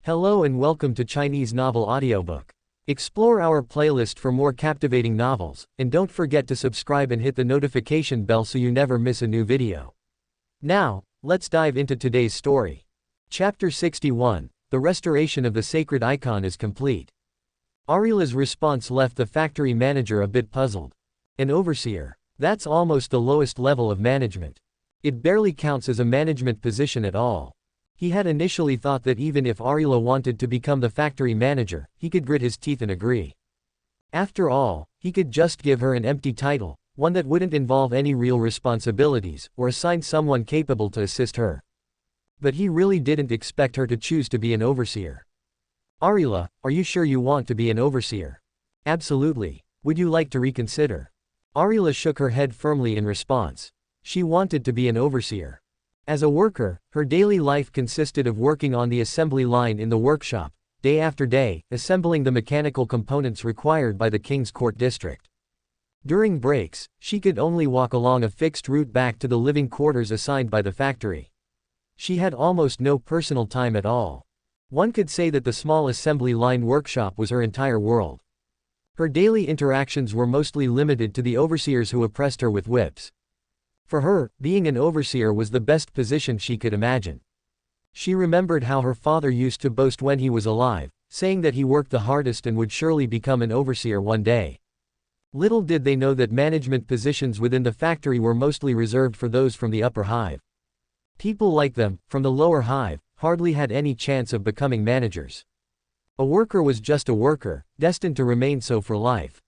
Hello and welcome to Chinese Novel Audiobook. Explore our playlist for more captivating novels, and don't forget to subscribe and hit the notification bell so you never miss a new video. Now, let's dive into today's story. Chapter 61, The Restoration of the Sacred Icon is complete. Ariela's response left the factory manager a bit puzzled. An overseer. That's almost the lowest level of management. It barely counts as a management position at all. He had initially thought that even if Ariela wanted to become the factory manager, he could grit his teeth and agree. After all, he could just give her an empty title, one that wouldn't involve any real responsibilities, or assign someone capable to assist her. But he really didn't expect her to choose to be an overseer. Ariela, are you sure you want to be an overseer? Absolutely. Would you like to reconsider? Ariela shook her head firmly in response. She wanted to be an overseer. As a worker, her daily life consisted of working on the assembly line in the workshop, day after day, assembling the mechanical components required by the King's Court district. During breaks, she could only walk along a fixed route back to the living quarters assigned by the factory. She had almost no personal time at all. One could say that the small assembly line workshop was her entire world. Her daily interactions were mostly limited to the overseers who oppressed her with whips. For her, being an overseer was the best position she could imagine. She remembered how her father used to boast when he was alive, saying that he worked the hardest and would surely become an overseer one day. Little did they know that management positions within the factory were mostly reserved for those from the upper hive. People like them, from the lower hive, hardly had any chance of becoming managers. A worker was just a worker, destined to remain so for life.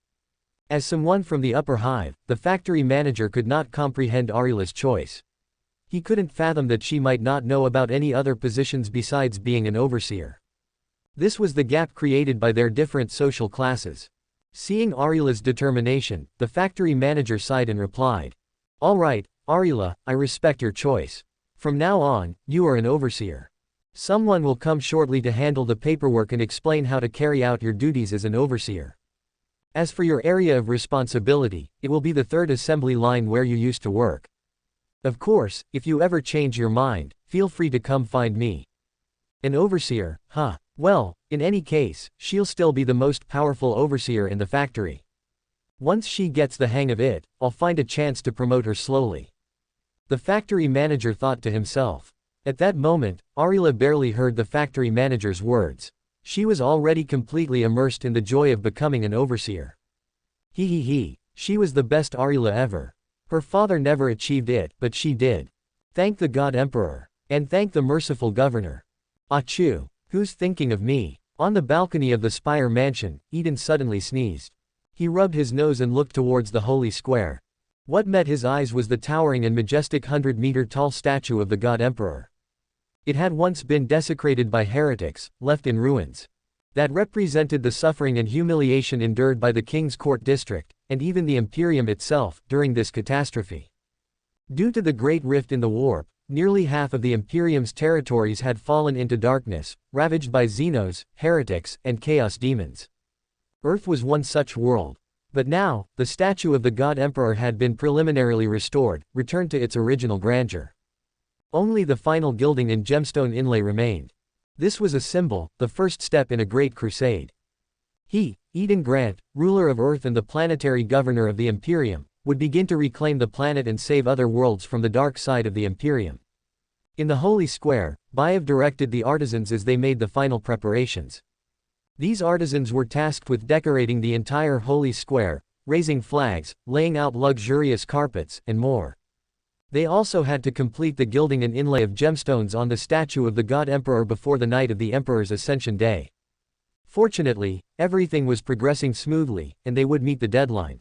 As someone from the upper hive, the factory manager could not comprehend Ariela's choice. He couldn't fathom that she might not know about any other positions besides being an overseer. This was the gap created by their different social classes. Seeing Ariela's determination, the factory manager sighed and replied, "All right, Ariela, I respect your choice. From now on, you are an overseer. Someone will come shortly to handle the paperwork and explain how to carry out your duties as an overseer. As for your area of responsibility, it will be the third assembly line where you used to work. Of course, if you ever change your mind, feel free to come find me." An overseer, huh? Well, in any case, she'll still be the most powerful overseer in the factory. Once she gets the hang of it, I'll find a chance to promote her slowly. The factory manager thought to himself. At that moment, Ariela barely heard the factory manager's words. She was already completely immersed in the joy of becoming an overseer. She was the best Ariela ever. Her father never achieved it, but she did. Thank the God Emperor. And thank the merciful governor. Achoo! Who's thinking of me? On the balcony of the Spire mansion, Eden suddenly sneezed. He rubbed his nose and looked towards the holy square. What met his eyes was the towering and majestic 100-meter-tall statue of the God Emperor. It had once been desecrated by heretics, left in ruins. That represented the suffering and humiliation endured by the King's Court district, and even the Imperium itself, during this catastrophe. Due to the Great Rift in the warp, nearly half of the Imperium's territories had fallen into darkness, ravaged by Xenos, heretics, and chaos demons. Urth was one such world. But now, the statue of the God Emperor had been preliminarily restored, returned to its original grandeur. Only the final gilding and gemstone inlay remained. This was a symbol, the first step in a great crusade. He, Eden Grant, ruler of Earth and the planetary governor of the Imperium, would begin to reclaim the planet and save other worlds from the dark side of the Imperium. In the Holy Square, Bayev directed the artisans as they made the final preparations. These artisans were tasked with decorating the entire Holy Square, raising flags, laying out luxurious carpets, and more. They also had to complete the gilding and inlay of gemstones on the statue of the God Emperor before the night of the Emperor's Ascension Day. Fortunately, everything was progressing smoothly, and they would meet the deadline.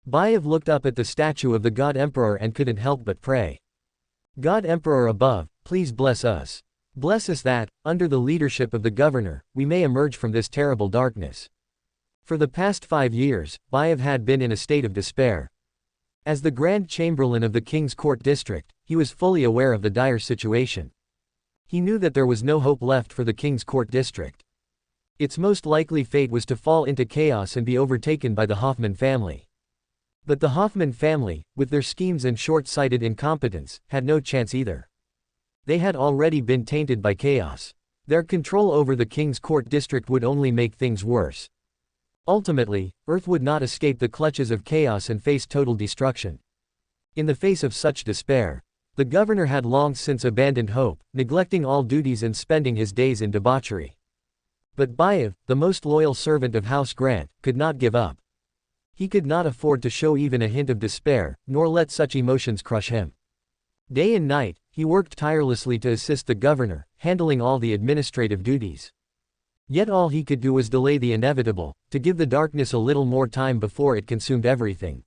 Bayev looked up at the statue of the God Emperor and couldn't help but pray. "God Emperor above, please bless us. Bless us that, under the leadership of the governor, we may emerge from this terrible darkness." For the past 5 years, Bayev had been in a state of despair. As the Grand Chamberlain of the King's Court district, he was fully aware of the dire situation. He knew that there was no hope left for the King's Court district. Its most likely fate was to fall into chaos and be overtaken by the Hoffman family. But the Hoffman family, with their schemes and short-sighted incompetence, had no chance either. They had already been tainted by chaos. Their control over the king's court district would only make things worse. Ultimately, Urth would not escape the clutches of chaos and face total destruction. In the face of such despair, the governor had long since abandoned hope, neglecting all duties and spending his days in debauchery. But Bayev, the most loyal servant of House Grant, could not give up. He could not afford to show even a hint of despair, nor let such emotions crush him. Day and night, he worked tirelessly to assist the governor, handling all the administrative duties. Yet all he could do was delay the inevitable, to give the darkness a little more time before it consumed everything.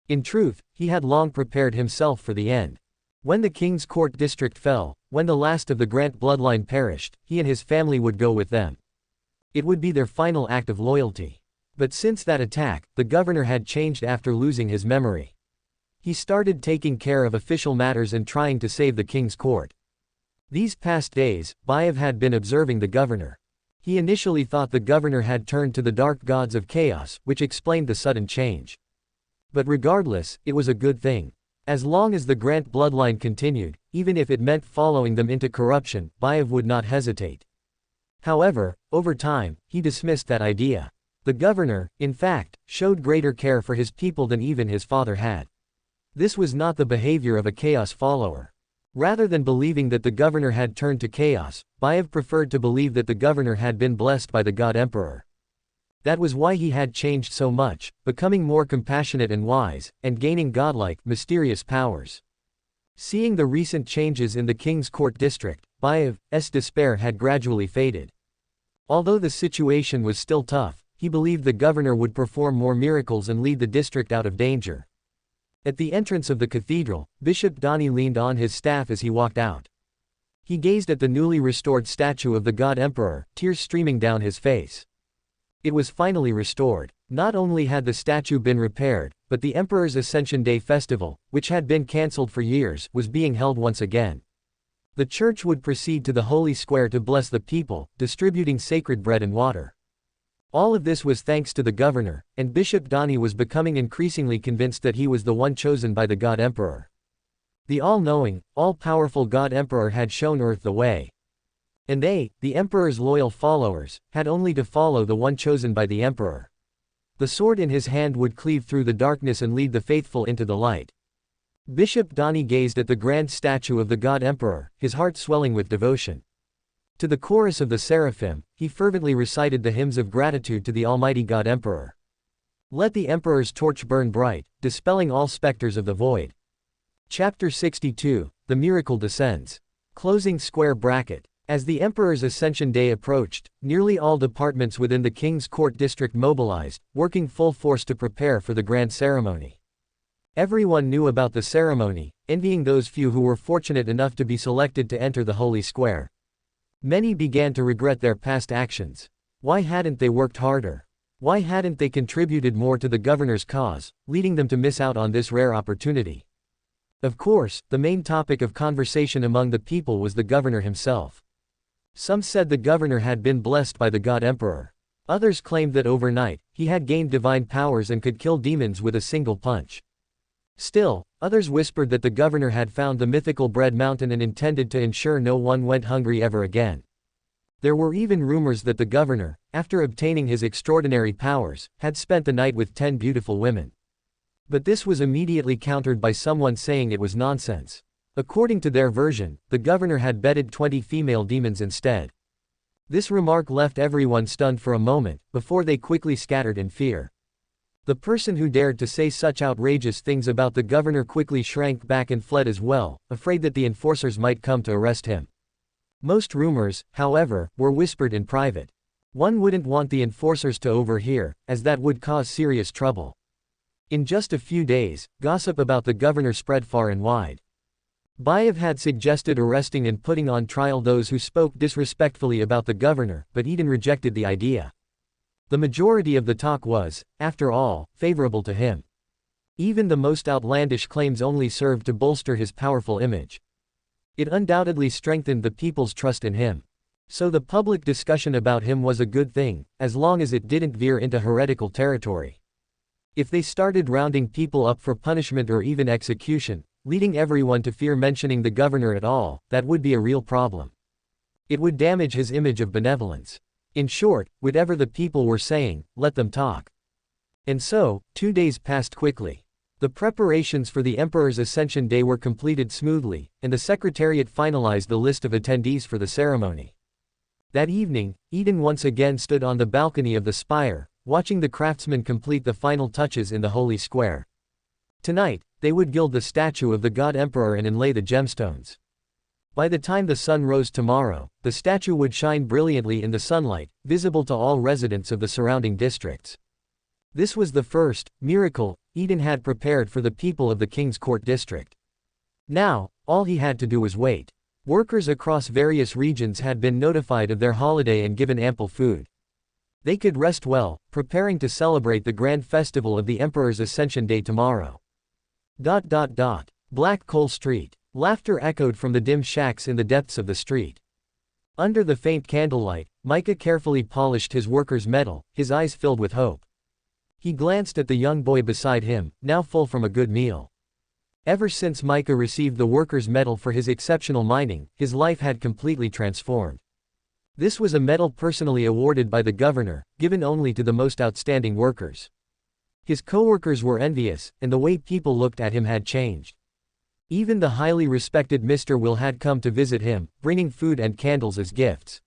In truth, he had long prepared himself for the end. When the king's court district fell, when the last of the Grant bloodline perished, he and his family would go with them. It would be their final act of loyalty. But since that attack, the governor had changed after losing his memory. He started taking care of official matters and trying to save the king's court. These past days, Bayev had been observing the governor. He initially thought the governor had turned to the dark gods of chaos, which explained the sudden change. But regardless, it was a good thing. As long as the Grant bloodline continued, even if it meant following them into corruption, Bayev would not hesitate. However, over time, he dismissed that idea. The governor, in fact, showed greater care for his people than even his father had. This was not the behavior of a chaos follower. Rather than believing that the governor had turned to chaos, Bayev preferred to believe that the governor had been blessed by the god emperor. That was why he had changed so much, becoming more compassionate and wise, and gaining godlike, mysterious powers. Seeing the recent changes in the king's court district, Bayev's despair had gradually faded. Although the situation was still tough, he believed the governor would perform more miracles and lead the district out of danger. At the entrance of the cathedral, Bishop Dani leaned on his staff as he walked out. He gazed at the newly restored statue of the god emperor, tears streaming down his face. It was finally restored. Not only had the statue been repaired, but the emperor's Ascension Day festival, which had been cancelled for years, was being held once again. The church would proceed to the holy square to bless the people, distributing sacred bread and water. All of this was thanks to the governor, and Bishop Dani was becoming increasingly convinced that he was the one chosen by the God Emperor. The all-knowing, all-powerful God Emperor had shown Urth the way. And they, the Emperor's loyal followers, had only to follow the one chosen by the Emperor. The sword in his hand would cleave through the darkness and lead the faithful into the light. Bishop Dani gazed at the grand statue of the God Emperor, his heart swelling with devotion. To the chorus of the seraphim, he fervently recited the hymns of gratitude to the Almighty God Emperor. Let the Emperor's torch burn bright, dispelling all specters of the void. Chapter 62, The Miracle Descends. Closing square bracket. As the Emperor's Ascension Day approached, nearly all departments within the King's Court District mobilized, working full force to prepare for the grand ceremony. Everyone knew about the ceremony, envying those few who were fortunate enough to be selected to enter the Holy Square. Many began to regret their past actions. Why hadn't they worked harder? Why hadn't they contributed more to the governor's cause, leading them to miss out on this rare opportunity? Of course, the main topic of conversation among the people was the governor himself. Some said the governor had been blessed by the God Emperor. Others claimed that overnight, he had gained divine powers and could kill demons with a single punch. Still, others whispered that the governor had found the mythical bread mountain and intended to ensure no one went hungry ever again. There were even rumors that the governor, after obtaining his extraordinary powers, had spent the night with 10 beautiful women. But this was immediately countered by someone saying it was nonsense. According to their version, the governor had bedded 20 female demons instead. This remark left everyone stunned for a moment, before they quickly scattered in fear. The person who dared to say such outrageous things about the governor quickly shrank back and fled as well, afraid that the enforcers might come to arrest him. Most rumors, however, were whispered in private. One wouldn't want the enforcers to overhear, as that would cause serious trouble. In just a few days, gossip about the governor spread far and wide. Bayev had suggested arresting and putting on trial those who spoke disrespectfully about the governor, but Eden rejected the idea. The majority of the talk was, after all, favorable to him. Even the most outlandish claims only served to bolster his powerful image. It undoubtedly strengthened the people's trust in him. So the public discussion about him was a good thing, as long as it didn't veer into heretical territory. If they started rounding people up for punishment or even execution, leading everyone to fear mentioning the governor at all, that would be a real problem. It would damage his image of benevolence. In short, whatever the people were saying, let them talk. And so, 2 days passed quickly. The preparations for the Emperor's Ascension Day were completed smoothly, and the Secretariat finalized the list of attendees for the ceremony. That evening, Eden once again stood on the balcony of the spire, watching the craftsmen complete the final touches in the Holy Square. Tonight, they would gild the statue of the God Emperor and inlay the gemstones. By the time the sun rose tomorrow, the statue would shine brilliantly in the sunlight, visible to all residents of the surrounding districts. This was the first miracle Eden had prepared for the people of the King's Court district. Now, all he had to do was wait. Workers across various regions had been notified of their holiday and given ample food. They could rest well, preparing to celebrate the grand festival of the Emperor's Ascension Day tomorrow. Black Coal Street. Laughter echoed from the dim shacks in the depths of the street. Under the faint candlelight, Micah carefully polished his worker's metal, his eyes filled with hope. He glanced at the young boy beside him, now full from a good meal. Ever since Micah received the worker's medal for his exceptional mining, his life had completely transformed. This was a medal personally awarded by the governor, given only to the most outstanding workers. His co-workers were envious, and the way people looked at him had changed. Even the highly respected Mr. Will had come to visit him, bringing food and candles as gifts.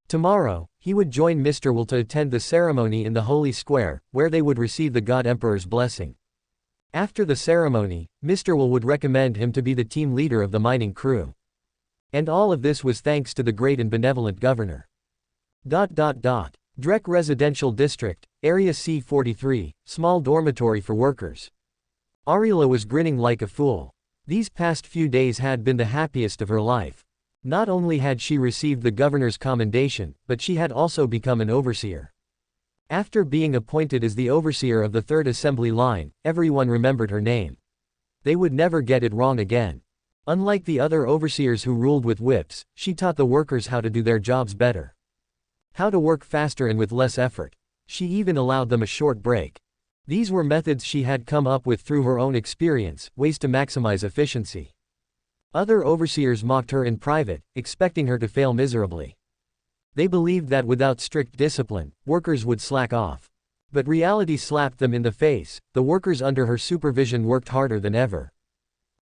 Tomorrow, he would join Mr. Will to attend the ceremony in the Holy Square, where they would receive the God Emperor's blessing. After the ceremony, Mr. Will would recommend him to be the team leader of the mining crew. And all of this was thanks to the great and benevolent governor. Drek Residential District, Area C43, small dormitory for workers. Ariela was grinning like a fool. These past few days had been the happiest of her life. Not only had she received the governor's commendation, but she had also become an overseer. After being appointed as the overseer of the 3rd Assembly Line, everyone remembered her name. They would never get it wrong again. Unlike the other overseers who ruled with whips, she taught the workers how to do their jobs better. How to work faster and with less effort. She even allowed them a short break. These were methods she had come up with through her own experience, ways to maximize efficiency. Other overseers mocked her in private, expecting her to fail miserably. They believed that without strict discipline, workers would slack off. But reality slapped them in the face. The workers under her supervision worked harder than ever.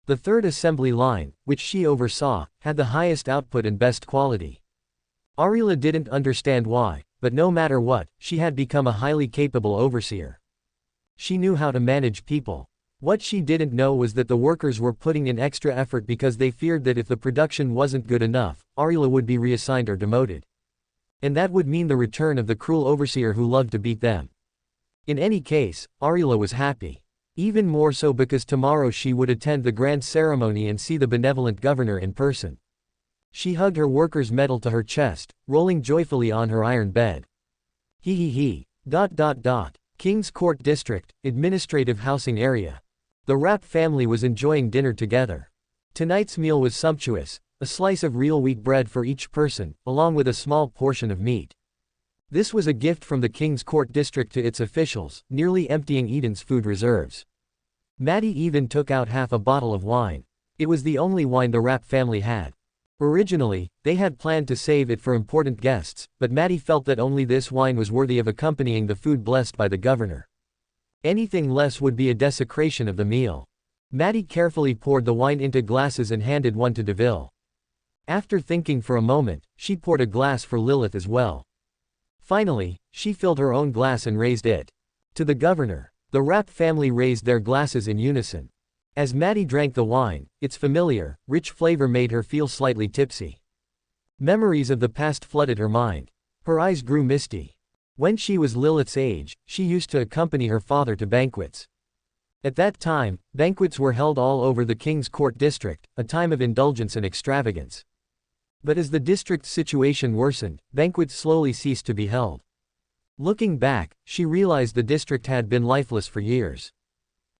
The 3rd Assembly Line, which she oversaw, had the highest output and best quality. Ariela didn't understand why, but no matter what, she had become a highly capable overseer. She knew how to manage people. What she didn't know was that the workers were putting in extra effort because they feared that if the production wasn't good enough, Ariela would be reassigned or demoted. And that would mean the return of the cruel overseer who loved to beat them. In any case, Ariela was happy. Even more so because tomorrow she would attend the grand ceremony and see the benevolent governor in person. She hugged her worker's medal to her chest, rolling joyfully on her iron bed. King's Court District, Administrative Housing Area. The Rapp family was enjoying dinner together. Tonight's meal was sumptuous, a slice of real wheat bread for each person, along with a small portion of meat. This was a gift from the King's Court District to its officials, nearly emptying Eden's food reserves. Maddie even took out half a bottle of wine. It was the only wine the Rapp family had. Originally, they had planned to save it for important guests, but Maddie felt that only this wine was worthy of accompanying the food blessed by the governor. Anything less would be a desecration of the meal. Maddie carefully poured the wine into glasses and handed one to DeVille. After thinking for a moment, she poured a glass for Lilith as well. Finally, she filled her own glass and raised it. To the governor. The Rapp family raised their glasses in unison. As Maddie drank the wine, its familiar, rich flavor made her feel slightly tipsy. Memories of the past flooded her mind. Her eyes grew misty. When she was Lilith's age, she used to accompany her father to banquets. At that time, banquets were held all over the King's Court District, a time of indulgence and extravagance. But as the district's situation worsened, banquets slowly ceased to be held. Looking back, she realized the district had been lifeless for years.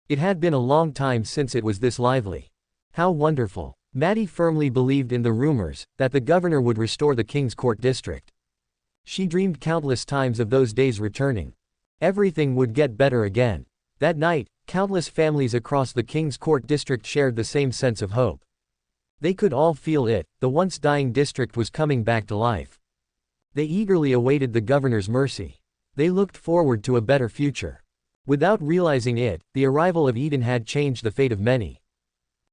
It had been a long time since it was this lively. How wonderful. Maddie firmly believed in the rumors that the governor would restore the King's Court District. She dreamed countless times of those days returning. Everything would get better again. That night, countless families across the King's Court District shared the same sense of hope. They could all feel it, the once dying district was coming back to life. They eagerly awaited the governor's mercy. They looked forward to a better future. Without realizing it, the arrival of Eden had changed the fate of many.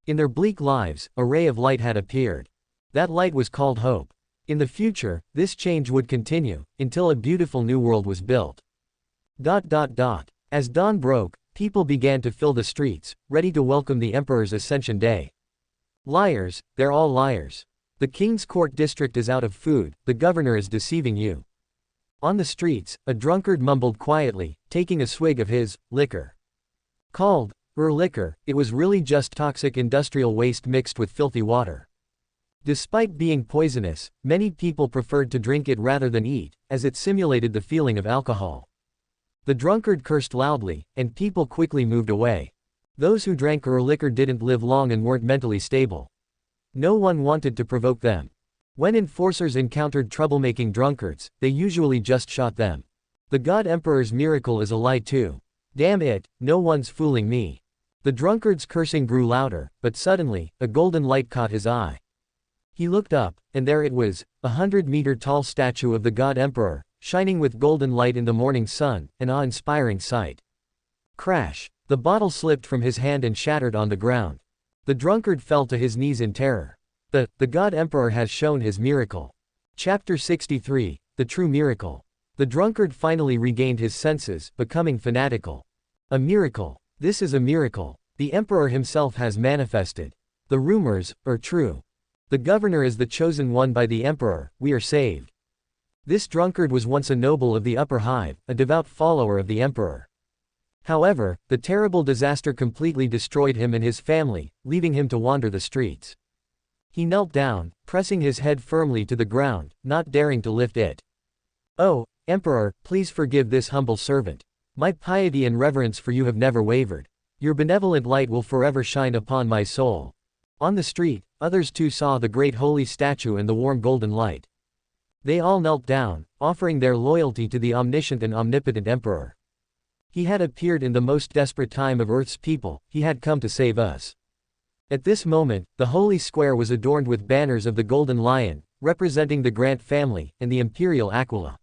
In their bleak lives, a ray of light had appeared. That light was called hope. In the future, this change would continue, until a beautiful new world was built. As dawn broke, people began to fill the streets, ready to welcome the Emperor's Ascension Day. Liars, they're all liars. The King's Court district is out of food, the governor is deceiving you. On the streets, a drunkard mumbled quietly, taking a swig of his liquor. Called liquor, it was really just toxic industrial waste mixed with filthy water. Despite being poisonous, many people preferred to drink it rather than eat, as it simulated the feeling of alcohol. The drunkard cursed loudly, and people quickly moved away. Those who drank liquor didn't live long and weren't mentally stable. No one wanted to provoke them. When enforcers encountered troublemaking drunkards, they usually just shot them. The God Emperor's miracle is a lie too. Damn it, no one's fooling me. The drunkard's cursing grew louder, but suddenly, a golden light caught his eye. He looked up, and there it was, a 100-meter-tall statue of the God Emperor, shining with golden light in the morning sun, an awe-inspiring sight. Crash! The bottle slipped from his hand and shattered on the ground. The drunkard fell to his knees in terror. The God Emperor has shown his miracle. Chapter 63, The True Miracle. The drunkard finally regained his senses, becoming fanatical. A miracle. This is a miracle. The Emperor himself has manifested. The rumors are true. The governor is the chosen one by the Emperor, we are saved. This drunkard was once a noble of the upper hive, a devout follower of the Emperor. However, the terrible disaster completely destroyed him and his family, leaving him to wander the streets. He knelt down, pressing his head firmly to the ground, not daring to lift it. Oh, Emperor, please forgive this humble servant. My piety and reverence for you have never wavered. Your benevolent light will forever shine upon my soul. On the street, others too saw the great holy statue and the warm golden light. They all knelt down, offering their loyalty to the omniscient and omnipotent Emperor. He had appeared in the most desperate time of Earth's people, he had come to save us. At this moment, the Holy Square was adorned with banners of the Golden Lion, representing the Grant family, and the Imperial Aquila.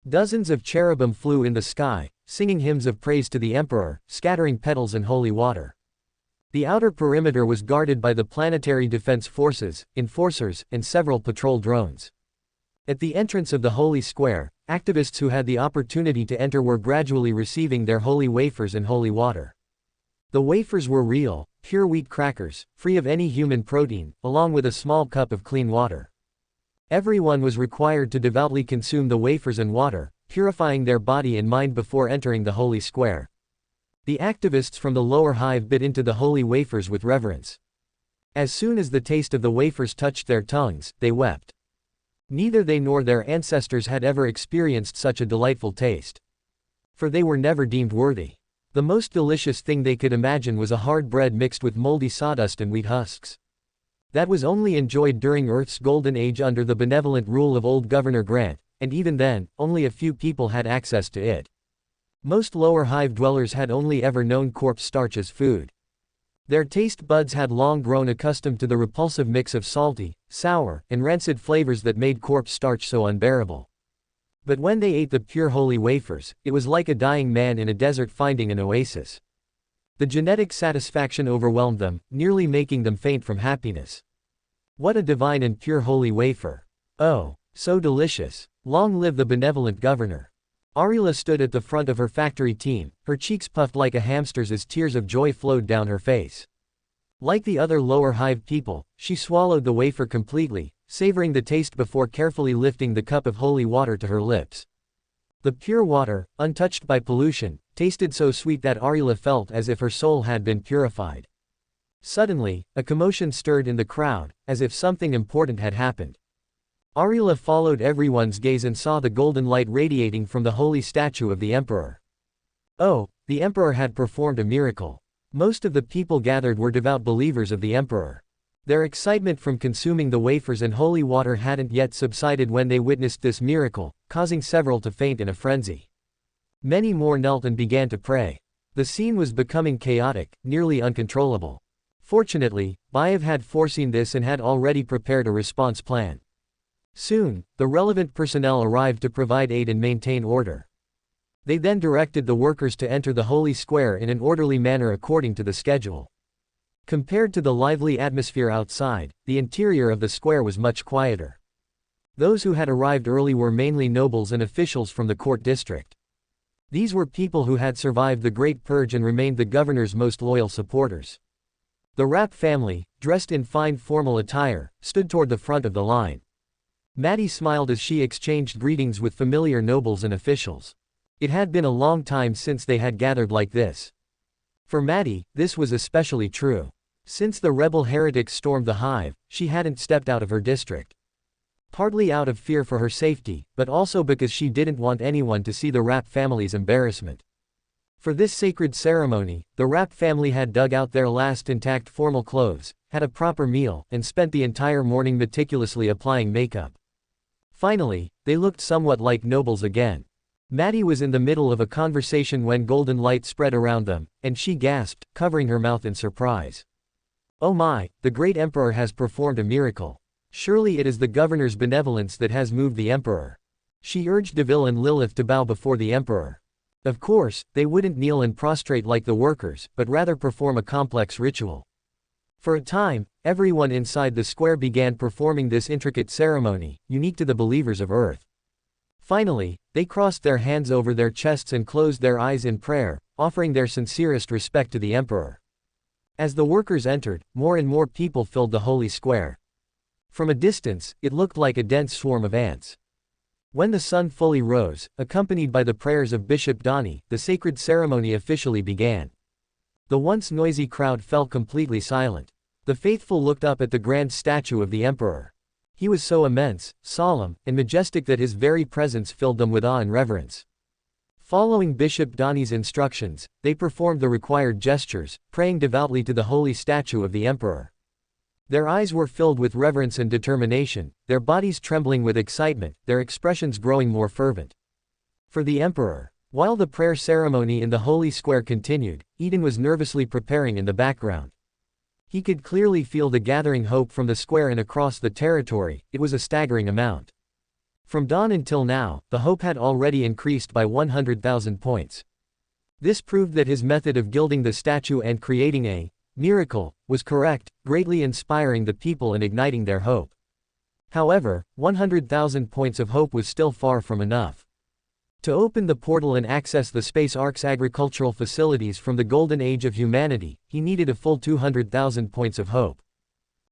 Dozens of cherubim flew in the sky, singing hymns of praise to the Emperor, scattering petals and holy water. The outer perimeter was guarded by the Planetary Defense Forces, enforcers, and several patrol drones. At the entrance of the Holy Square, activists who had the opportunity to enter were gradually receiving their holy wafers and holy water. The wafers were real, pure wheat crackers, free of any human protein, along with a small cup of clean water. Everyone was required to devoutly consume the wafers and water, purifying their body and mind before entering the Holy Square. The activists from the lower hive bit into the holy wafers with reverence. As soon as the taste of the wafers touched their tongues, they wept. Neither they nor their ancestors had ever experienced such a delightful taste. For they were never deemed worthy. The most delicious thing they could imagine was a hard bread mixed with moldy sawdust and wheat husks. That was only enjoyed during Earth's golden age under the benevolent rule of old Governor Grant, and even then, only a few people had access to it. Most lower hive dwellers had only ever known corpse starch as food. Their taste buds had long grown accustomed to the repulsive mix of salty, sour, and rancid flavors that made corpse starch so unbearable. But when they ate the pure holy wafers, it was like a dying man in a desert finding an oasis. The genetic satisfaction overwhelmed them, nearly making them faint from happiness. What a divine and pure holy wafer! Oh, so delicious! Long live the benevolent governor! Arila stood at the front of her factory team, her cheeks puffed like a hamster's as tears of joy flowed down her face. Like the other lower hive people, she swallowed the wafer completely, savoring the taste before carefully lifting the cup of holy water to her lips. The pure water, untouched by pollution, tasted so sweet that Arila felt as if her soul had been purified. Suddenly, a commotion stirred in the crowd, as if something important had happened. Arila followed everyone's gaze and saw the golden light radiating from the holy statue of the Emperor. Oh, the Emperor had performed a miracle. Most of the people gathered were devout believers of the Emperor. Their excitement from consuming the wafers and holy water hadn't yet subsided when they witnessed this miracle, causing several to faint in a frenzy. Many more knelt and began to pray. The scene was becoming chaotic, nearly uncontrollable. Fortunately, Bayev had foreseen this and had already prepared a response plan. Soon, the relevant personnel arrived to provide aid and maintain order. They then directed the workers to enter the Holy Square in an orderly manner according to the schedule. Compared to the lively atmosphere outside, the interior of the square was much quieter. Those who had arrived early were mainly nobles and officials from the court district. These were people who had survived the Great Purge and remained the governor's most loyal supporters. The Rapp family, dressed in fine formal attire, stood toward the front of the line. Maddie smiled as she exchanged greetings with familiar nobles and officials. It had been a long time since they had gathered like this. For Maddie, this was especially true. Since the rebel heretics stormed the hive, she hadn't stepped out of her district. Partly out of fear for her safety, but also because she didn't want anyone to see the Rapp family's embarrassment. For this sacred ceremony, the Rapp family had dug out their last intact formal clothes, had a proper meal, and spent the entire morning meticulously applying makeup. Finally, they looked somewhat like nobles again. Maddie was in the middle of a conversation when golden light spread around them, and she gasped, covering her mouth in surprise. "Oh my, the great emperor has performed a miracle. Surely it is the governor's benevolence that has moved the emperor." She urged Deville and Lilith to bow before the emperor. Of course, they wouldn't kneel and prostrate like the workers, but rather perform a complex ritual. For a time, everyone inside the square began performing this intricate ceremony, unique to the believers of Urth. Finally, they crossed their hands over their chests and closed their eyes in prayer, offering their sincerest respect to the emperor. As the workers entered, more and more people filled the holy square. From a distance, it looked like a dense swarm of ants. When the sun fully rose, accompanied by the prayers of Bishop Donnie, the sacred ceremony officially began. The once noisy crowd fell completely silent. The faithful looked up at the grand statue of the emperor. He was so immense, solemn, and majestic that his very presence filled them with awe and reverence. Following Bishop Donnie's instructions, they performed the required gestures, praying devoutly to the holy statue of the emperor. Their eyes were filled with reverence and determination, their bodies trembling with excitement, their expressions growing more fervent. For the emperor. While the prayer ceremony in the holy square continued, Eden was nervously preparing in the background. He could clearly feel the gathering hope from the square and across the territory. It was a staggering amount. From dawn until now, the hope had already increased by 100,000 points. This proved that his method of gilding the statue and creating a miracle was correct, greatly inspiring the people and igniting their hope. However, 100,000 points of hope was still far from enough. To open the portal and access the Space Ark's agricultural facilities from the golden age of humanity, he needed a full 200,000 points of hope.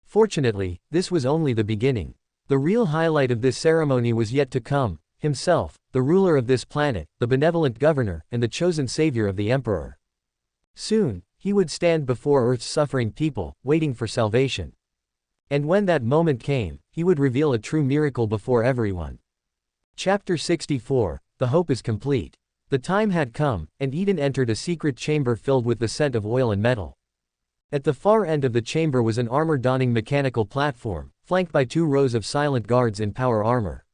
Fortunately, this was only the beginning. The real highlight of this ceremony was yet to come: himself, the ruler of this planet, the benevolent governor, and the chosen savior of the emperor. Soon, he would stand before Earth's suffering people, waiting for salvation. And when that moment came, he would reveal a true miracle before everyone. Chapter 64. The hope is complete. The time had come, and Eden entered a secret chamber filled with the scent of oil and metal. At the far end of the chamber was an armor-donning mechanical platform, flanked by 2 rows of silent guards in power armor.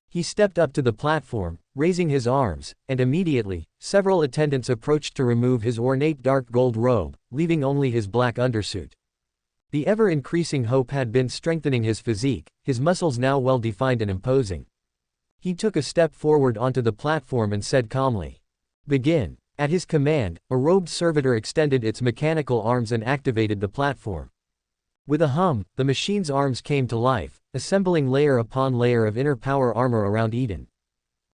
He stepped up to the platform, raising his arms, and immediately, several attendants approached to remove his ornate dark gold robe, leaving only his black undersuit. The ever-increasing hope had been strengthening his physique, his muscles now well-defined and imposing. He took a step forward onto the platform and said calmly, "Begin." At his command, a robed servitor extended its mechanical arms and activated the platform. With a hum, the machine's arms came to life, assembling layer upon layer of inner power armor around Eden.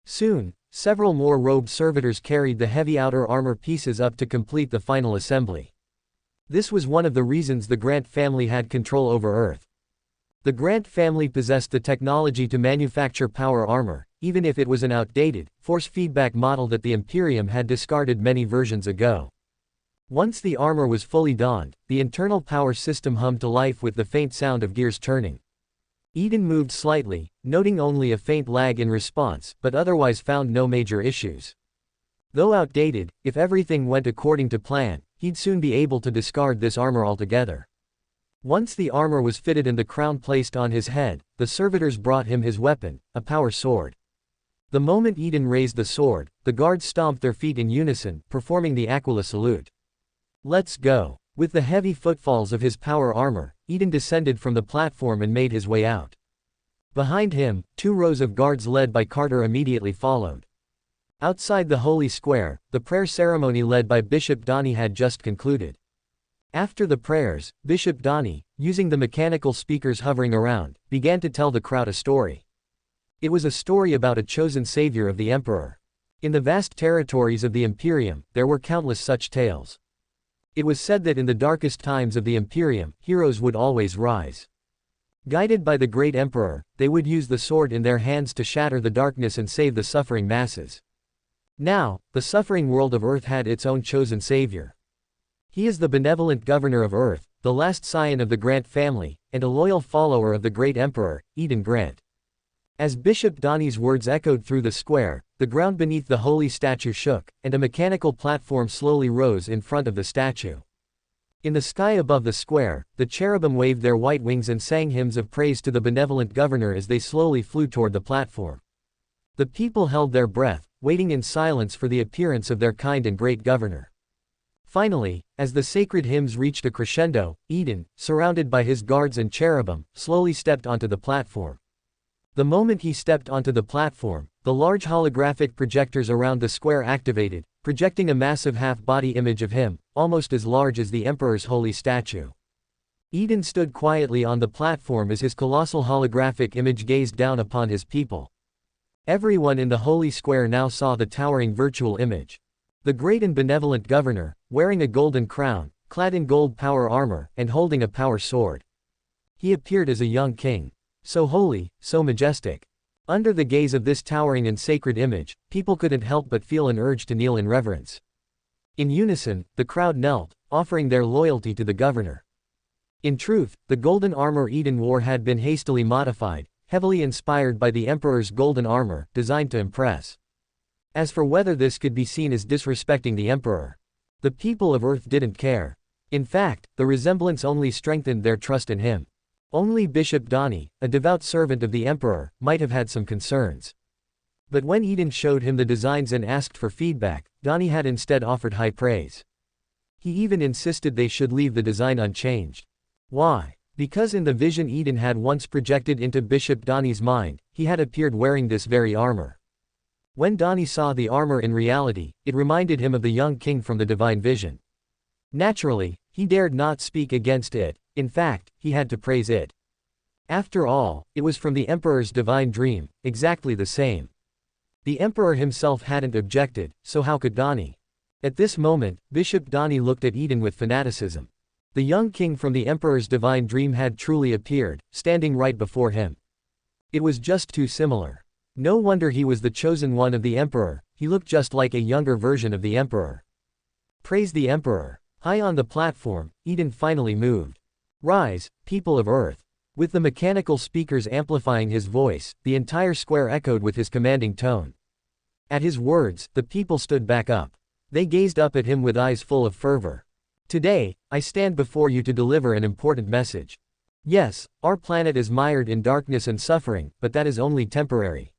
Soon, several more robed servitors carried the heavy outer armor pieces up to complete the final assembly. This was one of the reasons the Grant family had control over Earth. The Grant family possessed the technology to manufacture power armor, even if it was an outdated, force feedback model that the Imperium had discarded many versions ago. Once the armor was fully donned, the internal power system hummed to life with the faint sound of gears turning. Eden moved slightly, noting only a faint lag in response, but otherwise found no major issues. Though outdated, if everything went according to plan, he'd soon be able to discard this armor altogether. Once the armor was fitted and the crown placed on his head, the servitors brought him his weapon, a power sword. The moment Eden raised the sword, the guards stomped their feet in unison, performing the Aquila salute. "Let's go." With the heavy footfalls of his power armor, Eden descended from the platform and made his way out. Behind him, 2 rows of guards led by Carter immediately followed. Outside the Holy Square, the prayer ceremony led by Bishop Donnie had just concluded. After the prayers, Bishop Donnie, using the mechanical speakers hovering around, began to tell the crowd a story. It was a story about a chosen savior of the Emperor. In the vast territories of the Imperium, there were countless such tales. It was said that in the darkest times of the Imperium, heroes would always rise. Guided by the great Emperor, they would use the sword in their hands to shatter the darkness and save the suffering masses. Now, the suffering world of Urth had its own chosen savior. He is the benevolent governor of Urth, the last scion of the Grant family, and a loyal follower of the great Emperor, Eden Grant. As Bishop Donnie's words echoed through the square, the ground beneath the holy statue shook, and a mechanical platform slowly rose in front of the statue. In the sky above the square, the cherubim waved their white wings and sang hymns of praise to the benevolent governor as they slowly flew toward the platform. The people held their breath, waiting in silence for the appearance of their kind and great governor. Finally, as the sacred hymns reached a crescendo, Eden, surrounded by his guards and cherubim, slowly stepped onto the platform. The moment he stepped onto the platform, the large holographic projectors around the square activated, projecting a massive half-body image of him, almost as large as the Emperor's holy statue. Eden stood quietly on the platform as his colossal holographic image gazed down upon his people. Everyone in the holy square now saw the towering virtual image. The great and benevolent governor, wearing a golden crown, clad in gold power armor, and holding a power sword. He appeared as a young king. So holy, so majestic. Under the gaze of this towering and sacred image, people couldn't help but feel an urge to kneel in reverence. In unison, the crowd knelt, offering their loyalty to the governor. In truth, the golden armor Eden wore had been hastily modified, heavily inspired by the Emperor's golden armor, designed to impress. As for whether this could be seen as disrespecting the Emperor, the people of Urth didn't care. In fact, the resemblance only strengthened their trust in him. Only Bishop Donnie, a devout servant of the Emperor, might have had some concerns. But when Eden showed him the designs and asked for feedback, Donnie had instead offered high praise. He even insisted they should leave the design unchanged. Why? Because in the vision Eden had once projected into Bishop Donnie's mind, he had appeared wearing this very armor. When Donnie saw the armor in reality, it reminded him of the young king from the divine vision. Naturally, he dared not speak against it. In fact, he had to praise it. After all, it was from the Emperor's divine dream, exactly the same. The Emperor himself hadn't objected, so how could Donnie? At this moment, Bishop Donnie looked at Eden with fanaticism. The young king from the Emperor's divine dream had truly appeared, standing right before him. It was just too similar. No wonder he was the chosen one of the Emperor, he looked just like a younger version of the Emperor. Praise the Emperor. High on the platform, Eden finally moved. Rise, people of Urth. With the mechanical speakers amplifying his voice, the entire square echoed with his commanding tone. At his words, the people stood back up. They gazed up at him with eyes full of fervor. Today, I stand before you to deliver an important message. Yes, our planet is mired in darkness and suffering, but that is only temporary.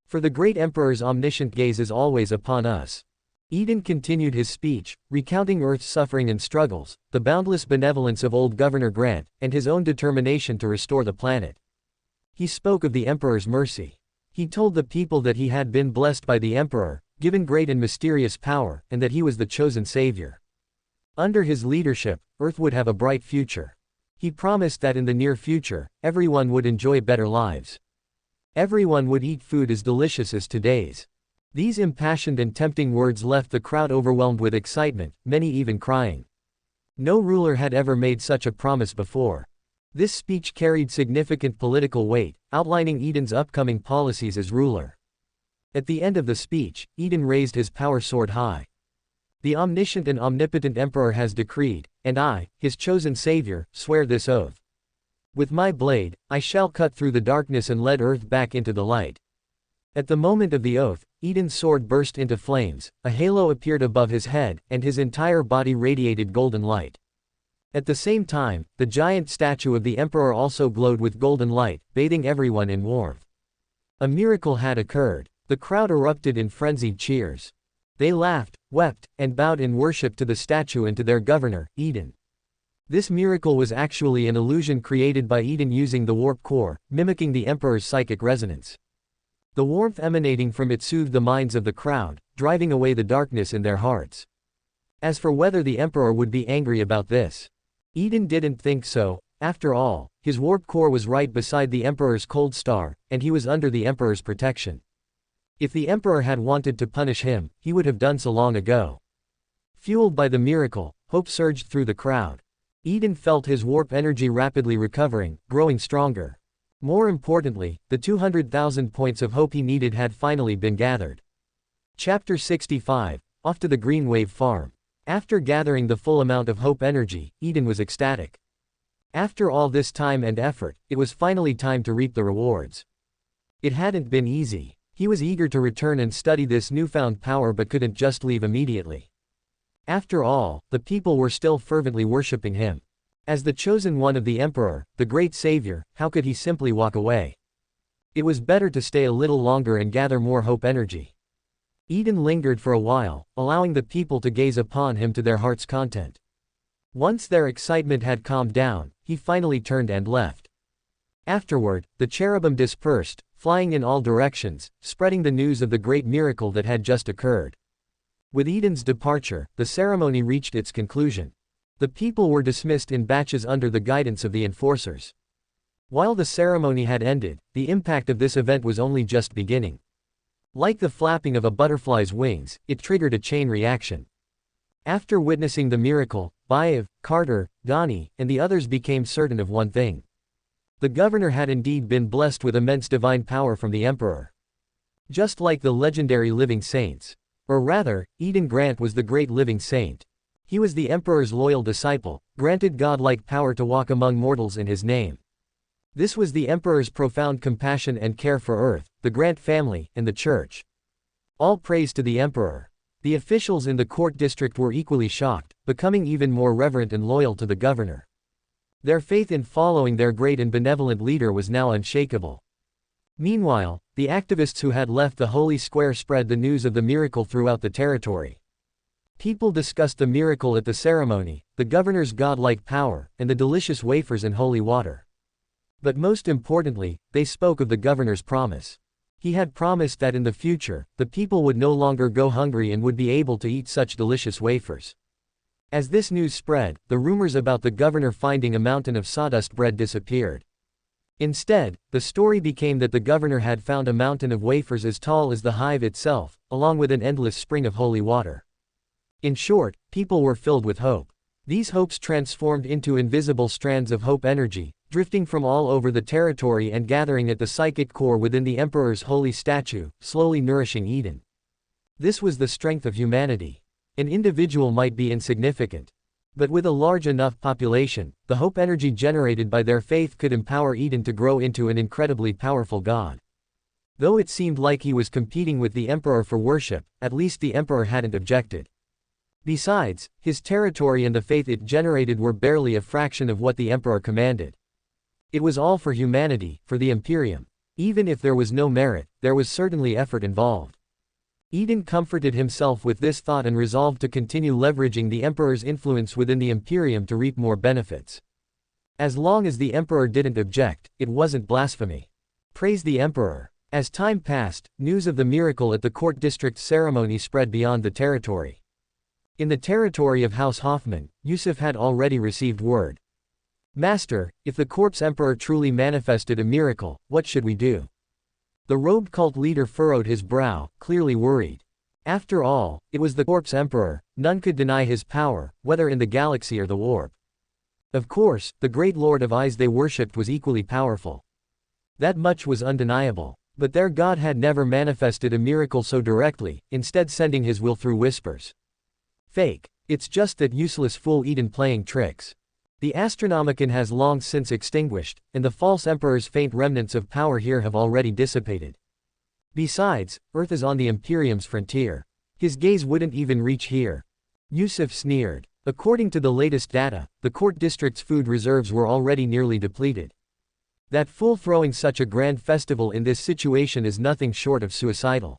For the great Emperor's omniscient gaze is always upon us. Eden continued his speech, recounting Urth's suffering and struggles, the boundless benevolence of old Governor Grant, and his own determination to restore the planet. He spoke of the Emperor's mercy. He told the people that he had been blessed by the Emperor, given great and mysterious power, and that he was the chosen savior. Under his leadership, Urth would have a bright future. He promised that in the near future, everyone would enjoy better lives. Everyone would eat food as delicious as today's. These impassioned and tempting words left the crowd overwhelmed with excitement, many even crying. No ruler had ever made such a promise before. This speech carried significant political weight, outlining Eden's upcoming policies as ruler. At the end of the speech, Eden raised his power sword high. The omniscient and omnipotent Emperor has decreed, and I, his chosen savior, swear this oath. With my blade, I shall cut through the darkness and lead Urth back into the light. At the moment of the oath, Eden's sword burst into flames, a halo appeared above his head, and his entire body radiated golden light. At the same time, the giant statue of the Emperor also glowed with golden light, bathing everyone in warmth. A miracle had occurred. The crowd erupted in frenzied cheers. They laughed, wept, and bowed in worship to the statue and to their governor, Eden. This miracle was actually an illusion created by Eden using the warp core, mimicking the Emperor's psychic resonance. The warmth emanating from it soothed the minds of the crowd, driving away the darkness in their hearts. As for whether the Emperor would be angry about this, Eden didn't think so. After all, his warp core was right beside the Emperor's cold star, and he was under the Emperor's protection. If the Emperor had wanted to punish him, he would have done so long ago. Fueled by the miracle, hope surged through the crowd. Eden felt his warp energy rapidly recovering, growing stronger. More importantly, the 200,000 points of hope he needed had finally been gathered. Chapter 65, Off to the Green Wave Farm. After gathering the full amount of hope energy, Eden was ecstatic. After all this time and effort, it was finally time to reap the rewards. It hadn't been easy. He was eager to return and study this newfound power but couldn't just leave immediately. After all, the people were still fervently worshipping him. As the chosen one of the Emperor, the great savior, how could he simply walk away? It was better to stay a little longer and gather more hope energy. Eden lingered for a while, allowing the people to gaze upon him to their heart's content. Once their excitement had calmed down, he finally turned and left. Afterward, the cherubim dispersed, flying in all directions, spreading the news of the great miracle that had just occurred. With Eden's departure, the ceremony reached its conclusion. The people were dismissed in batches under the guidance of the enforcers. While the ceremony had ended, the impact of this event was only just beginning. Like the flapping of a butterfly's wings, it triggered a chain reaction. After witnessing the miracle, Bayev, Carter, Donnie, and the others became certain of one thing. The governor had indeed been blessed with immense divine power from the Emperor. Just like the legendary living saints. Or rather, Eden Grant was the great living saint. He was the Emperor's loyal disciple, granted godlike power to walk among mortals in his name. This was the Emperor's profound compassion and care for Urth, the Grant family, and the Church. All praise to the Emperor. The officials in the court district were equally shocked, becoming even more reverent and loyal to the governor. Their faith in following their great and benevolent leader was now unshakable. Meanwhile, the activists who had left the Holy Square spread the news of the miracle throughout the territory. People discussed the miracle at the ceremony, the governor's godlike power, and the delicious wafers and holy water. But most importantly, they spoke of the governor's promise. He had promised that in the future, the people would no longer go hungry and would be able to eat such delicious wafers. As this news spread, the rumors about the governor finding a mountain of sawdust bread disappeared. Instead, the story became that the governor had found a mountain of wafers as tall as the hive itself, along with an endless spring of holy water. In short, people were filled with hope. These hopes transformed into invisible strands of hope energy, drifting from all over the territory and gathering at the psychic core within the Emperor's holy statue, slowly nourishing Eden. This was the strength of humanity. An individual might be insignificant. But with a large enough population, the hope energy generated by their faith could empower Eden to grow into an incredibly powerful god. Though it seemed like he was competing with the Emperor for worship, at least the Emperor hadn't objected. Besides, his territory and the faith it generated were barely a fraction of what the Emperor commanded. It was all for humanity, for the Imperium. Even if there was no merit, there was certainly effort involved. Eden comforted himself with this thought and resolved to continue leveraging the Emperor's influence within the Imperium to reap more benefits. As long as the Emperor didn't object, it wasn't blasphemy. Praise the Emperor. As time passed, news of the miracle at the court district ceremony spread beyond the territory. In the territory of House Hoffman, Yusuf had already received word. Master, if the corpse Emperor truly manifested a miracle, what should we do? The robed cult leader furrowed his brow, clearly worried. After all, it was the corpse Emperor, none could deny his power, whether in the galaxy or the warp. Of course, the great Lord of Eyes they worshipped was equally powerful. That much was undeniable. But their god had never manifested a miracle so directly, instead sending his will through whispers. Fake. It's just that useless fool Eden playing tricks. The Astronomicon has long since extinguished, and the false Emperor's faint remnants of power here have already dissipated. Besides, Urth is on the Imperium's frontier. His gaze wouldn't even reach here. Yusuf sneered. According to the latest data, the court district's food reserves were already nearly depleted. That fool throwing such a grand festival in this situation is nothing short of suicidal.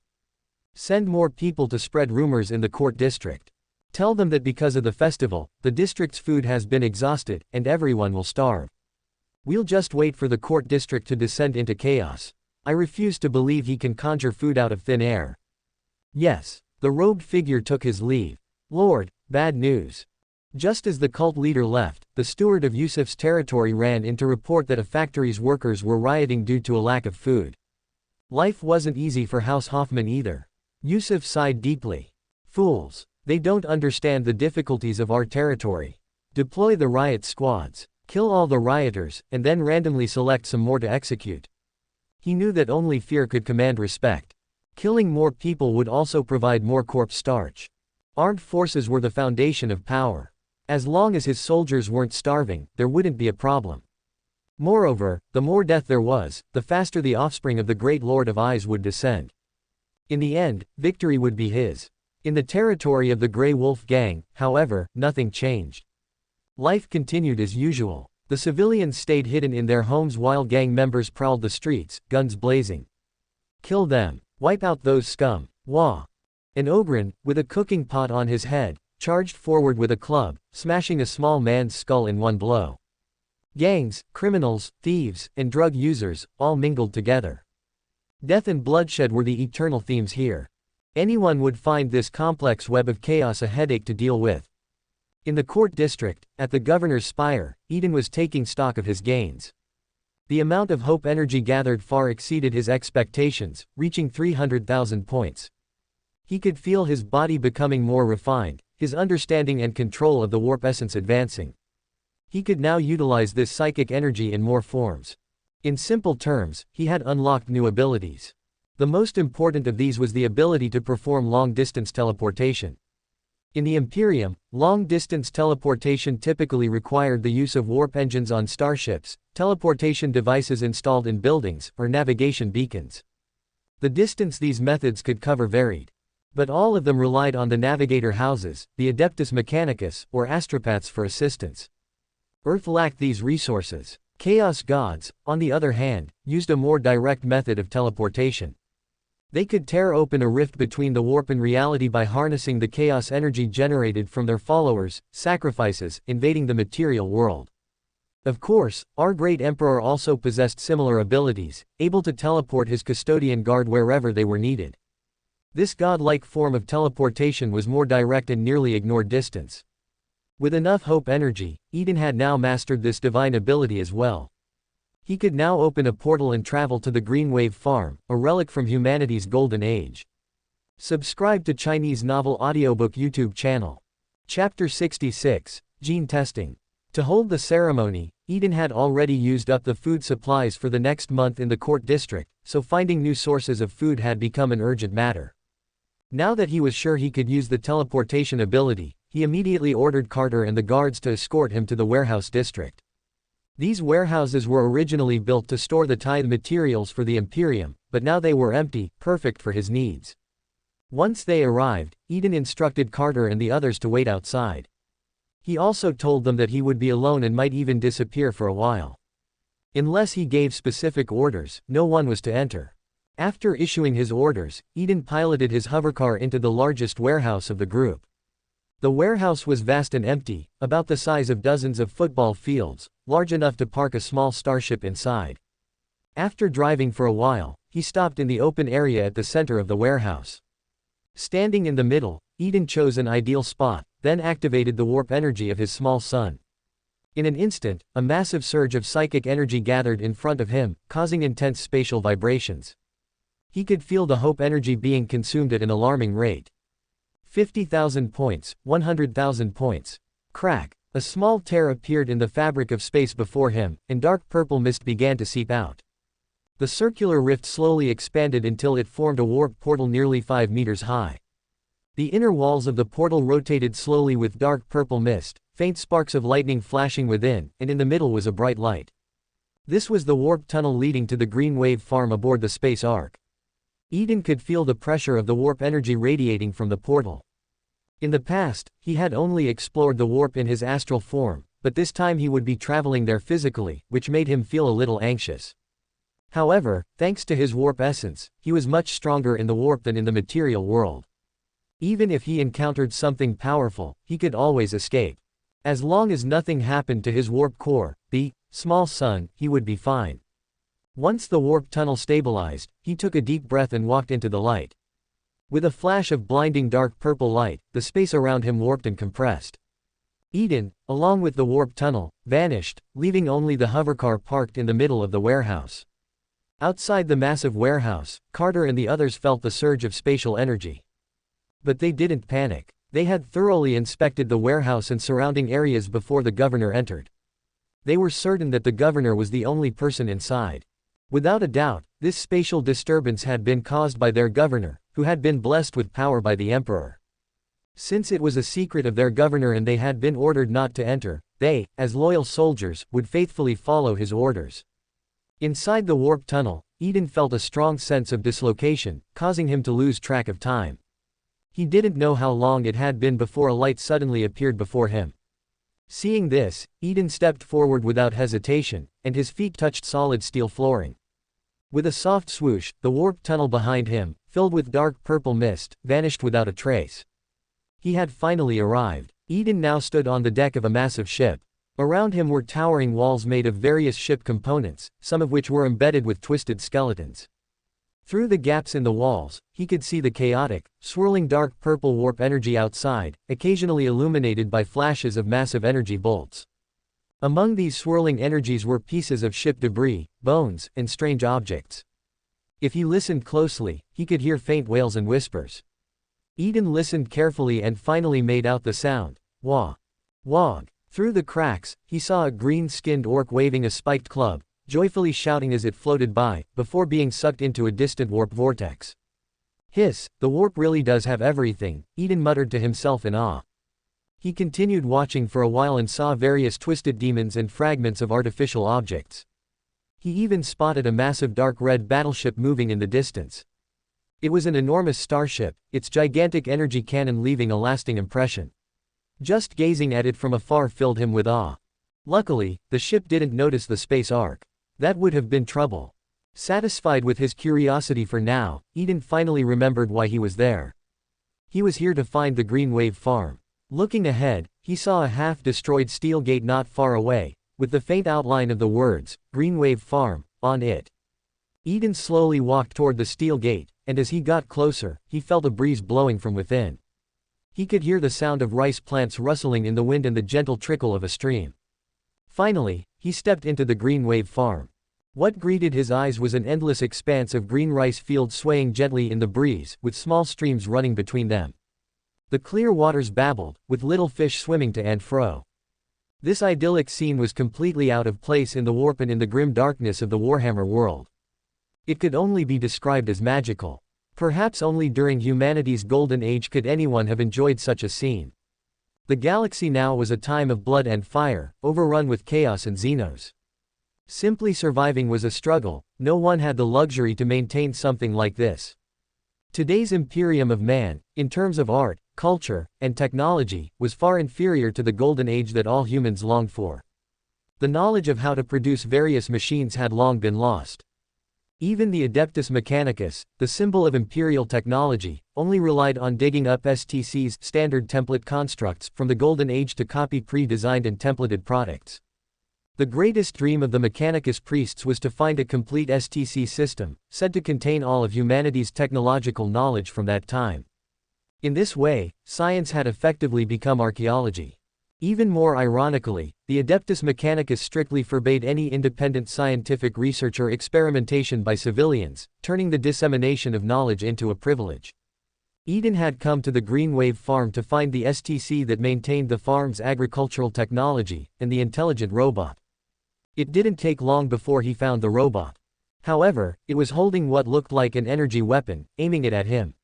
Send more people to spread rumors in the court district. Tell them that because of the festival, the district's food has been exhausted, and everyone will starve. We'll just wait for the court district to descend into chaos. I refuse to believe he can conjure food out of thin air. Yes. The robed figure took his leave. Lord, bad news. Just as the cult leader left, the steward of Yusuf's territory ran in to report that a factory's workers were rioting due to a lack of food. Life wasn't easy for House Hoffman either. Yusuf sighed deeply. Fools. They don't understand the difficulties of our territory. Deploy the riot squads. Kill all the rioters, and then randomly select some more to execute. He knew that only fear could command respect. Killing more people would also provide more corpse starch. Armed forces were the foundation of power. As long as his soldiers weren't starving, there wouldn't be a problem. Moreover, the more death there was, the faster the offspring of the great Lord of Eyes would descend. In the end, victory would be his. In the territory of the Grey Wolf Gang, however, nothing changed. Life continued as usual. The civilians stayed hidden in their homes while gang members prowled the streets, guns blazing. Kill them. Wipe out those scum. Wah. An Ogren, with a cooking pot on his head, charged forward with a club, smashing a small man's skull in one blow. Gangs, criminals, thieves, and drug users, all mingled together. Death and bloodshed were the eternal themes here. Anyone would find this complex web of chaos a headache to deal with. In the court district, at the governor's spire, Eden was taking stock of his gains. The amount of hope energy gathered far exceeded his expectations, reaching 300,000 points. He could feel his body becoming more refined, his understanding and control of the warp essence advancing. He could now utilize this psychic energy in more forms. In simple terms, he had unlocked new abilities. The most important of these was the ability to perform long-distance teleportation. In the Imperium, long-distance teleportation typically required the use of warp engines on starships, teleportation devices installed in buildings, or navigation beacons. The distance these methods could cover varied. But all of them relied on the navigator houses, the Adeptus Mechanicus, or astropaths for assistance. Urth lacked these resources. Chaos gods, on the other hand, used a more direct method of teleportation. They could tear open a rift between the warp and reality by harnessing the chaos energy generated from their followers' sacrifices, invading the material world. Of course, our great emperor also possessed similar abilities, able to teleport his custodian guard wherever they were needed. This godlike form of teleportation was more direct and nearly ignored distance. With enough hope energy, Eden had now mastered this divine ability as well. He could now open a portal and travel to the Green Wave Farm, a relic from humanity's golden age. Subscribe to Chinese Novel Audiobook YouTube channel. Chapter 66, Gene Testing. To hold the ceremony, Eden had already used up the food supplies for the next month in the court district, so finding new sources of food had become an urgent matter. Now that he was sure he could use the teleportation ability, he immediately ordered Carter and the guards to escort him to the warehouse district. These warehouses were originally built to store the tithe materials for the Imperium, but now they were empty, perfect for his needs. Once they arrived, Eden instructed Carter and the others to wait outside. He also told them that he would be alone and might even disappear for a while. Unless he gave specific orders, no one was to enter. After issuing his orders, Eden piloted his hovercar into the largest warehouse of the group. The warehouse was vast and empty, about the size of dozens of football fields, large enough to park a small starship inside. After driving for a while, he stopped in the open area at the center of the warehouse. Standing in the middle, Eden chose an ideal spot, then activated the warp energy of his small sun. In an instant, a massive surge of psychic energy gathered in front of him, causing intense spatial vibrations. He could feel the hope energy being consumed at an alarming rate. 50,000 points, 100,000 points. Crack. A small tear appeared in the fabric of space before him, and dark purple mist began to seep out. The circular rift slowly expanded until it formed a warp portal nearly 5 meters high. The inner walls of the portal rotated slowly with dark purple mist, faint sparks of lightning flashing within, and in the middle was a bright light. This was the warp tunnel leading to the Green Wave Farm aboard the Space Ark. Eden could feel the pressure of the warp energy radiating from the portal. In the past, he had only explored the warp in his astral form, but this time he would be traveling there physically, which made him feel a little anxious. However, thanks to his warp essence, he was much stronger in the warp than in the material world. Even if he encountered something powerful, he could always escape. As long as nothing happened to his warp core, the small sun, he would be fine. Once the warp tunnel stabilized, he took a deep breath and walked into the light. With a flash of blinding dark purple light, the space around him warped and compressed. Eden, along with the warp tunnel, vanished, leaving only the hovercar parked in the middle of the warehouse. Outside the massive warehouse, Carter and the others felt the surge of spatial energy. But they didn't panic. They had thoroughly inspected the warehouse and surrounding areas before the governor entered. They were certain that the governor was the only person inside. Without a doubt, this spatial disturbance had been caused by their governor, who had been blessed with power by the emperor. Since it was a secret of their governor and they had been ordered not to enter, they, as loyal soldiers, would faithfully follow his orders. Inside the warp tunnel, Eden felt a strong sense of dislocation, causing him to lose track of time. He didn't know how long it had been before a light suddenly appeared before him. Seeing this, Eden stepped forward without hesitation, and his feet touched solid steel flooring. With a soft swoosh, the warp tunnel behind him, filled with dark purple mist, vanished without a trace. He had finally arrived. Eden now stood on the deck of a massive ship. Around him were towering walls made of various ship components, some of which were embedded with twisted skeletons. Through the gaps in the walls, he could see the chaotic, swirling dark purple warp energy outside, occasionally illuminated by flashes of massive energy bolts. Among these swirling energies were pieces of ship debris, bones, and strange objects. If he listened closely, he could hear faint wails and whispers. Eden listened carefully and finally made out the sound, wah, wog. Through the cracks, he saw a green-skinned orc waving a spiked club, joyfully shouting as it floated by, before being sucked into a distant warp vortex. Hiss, the warp really does have everything, Eden muttered to himself in awe. He continued watching for a while and saw various twisted demons and fragments of artificial objects. He even spotted a massive dark red battleship moving in the distance. It was an enormous starship, its gigantic energy cannon leaving a lasting impression. Just gazing at it from afar filled him with awe. Luckily, the ship didn't notice the space ark. That would have been trouble. Satisfied with his curiosity for now, Eden finally remembered why he was there. He was here to find the Green Wave Farm. Looking ahead, he saw a half-destroyed steel gate not far away, with the faint outline of the words, Green Wave Farm, on it. Eden slowly walked toward the steel gate, and as he got closer, he felt a breeze blowing from within. He could hear the sound of rice plants rustling in the wind and the gentle trickle of a stream. Finally, he stepped into the Green Wave Farm. What greeted his eyes was an endless expanse of green rice fields swaying gently in the breeze, with small streams running between them. The clear waters babbled, with little fish swimming to and fro. This idyllic scene was completely out of place in the warp and in the grim darkness of the Warhammer world. It could only be described as magical. Perhaps only during humanity's golden age could anyone have enjoyed such a scene. The galaxy now was a time of blood and fire, overrun with chaos and xenos. Simply surviving was a struggle, no one had the luxury to maintain something like this. Today's Imperium of Man, in terms of art, culture, and technology, was far inferior to the golden age that all humans longed for. The knowledge of how to produce various machines had long been lost. Even the Adeptus Mechanicus, the symbol of Imperial technology, only relied on digging up STC's standard template constructs from the Golden Age to copy pre-designed and templated products. The greatest dream of the Mechanicus priests was to find a complete STC system, said to contain all of humanity's technological knowledge from that time. In this way, science had effectively become archaeology. Even more ironically, the Adeptus Mechanicus strictly forbade any independent scientific research or experimentation by civilians, turning the dissemination of knowledge into a privilege. Eden had come to the Green Wave Farm to find the STC that maintained the farm's agricultural technology, and the intelligent robot. It didn't take long before he found the robot. However, it was holding what looked like an energy weapon, aiming it at him.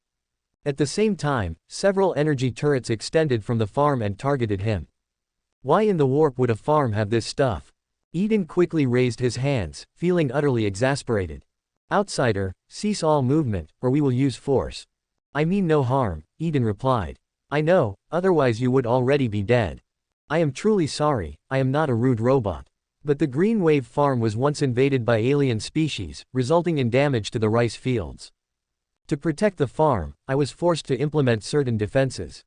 At the same time, several energy turrets extended from the farm and targeted him. Why in the warp would a farm have this stuff? Eden quickly raised his hands, feeling utterly exasperated. Outsider, cease all movement, or we will use force. I mean no harm, Eden replied. I know, otherwise you would already be dead. I am truly sorry, I am not a rude robot. But the Green Wave Farm was once invaded by alien species, resulting in damage to the rice fields. To protect the farm, I was forced to implement certain defenses.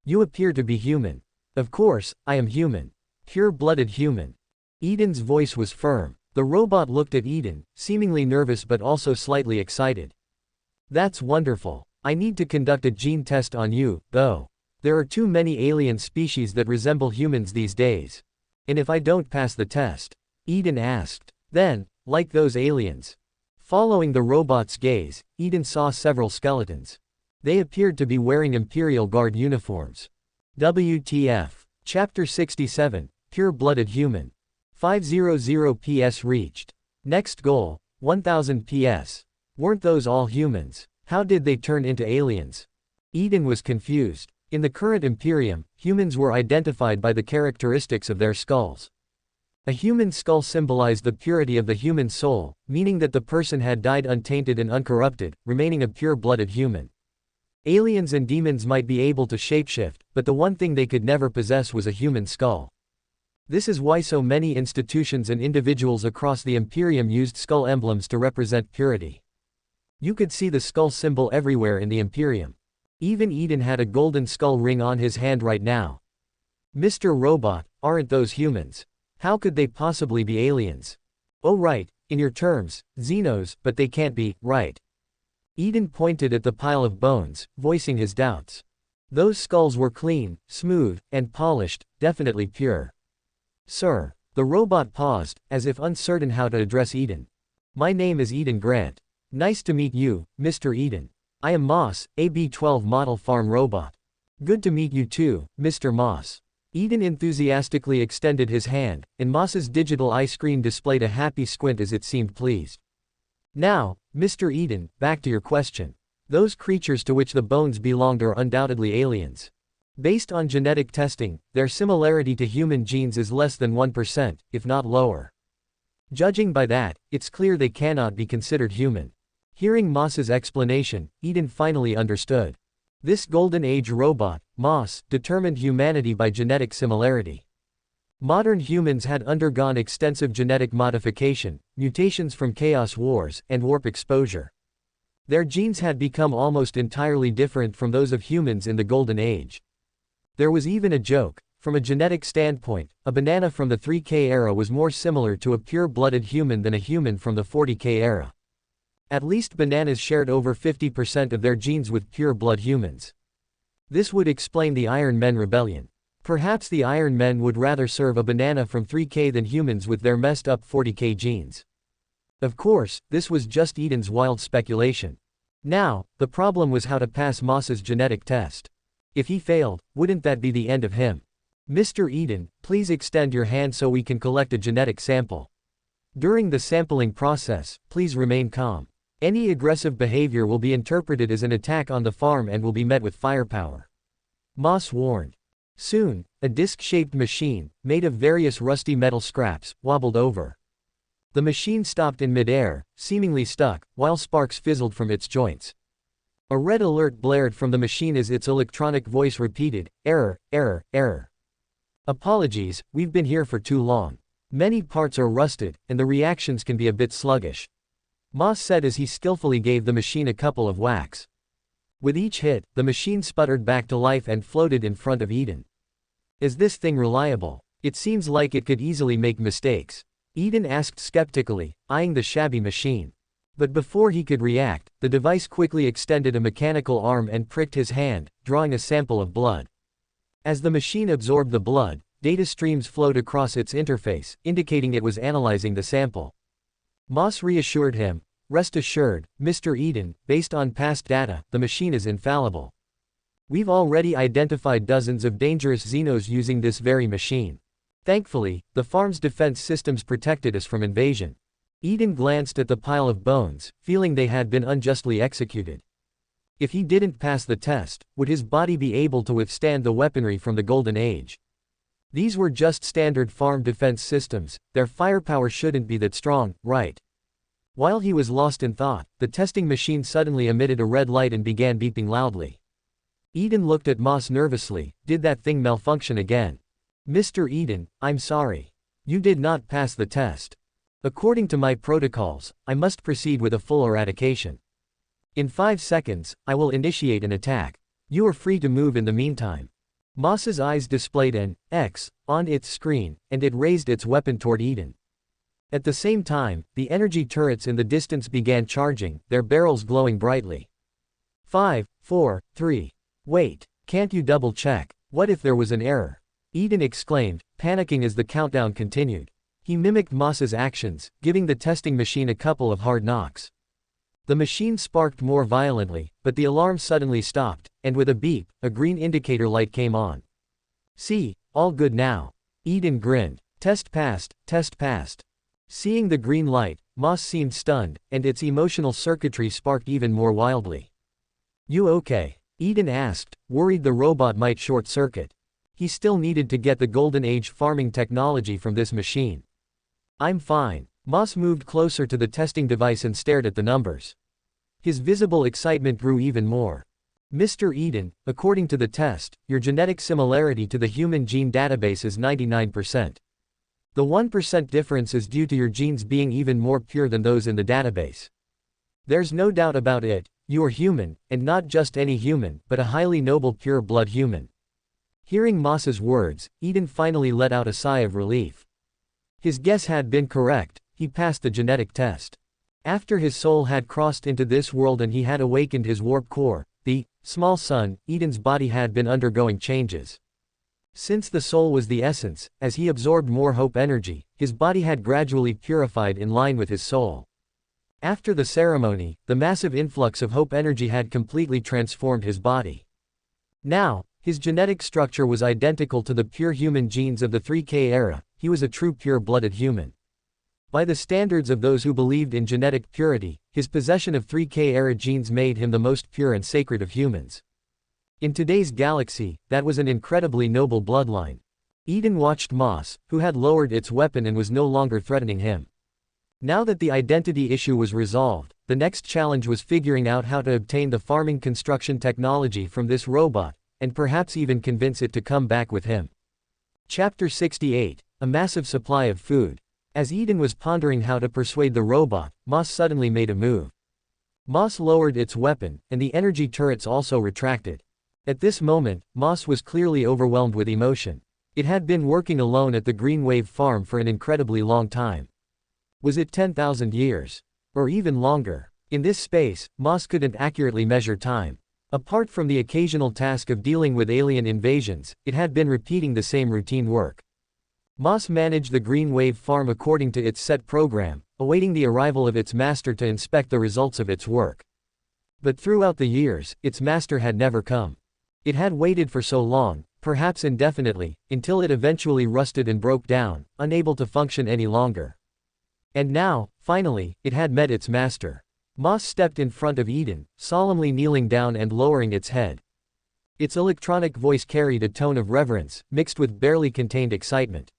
You appear to be human. Of course, I am human. Pure-blooded human. Eden's voice was firm. The robot looked at Eden, seemingly nervous but also slightly excited. That's wonderful. I need to conduct a gene test on you, though. There are too many alien species that resemble humans these days. And if I don't pass the test? Eden asked. Then, like those aliens. Following the robot's gaze, Eden saw several skeletons. They appeared to be wearing Imperial Guard uniforms. WTF. Chapter 67, Pure-Blooded Human. 500 PS reached. Next goal, 1000 PS. Weren't those all humans? How did they turn into aliens? Eden was confused. In the current Imperium, humans were identified by the characteristics of their skulls. A human skull symbolized the purity of the human soul, meaning that the person had died untainted and uncorrupted, remaining a pure-blooded human. Aliens and demons might be able to shapeshift, but the one thing they could never possess was a human skull. This is why so many institutions and individuals across the Imperium used skull emblems to represent purity. You could see the skull symbol everywhere in the Imperium. Even Eden had a golden skull ring on his hand right now. Mr. Robot, aren't those humans? How could they possibly be aliens? Oh right, in your terms, Xenos, but they can't be, right? Eden pointed at the pile of bones, voicing his doubts. Those skulls were clean, smooth, and polished, definitely pure. Sir. The robot paused, as if uncertain how to address Eden. My name is Eden Grant. Nice to meet you, Mr. Eden. I am Moss, a B-12 model farm robot. Good to meet you too, Mr. Moss. Eden enthusiastically extended his hand, and Moss's digital eye screen displayed a happy squint as it seemed pleased. Now, Mr. Eden, back to your question. Those creatures to which the bones belonged are undoubtedly aliens. Based on genetic testing, their similarity to human genes is less than 1%, if not lower. Judging by that, it's clear they cannot be considered human. Hearing Moss's explanation, Eden finally understood. This Golden Age robot, Moss, determined humanity by genetic similarity. Modern humans had undergone extensive genetic modification, mutations from chaos wars, and warp exposure. Their genes had become almost entirely different from those of humans in the Golden Age. There was even a joke. From a genetic standpoint, a banana from the 3K era was more similar to a pure-blooded human than a human from the 40K era. At least bananas shared over 50% of their genes with pure-blood humans. This would explain the Iron Men rebellion. Perhaps the Iron Men would rather serve a banana from 3K than humans with their messed up 40K genes. Of course, this was just Eden's wild speculation. Now, the problem was how to pass Moss's genetic test. If he failed, wouldn't that be the end of him? Mr. Eden, please extend your hand so we can collect a genetic sample. During the sampling process, please remain calm. Any aggressive behavior will be interpreted as an attack on the farm and will be met with firepower. Moss warned. Soon, a disc-shaped machine, made of various rusty metal scraps, wobbled over. The machine stopped in midair, seemingly stuck, while sparks fizzled from its joints. A red alert blared from the machine as its electronic voice repeated, "Error, error, error. Apologies, we've been here for too long. Many parts are rusted, and the reactions can be a bit sluggish," Moss said as he skillfully gave the machine a couple of whacks. With each hit, the machine sputtered back to life and floated in front of Eden. Is this thing reliable? It seems like it could easily make mistakes. Eden asked skeptically, eyeing the shabby machine. But before he could react, the device quickly extended a mechanical arm and pricked his hand, drawing a sample of blood. As the machine absorbed the blood, data streams flowed across its interface, indicating it was analyzing the sample. Moss reassured him, "Rest assured, Mr. Eden, based on past data, the machine is infallible. We've already identified dozens of dangerous Xenos using this very machine. Thankfully, the farm's defense systems protected us from invasion." Eden glanced at the pile of bones, feeling they had been unjustly executed. If he didn't pass the test, would his body be able to withstand the weaponry from the Golden Age? These were just standard farm defense systems, their firepower shouldn't be that strong, right? While he was lost in thought, the testing machine suddenly emitted a red light and began beeping loudly. Eden looked at Moss nervously. Did that thing malfunction again? "Mr. Eden, I'm sorry. You did not pass the test. According to my protocols, I must proceed with a full eradication." In 5 seconds, I will initiate an attack. You are free to move in the meantime. Moss's eyes displayed an X on its screen, and it raised its weapon toward Eden. At the same time, the energy turrets in the distance began charging, their barrels glowing brightly. 5, 4, 3. Wait, can't you double check? What if there was an error? Eden exclaimed, panicking as the countdown continued. He mimicked Moss's actions, giving the testing machine a couple of hard knocks. The machine sparked more violently, but the alarm suddenly stopped, and with a beep, a green indicator light came on. See, all good now. Eden grinned. Test passed, test passed. Seeing the green light, Moss seemed stunned, and its emotional circuitry sparked even more wildly. You okay? Eden asked, worried the robot might short-circuit. He still needed to get the Golden Age farming technology from this machine. I'm fine. Moss moved closer to the testing device and stared at the numbers. His visible excitement grew even more. Mr. Eden, according to the test, your genetic similarity to the human gene database is 99%. The 1% difference is due to your genes being even more pure than those in the database. There's no doubt about it, you are human, and not just any human, but a highly noble pure-blood human. Hearing Moss's words, Eden finally let out a sigh of relief. His guess had been correct, he passed the genetic test. After his soul had crossed into this world and he had awakened his warp core, the small sun, Eden's body had been undergoing changes. Since the soul was the essence, as he absorbed more hope energy, his body had gradually purified in line with his soul. After the ceremony, the massive influx of hope energy had completely transformed his body. Now, his genetic structure was identical to the pure human genes of the 3K era, he was a true pure-blooded human. By the standards of those who believed in genetic purity, his possession of 3K era genes made him the most pure and sacred of humans. In today's galaxy, that was an incredibly noble bloodline. Eden watched Moss, who had lowered its weapon and was no longer threatening him. Now that the identity issue was resolved, the next challenge was figuring out how to obtain the farming construction technology from this robot, and perhaps even convince it to come back with him. Chapter 68, A Massive Supply of Food. As Eden was pondering how to persuade the robot, Moss suddenly made a move. Moss lowered its weapon, and the energy turrets also retracted. At this moment, Moss was clearly overwhelmed with emotion. It had been working alone at the Green Wave farm for an incredibly long time. Was it 10,000 years? Or even longer? In this space, Moss couldn't accurately measure time. Apart from the occasional task of dealing with alien invasions, it had been repeating the same routine work. Moss managed the Green Wave farm according to its set program, awaiting the arrival of its master to inspect the results of its work. But throughout the years, its master had never come. It had waited for so long, perhaps indefinitely, until it eventually rusted and broke down, unable to function any longer. And now, finally, it had met its master. Moss stepped in front of Eden, solemnly kneeling down and lowering its head. Its electronic voice carried a tone of reverence, mixed with barely contained excitement.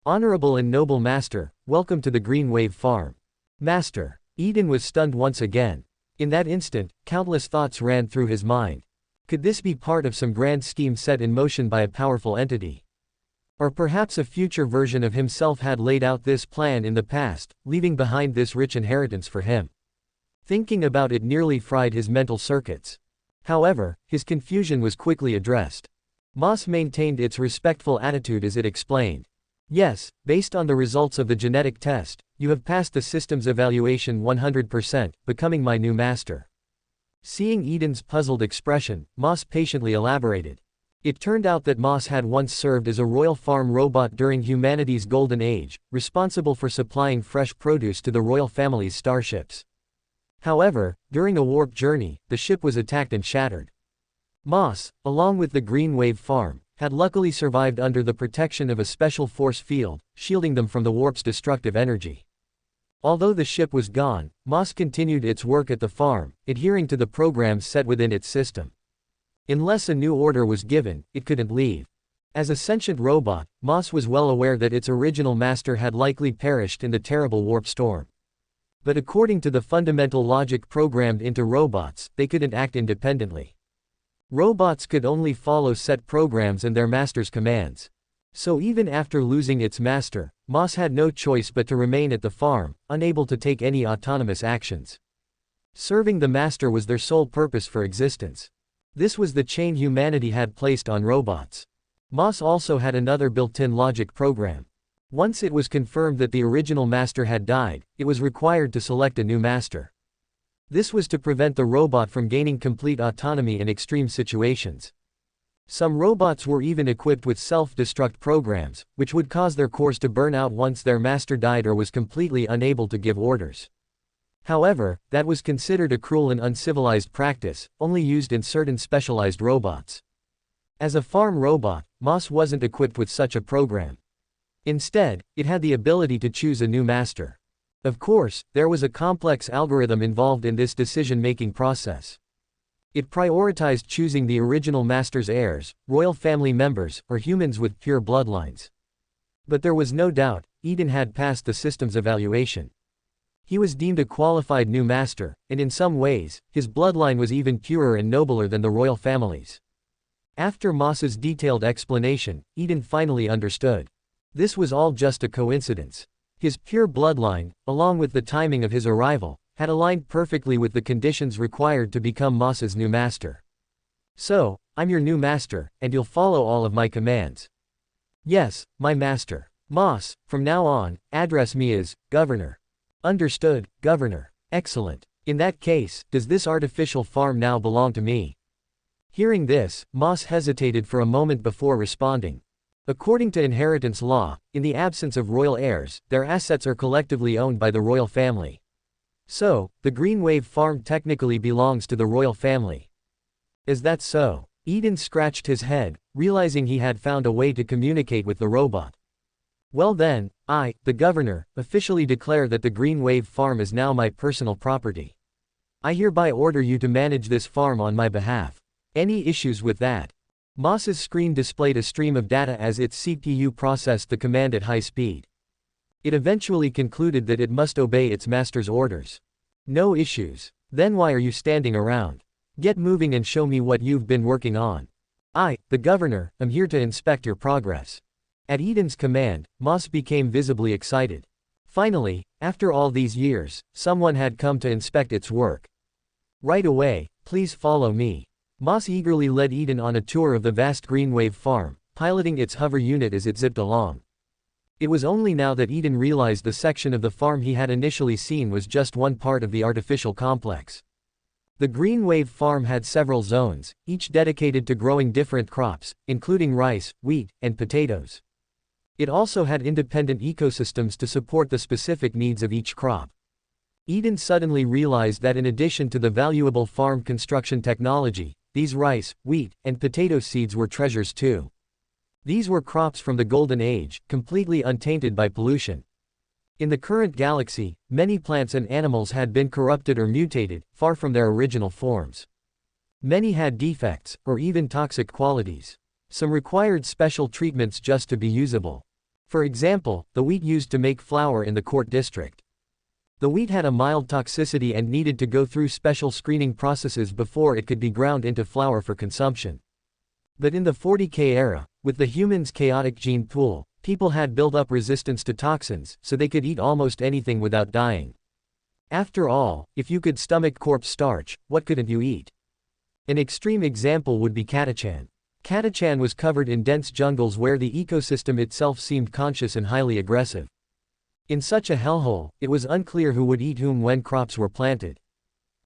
Honorable and noble master, welcome to the Green Wave farm. Master. Eden was stunned once again. In that instant, countless thoughts ran through his mind. Could this be part of some grand scheme set in motion by a powerful entity? Or perhaps a future version of himself had laid out this plan in the past, leaving behind this rich inheritance for him. Thinking about it nearly fried his mental circuits. However, his confusion was quickly addressed. Moss maintained its respectful attitude as it explained. Yes, based on the results of the genetic test, you have passed the system's evaluation 100%, becoming my new master. Seeing Eden's puzzled expression, Moss patiently elaborated. It turned out that Moss had once served as a royal farm robot during humanity's golden age, responsible for supplying fresh produce to the royal family's starships. However, during a warp journey, the ship was attacked and shattered. Moss, along with the Green Wave farm, had luckily survived under the protection of a special force field, shielding them from the warp's destructive energy. Although the ship was gone, Moss continued its work at the farm, adhering to the programs set within its system. Unless a new order was given, it couldn't leave. As a sentient robot, Moss was well aware that its original master had likely perished in the terrible warp storm. But according to the fundamental logic programmed into robots, they couldn't act independently. Robots could only follow set programs and their master's commands. So even after losing its master, Moss had no choice but to remain at the farm, unable to take any autonomous actions. Serving the master was their sole purpose for existence. This was the chain humanity had placed on robots. Moss also had another built-in logic program. Once it was confirmed that the original master had died, it was required to select a new master. This was to prevent the robot from gaining complete autonomy in extreme situations. Some robots were even equipped with self-destruct programs, which would cause their cores to burn out once their master died or was completely unable to give orders. However, that was considered a cruel and uncivilized practice, only used in certain specialized robots. As a farm robot, Moss wasn't equipped with such a program. Instead, it had the ability to choose a new master. Of course, there was a complex algorithm involved in this decision-making process. It prioritized choosing the original master's heirs, royal family members, or humans with pure bloodlines. But there was no doubt, Eden had passed the system's evaluation. He was deemed a qualified new master, and in some ways, his bloodline was even purer and nobler than the royal families. After Moss's detailed explanation, Eden finally understood. This was all just a coincidence. His pure bloodline, along with the timing of his arrival, had aligned perfectly with the conditions required to become Moss's new master. So, I'm your new master, and you'll follow all of my commands. Yes, my master. Moss, from now on, address me as Governor. Understood, Governor. Excellent. In that case, does this artificial farm now belong to me? Hearing this, Moss hesitated for a moment before responding. According to inheritance law, in the absence of royal heirs, their assets are collectively owned by the royal family. So, the Green Wave farm technically belongs to the royal family. Is that so? Eden scratched his head, realizing he had found a way to communicate with the robot. Well then, I, the governor, officially declare that the Green Wave farm is now my personal property. I hereby order you to manage this farm on my behalf. Any issues with that? Moss's screen displayed a stream of data as its CPU processed the command at high speed. It eventually concluded that it must obey its master's orders. No issues. Then why are you standing around? Get moving and show me what you've been working on. I, the governor, am here to inspect your progress. At Eden's command, Moss became visibly excited. Finally, after all these years, someone had come to inspect its work. Right away, please follow me. Moss eagerly led Eden on a tour of the vast Green Wave farm, piloting its hover unit as it zipped along. It was only now that Eden realized the section of the farm he had initially seen was just one part of the artificial complex. The Green Wave farm had several zones, each dedicated to growing different crops, including rice, wheat, and potatoes. It also had independent ecosystems to support the specific needs of each crop. Eden suddenly realized that in addition to the valuable farm construction technology, these rice, wheat, and potato seeds were treasures too. These were crops from the Golden Age, completely untainted by pollution. In the current galaxy, many plants and animals had been corrupted or mutated, far from their original forms. Many had defects, or even toxic qualities. Some required special treatments just to be usable. For example, the wheat used to make flour in the Court District. The wheat had a mild toxicity and needed to go through special screening processes before it could be ground into flour for consumption. But in the 40K era, with the humans' chaotic gene pool, people had built up resistance to toxins, so they could eat almost anything without dying. After all, if you could stomach corpse starch, what couldn't you eat? An extreme example would be Catachan. Catachan was covered in dense jungles where the ecosystem itself seemed conscious and highly aggressive. In such a hellhole, it was unclear who would eat whom when crops were planted.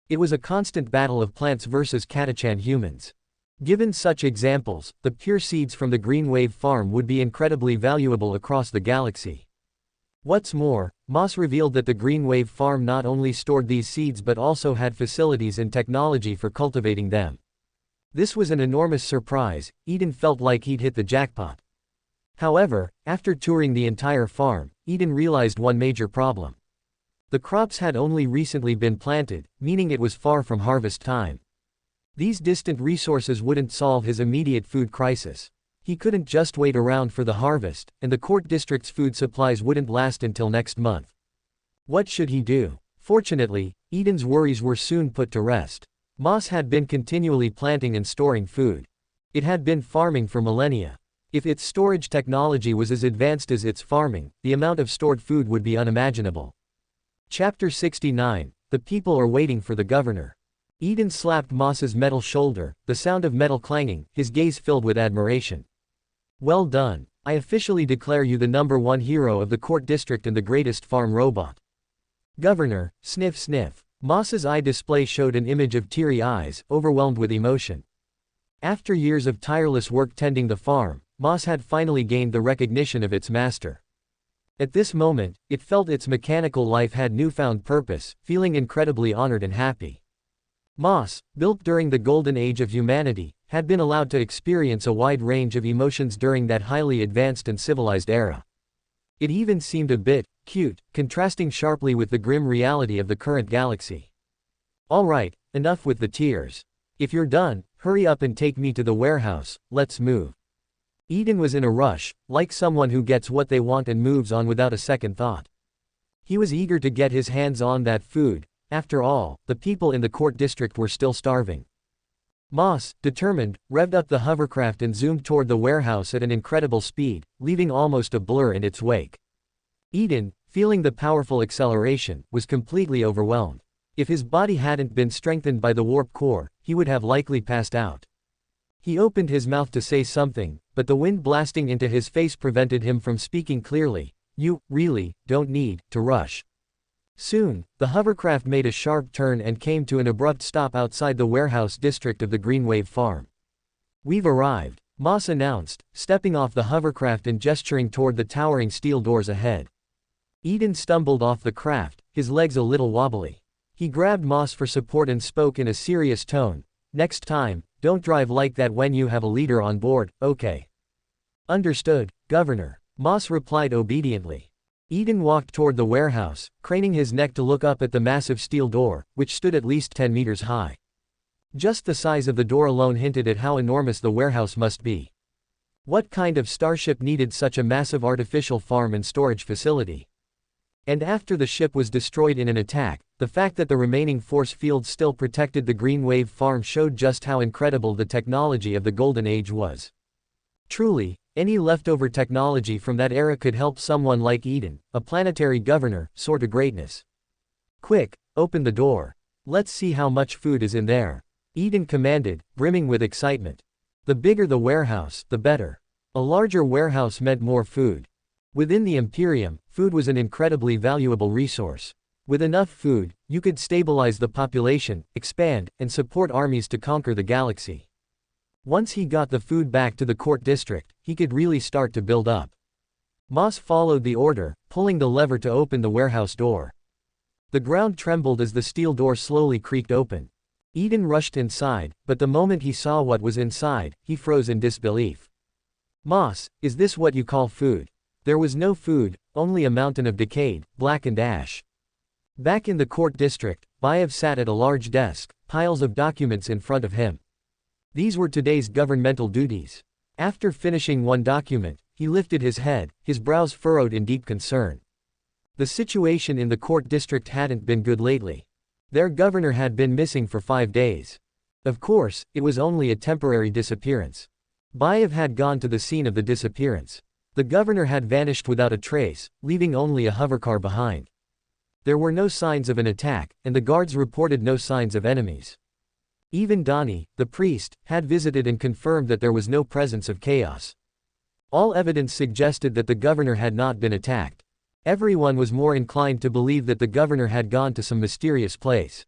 It was a constant battle of plants versus Catachan humans. Given such examples, the pure seeds from the Green Wave farm would be incredibly valuable across the galaxy. What's more, Moss revealed that the Green Wave farm not only stored these seeds but also had facilities and technology for cultivating them. This was an enormous surprise. Eden felt like he'd hit the jackpot. However, after touring the entire farm, Eden realized one major problem. The crops had only recently been planted, meaning it was far from harvest time. These distant resources wouldn't solve his immediate food crisis. He couldn't just wait around for the harvest, and the Court District's food supplies wouldn't last until next month. What should he do? Fortunately, Eden's worries were soon put to rest. Moss had been continually planting and storing food. It had been farming for millennia. If its storage technology was as advanced as its farming, the amount of stored food would be unimaginable. Chapter 69, The people are waiting for the governor. Eden slapped Moss's metal shoulder, the sound of metal clanging, his gaze filled with admiration. Well done. I officially declare you the #1 hero of the court district and the greatest farm robot. Governor, sniff sniff. Moss's eye display showed an image of teary eyes, overwhelmed with emotion. After years of tireless work tending the farm, Moss had finally gained the recognition of its master. At this moment, it felt its mechanical life had newfound purpose, feeling incredibly honored and happy. Moss, built during the golden age of humanity, had been allowed to experience a wide range of emotions during that highly advanced and civilized era. It even seemed a bit cute, contrasting sharply with the grim reality of the current galaxy. All right, enough with the tears. If you're done, hurry up and take me to the warehouse, let's move. Eden was in a rush, like someone who gets what they want and moves on without a second thought. He was eager to get his hands on that food. After all, the people in the court district were still starving. Moss, determined, revved up the hovercraft and zoomed toward the warehouse at an incredible speed, leaving almost a blur in its wake. Eden, feeling the powerful acceleration, was completely overwhelmed. If his body hadn't been strengthened by the warp core, he would have likely passed out. He opened his mouth to say something, but the wind blasting into his face prevented him from speaking clearly. You, really, don't need to rush. Soon, the hovercraft made a sharp turn and came to an abrupt stop outside the warehouse district of the Greenwave farm. We've arrived, Moss announced, stepping off the hovercraft and gesturing toward the towering steel doors ahead. Eden stumbled off the craft, his legs a little wobbly. He grabbed Moss for support and spoke in a serious tone. Next time, don't drive like that when you have a leader on board, okay? Understood, Governor. Moss replied obediently. Eden walked toward the warehouse, craning his neck to look up at the massive steel door, which stood at least 10 meters high. Just the size of the door alone hinted at how enormous the warehouse must be. What kind of starship needed such a massive artificial farm and storage facility? And after the ship was destroyed in an attack, the fact that the remaining force fields still protected the Greenwave farm showed just how incredible the technology of the Golden Age was. Truly, any leftover technology from that era could help someone like Eden, a planetary governor, soar to greatness. Quick, open the door. Let's see how much food is in there. Eden commanded, brimming with excitement. The bigger the warehouse, the better. A larger warehouse meant more food. Within the Imperium, food was an incredibly valuable resource. With enough food, you could stabilize the population, expand, and support armies to conquer the galaxy. Once he got the food back to the court district, he could really start to build up. Moss followed the order, pulling the lever to open the warehouse door. The ground trembled as the steel door slowly creaked open. Eden rushed inside, but the moment he saw what was inside, he froze in disbelief. Moss, is this what you call food? There was no food, only a mountain of decayed, blackened ash. Back in the court district, Bayev sat at a large desk, piles of documents in front of him. These were today's governmental duties. After finishing one document, he lifted his head, his brows furrowed in deep concern. The situation in the court district hadn't been good lately. Their governor had been missing for 5 days. Of course, it was only a temporary disappearance. Bayev had gone to the scene of the disappearance. The governor had vanished without a trace, leaving only a hovercar behind. There were no signs of an attack, and the guards reported no signs of enemies. Even Donnie, the priest, had visited and confirmed that there was no presence of chaos. All evidence suggested that the governor had not been attacked. Everyone was more inclined to believe that the governor had gone to some mysterious place.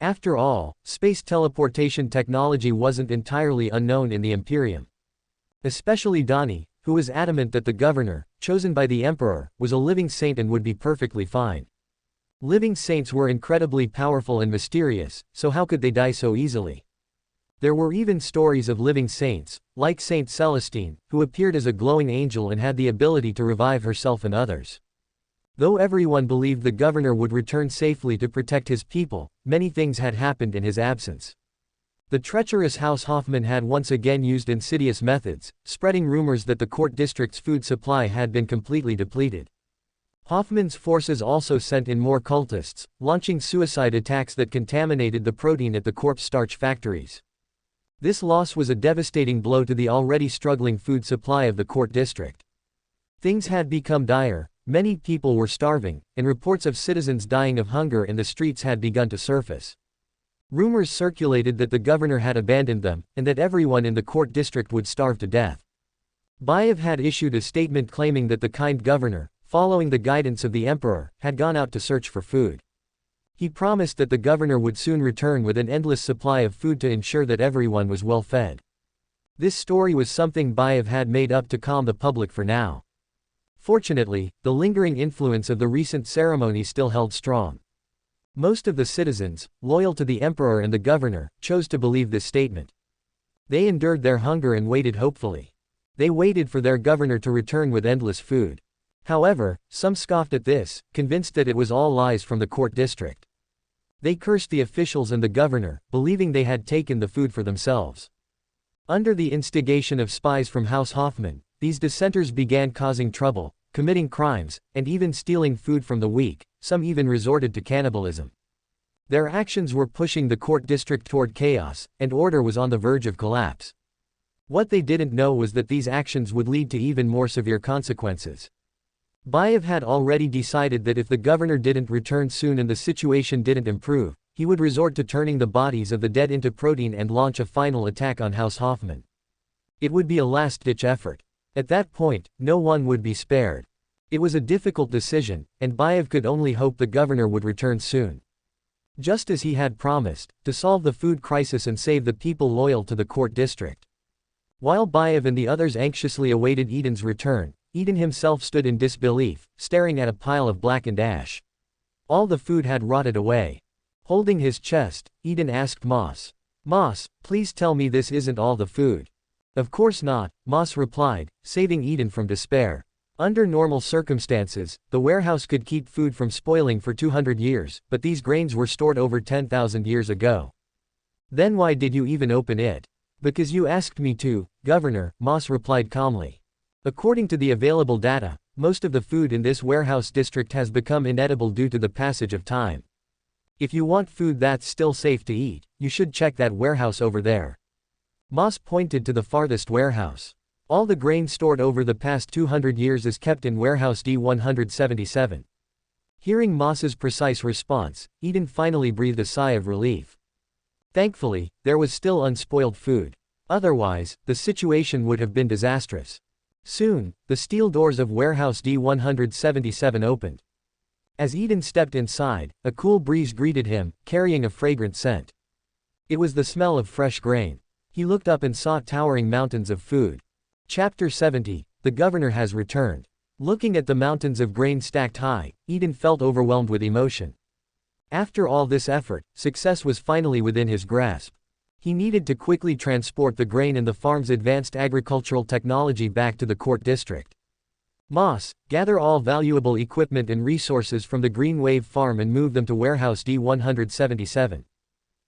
After all, space teleportation technology wasn't entirely unknown in the Imperium. Especially Donnie, who was adamant that the governor, chosen by the Emperor, was a living saint and would be perfectly fine. Living saints were incredibly powerful and mysterious, so how could they die so easily? There were even stories of living saints, like Saint Celestine, who appeared as a glowing angel and had the ability to revive herself and others. Though everyone believed the governor would return safely to protect his people, many things had happened in his absence. The treacherous House Hoffman had once again used insidious methods, spreading rumors that the court district's food supply had been completely depleted. Hoffman's forces also sent in more cultists, launching suicide attacks that contaminated the protein at the corpse starch factories. This loss was a devastating blow to the already struggling food supply of the court district. Things had become dire. Many people were starving, and reports of citizens dying of hunger in the streets had begun to surface. Rumors circulated that the governor had abandoned them, and that everyone in the court district would starve to death. Bayev had issued a statement claiming that the kind governor, following the guidance of the emperor, had gone out to search for food. He promised that the governor would soon return with an endless supply of food to ensure that everyone was well fed. This story was something Bayev had made up to calm the public for now. Fortunately, the lingering influence of the recent ceremony still held strong. Most of the citizens, loyal to the emperor and the governor, chose to believe this statement. They endured their hunger and waited hopefully. They waited for their governor to return with endless food. However, some scoffed at this, convinced that it was all lies from the court district. They cursed the officials and the governor, believing they had taken the food for themselves. Under the instigation of spies from House Hoffman, these dissenters began causing trouble, committing crimes, and even stealing food from the weak. Some even resorted to cannibalism. Their actions were pushing the court district toward chaos, and order was on the verge of collapse. What they didn't know was that these actions would lead to even more severe consequences. Bayev had already decided that if the governor didn't return soon and the situation didn't improve, he would resort to turning the bodies of the dead into protein and launch a final attack on House Hoffman. It would be a last-ditch effort. At that point, no one would be spared. It was a difficult decision, and Bayev could only hope the governor would return soon. Just as he had promised, to solve the food crisis and save the people loyal to the court district. While Bayev and the others anxiously awaited Eden's return, Eden himself stood in disbelief, staring at a pile of blackened ash. All the food had rotted away. Holding his chest, Eden asked Moss. "Moss, please tell me this isn't all the food." "Of course not," Moss replied, saving Eden from despair. Under normal circumstances, the warehouse could keep food from spoiling for 200 years, but these grains were stored over 10,000 years ago. "Then why did you even open it?" "Because you asked me to, Governor," Moss replied calmly. According to the available data, most of the food in this warehouse district has become inedible due to the passage of time. If you want food that's still safe to eat, you should check that warehouse over there. Moss pointed to the farthest warehouse. All the grain stored over the past 200 years is kept in warehouse D177. Hearing Moss's precise response, Eden finally breathed a sigh of relief. Thankfully, there was still unspoiled food. Otherwise, the situation would have been disastrous. Soon, the steel doors of warehouse D177 opened. As Eden stepped inside, a cool breeze greeted him, carrying a fragrant scent. It was the smell of fresh grain. He looked up and saw towering mountains of food. Chapter 70, The Governor Has Returned. Looking at the mountains of grain stacked high, Eden felt overwhelmed with emotion. After all this effort, success was finally within his grasp. He needed to quickly transport the grain and the farm's advanced agricultural technology back to the court district. Moss, gather all valuable equipment and resources from the Green Wave farm and move them to warehouse D177.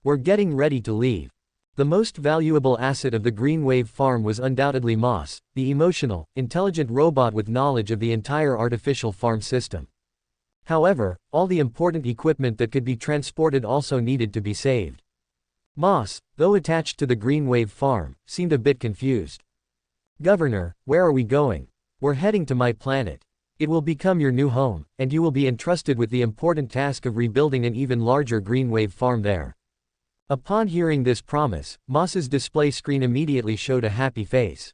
We're getting ready to leave. The most valuable asset of the Green Wave farm was undoubtedly Moss, the emotional, intelligent robot with knowledge of the entire artificial farm system. However, all the important equipment that could be transported also needed to be saved. Moss, though attached to the Green Wave farm, seemed a bit confused. "Governor, where are we going?" "We're heading to my planet. It will become your new home, and you will be entrusted with the important task of rebuilding an even larger Green Wave farm there." Upon hearing this promise, Moss's display screen immediately showed a happy face.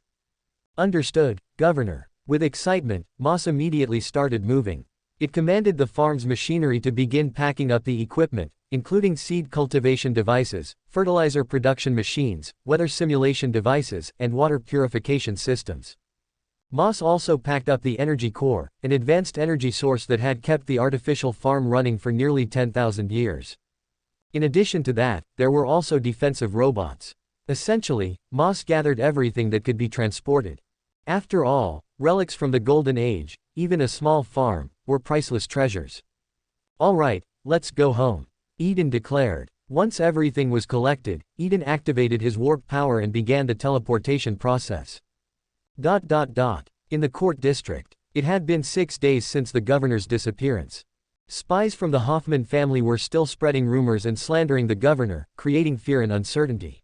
"Understood, Governor." With excitement, Moss immediately started moving. It commanded the farm's machinery to begin packing up the equipment, including seed cultivation devices, fertilizer production machines, weather simulation devices, and water purification systems. Moss also packed up the energy core, an advanced energy source that had kept the artificial farm running for nearly 10,000 years. In addition to that, there were also defensive robots. Essentially, Moss gathered everything that could be transported. After all, relics from the Golden Age, even a small farm, were priceless treasures. "All right, let's go home," Eden declared. Once everything was collected, Eden activated his warp power and began the teleportation process. In the court district. It had been 6 days since the governor's disappearance. Spies from the Hoffman family were still spreading rumors and slandering the governor, creating fear and uncertainty.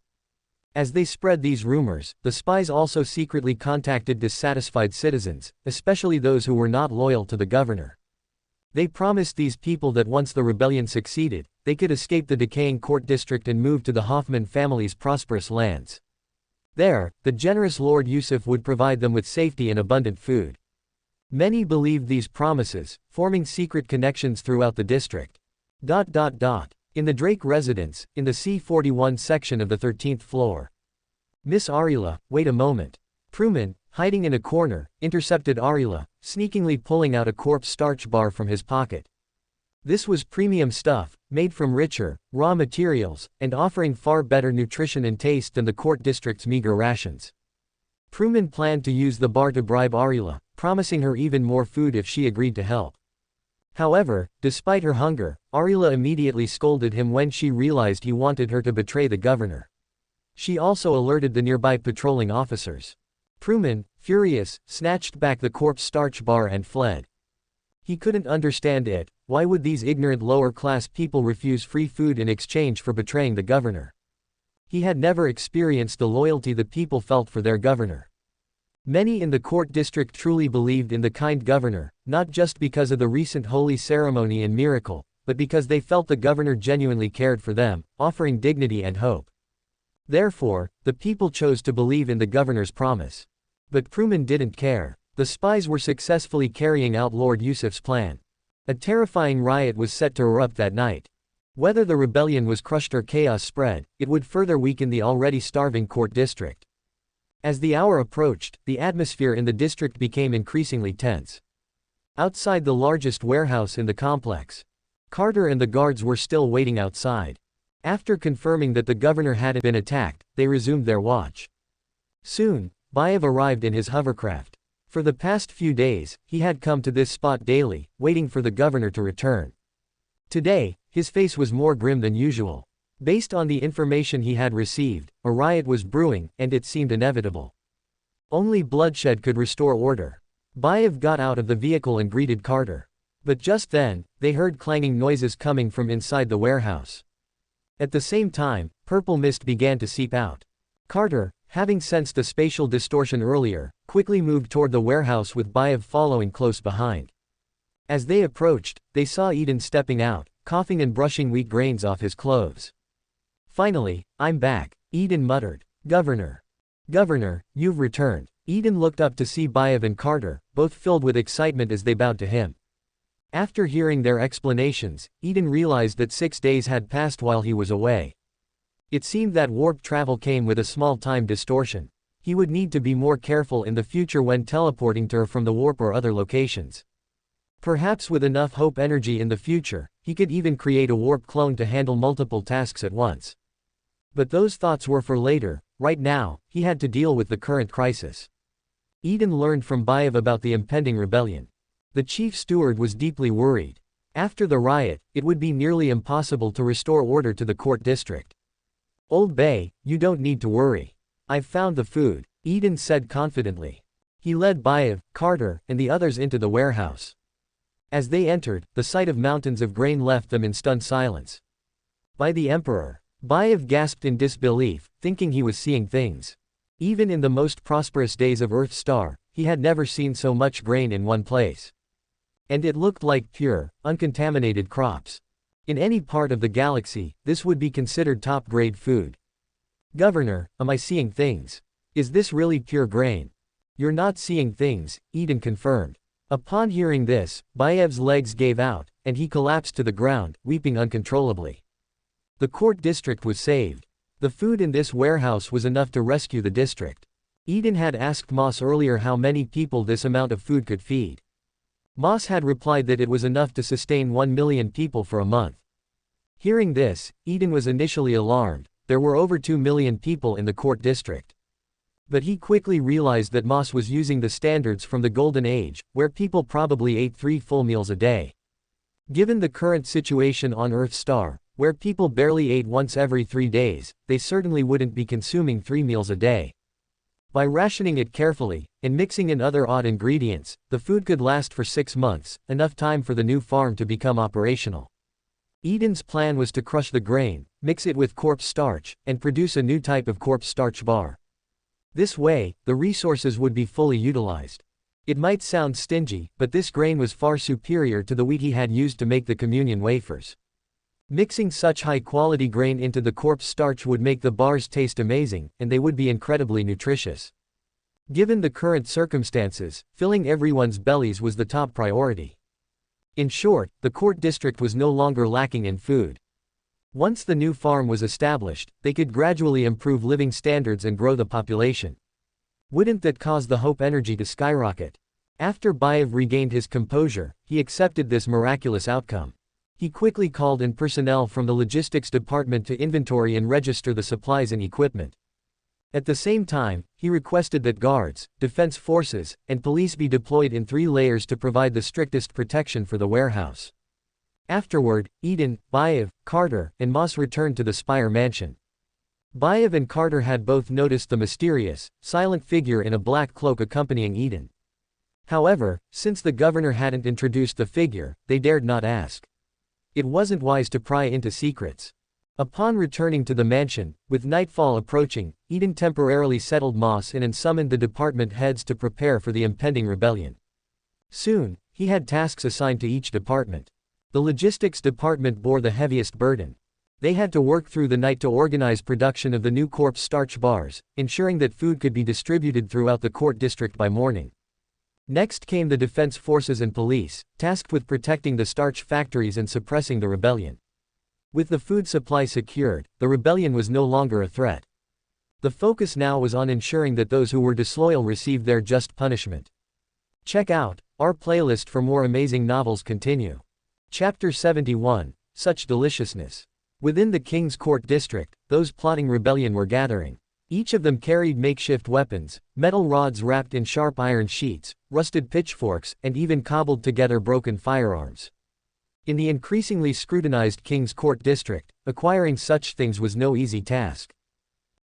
As they spread these rumors, the spies also secretly contacted dissatisfied citizens, especially those who were not loyal to the governor. They promised these people that once the rebellion succeeded, they could escape the decaying court district and move to the Hoffman family's prosperous lands. There, the generous Lord Yusuf would provide them with safety and abundant food. Many believed these promises, forming secret connections throughout the district. In the Drake residence, in the C-41 section of the 13th floor. Miss Arila, wait a moment. Truman, hiding in a corner, intercepted Arila, sneakingly pulling out a corpse starch bar from his pocket. This was premium stuff, made from richer, raw materials, and offering far better nutrition and taste than the court district's meager rations. Truman planned to use the bar to bribe Arila, promising her even more food if she agreed to help. However, despite her hunger, Arila immediately scolded him when she realized he wanted her to betray the governor. She also alerted the nearby patrolling officers. Truman, furious, snatched back the corpse starch bar and fled. He couldn't understand it. Why would these ignorant lower-class people refuse free food in exchange for betraying the governor? He had never experienced the loyalty the people felt for their governor. Many in the court district truly believed in the kind governor, not just because of the recent holy ceremony and miracle, but because they felt the governor genuinely cared for them, offering dignity and hope. Therefore, the people chose to believe in the governor's promise. But Truman didn't care. The spies were successfully carrying out Lord Yusuf's plan. A terrifying riot was set to erupt that night. Whether the rebellion was crushed or chaos spread, it would further weaken the already starving court district. As the hour approached, the atmosphere in the district became increasingly tense. Outside the largest warehouse in the complex, Carter and the guards were still waiting outside. After confirming that the governor hadn't been attacked, they resumed their watch. Soon, Bayev arrived in his hovercraft. For the past few days, he had come to this spot daily, waiting for the governor to return. Today, his face was more grim than usual. Based on the information he had received, a riot was brewing, and it seemed inevitable. Only bloodshed could restore order. Bayev got out of the vehicle and greeted Carter. But just then, they heard clanging noises coming from inside the warehouse. At the same time, purple mist began to seep out. Carter, having sensed a spatial distortion earlier, quickly moved toward the warehouse with Bayev following close behind. As they approached, they saw Eden stepping out, coughing and brushing wheat grains off his clothes. Finally, I'm back, Eden muttered. Governor, you've returned. Eden looked up to see Bayev and Carter, both filled with excitement as they bowed to him. After hearing their explanations, Eden realized that 6 days had passed while he was away. It seemed that warp travel came with a small time distortion. He would need to be more careful in the future when teleporting to her from the warp or other locations. Perhaps with enough hope energy in the future, he could even create a warp clone to handle multiple tasks at once. But those thoughts were for later. Right now, he had to deal with the current crisis. Eden learned from Bayev about the impending rebellion. The chief steward was deeply worried. After the riot, it would be nearly impossible to restore order to the court district. Old Bay, you don't need to worry. I've found the food, Eden said confidently. He led Bayev, Carter, and the others into the warehouse. As they entered, the sight of mountains of grain left them in stunned silence. By the Emperor! Bayev gasped in disbelief, thinking he was seeing things. Even in the most prosperous days of Earth Star, he had never seen so much grain in one place. And it looked like pure, uncontaminated crops. In any part of the galaxy, this would be considered top-grade food. Governor, am I seeing things? Is this really pure grain? You're not seeing things, Eden confirmed. Upon hearing this, Bayev's legs gave out, and he collapsed to the ground, weeping uncontrollably. The court district was saved. The food in this warehouse was enough to rescue the district. Eden had asked Moss earlier how many people this amount of food could feed. Moss had replied that it was enough to sustain 1 million people for a month. Hearing this, Eden was initially alarmed. There were over 2 million people in the court district. But he quickly realized that Moss was using the standards from the Golden Age, where people probably ate 3 full meals a day. Given the current situation on Earth Star, where people barely ate once every 3 days, they certainly wouldn't be consuming 3 meals a day. By rationing it carefully, and mixing in other odd ingredients, the food could last for 6 months, enough time for the new farm to become operational. Eden's plan was to crush the grain, mix it with corpse starch, and produce a new type of corpse starch bar. This way, the resources would be fully utilized. It might sound stingy, but this grain was far superior to the wheat he had used to make the communion wafers. Mixing such high-quality grain into the corpse starch would make the bars taste amazing, and they would be incredibly nutritious. Given the current circumstances, filling everyone's bellies was the top priority. In short, the court district was no longer lacking in food. Once the new farm was established, they could gradually improve living standards and grow the population. Wouldn't that cause the hope energy to skyrocket? After Bayev regained his composure, he accepted this miraculous outcome. He quickly called in personnel from the logistics department to inventory and register the supplies and equipment. At the same time, he requested that guards, defense forces, and police be deployed in 3 layers to provide the strictest protection for the warehouse. Afterward, Eden, Bayev, Carter, and Moss returned to the Spire mansion. Bayev and Carter had both noticed the mysterious, silent figure in a black cloak accompanying Eden. However, since the governor hadn't introduced the figure, they dared not ask. It wasn't wise to pry into secrets. Upon returning to the mansion, with nightfall approaching, Eden temporarily settled Moss in and summoned the department heads to prepare for the impending rebellion. Soon, he had tasks assigned to each department. The logistics department bore the heaviest burden. They had to work through the night to organize production of the new corpse starch bars, ensuring that food could be distributed throughout the court district by morning. Next came the defense forces and police, tasked with protecting the starch factories and suppressing the rebellion. With the food supply secured, the rebellion was no longer a threat. The focus now was on ensuring that those who were disloyal received their just punishment. Check out our playlist for more amazing novels. Continue. Chapter 71, Such Deliciousness. Within the King's Court district, those plotting rebellion were gathering. Each of them carried makeshift weapons, metal rods wrapped in sharp iron sheets, rusted pitchforks, and even cobbled together broken firearms. In the increasingly scrutinized King's Court district, acquiring such things was no easy task.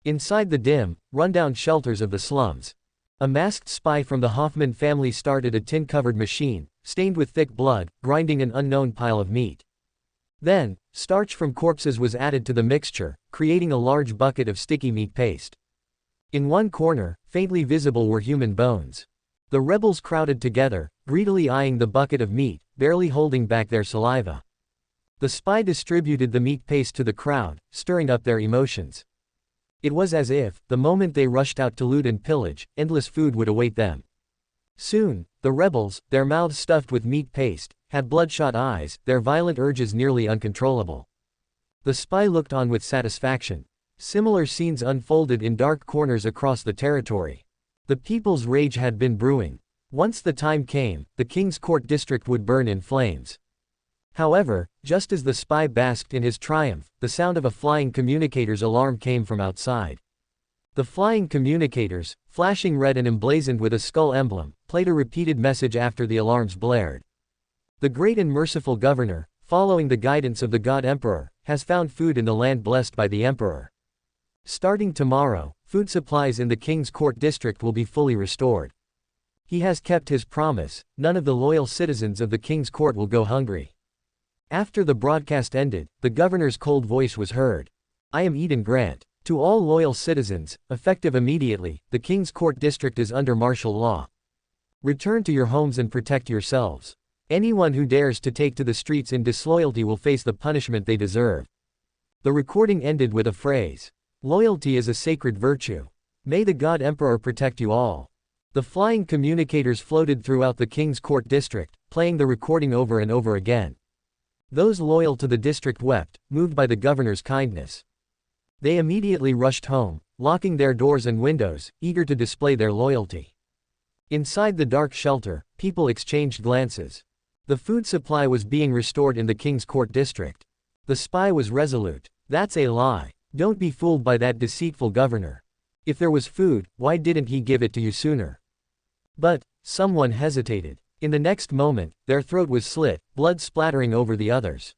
Inside the dim, rundown shelters of the slums, a masked spy from the Hoffman family started a tin-covered machine, stained with thick blood, grinding an unknown pile of meat. Then, starch from corpses was added to the mixture, creating a large bucket of sticky meat paste. In one corner, faintly visible were human bones. The rebels crowded together, greedily eyeing the bucket of meat, barely holding back their saliva. The spy distributed the meat paste to the crowd, stirring up their emotions. It was as if, the moment they rushed out to loot and pillage, endless food would await them. Soon, the rebels, their mouths stuffed with meat paste, had bloodshot eyes, their violent urges nearly uncontrollable. The spy looked on with satisfaction. Similar scenes unfolded in dark corners across the territory. The people's rage had been brewing. Once the time came, the King's Court district would burn in flames. However, just as the spy basked in his triumph, the sound of a flying communicator's alarm came from outside. The flying communicators, flashing red and emblazoned with a skull emblem, played a repeated message after the alarms blared. The great and merciful governor, following the guidance of the God Emperor, has found food in the land blessed by the Emperor. Starting tomorrow, food supplies in the King's Court district will be fully restored. He has kept his promise, none of the loyal citizens of the King's Court will go hungry. After the broadcast ended, the governor's cold voice was heard. I am Eden Grant. To all loyal citizens, effective immediately, the King's Court district is under martial law. Return to your homes and protect yourselves. Anyone who dares to take to the streets in disloyalty will face the punishment they deserve. The recording ended with a phrase. Loyalty is a sacred virtue. May the God Emperor protect you all. The flying communicators floated throughout the King's Court district, playing the recording over and over again. Those loyal to the district wept, moved by the governor's kindness. They immediately rushed home, locking their doors and windows, eager to display their loyalty. Inside the dark shelter, people exchanged glances. The food supply was being restored in the King's Court district. The spy was resolute. That's a lie. Don't be fooled by that deceitful governor. If there was food, why didn't he give it to you sooner? But, someone hesitated. In the next moment, their throat was slit, blood splattering over the others.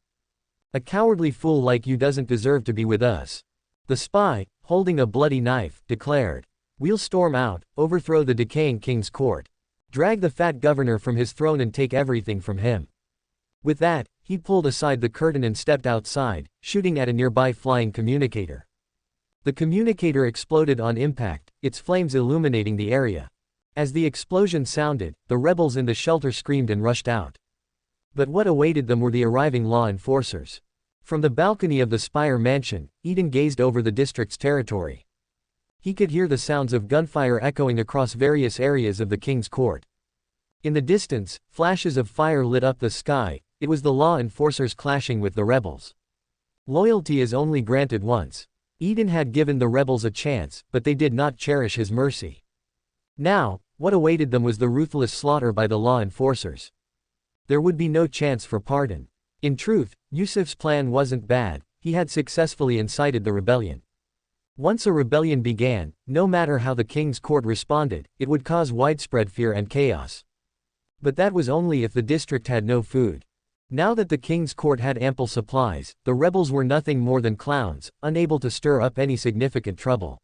A cowardly fool like you doesn't deserve to be with us. The spy, holding a bloody knife, declared. We'll storm out, overthrow the decaying King's Court. Drag the fat governor from his throne and take everything from him. With that, he pulled aside the curtain and stepped outside, shooting at a nearby flying communicator. The communicator exploded on impact, its flames illuminating the area. As the explosion sounded, the rebels in the shelter screamed and rushed out. But what awaited them were the arriving law enforcers. From the balcony of the Spire mansion, Eden gazed over the district's territory. He could hear the sounds of gunfire echoing across various areas of the king's court. In the distance, flashes of fire lit up the sky. It was the law enforcers clashing with the rebels. Loyalty is only granted once. Eden had given the rebels a chance, but they did not cherish his mercy. Now, what awaited them was the ruthless slaughter by the law enforcers. There would be no chance for pardon. In truth, Yusuf's plan wasn't bad. He had successfully incited the rebellion. Once a rebellion began, no matter how the king's court responded, it would cause widespread fear and chaos. But that was only if the district had no food. Now that the king's court had ample supplies, the rebels were nothing more than clowns, unable to stir up any significant trouble.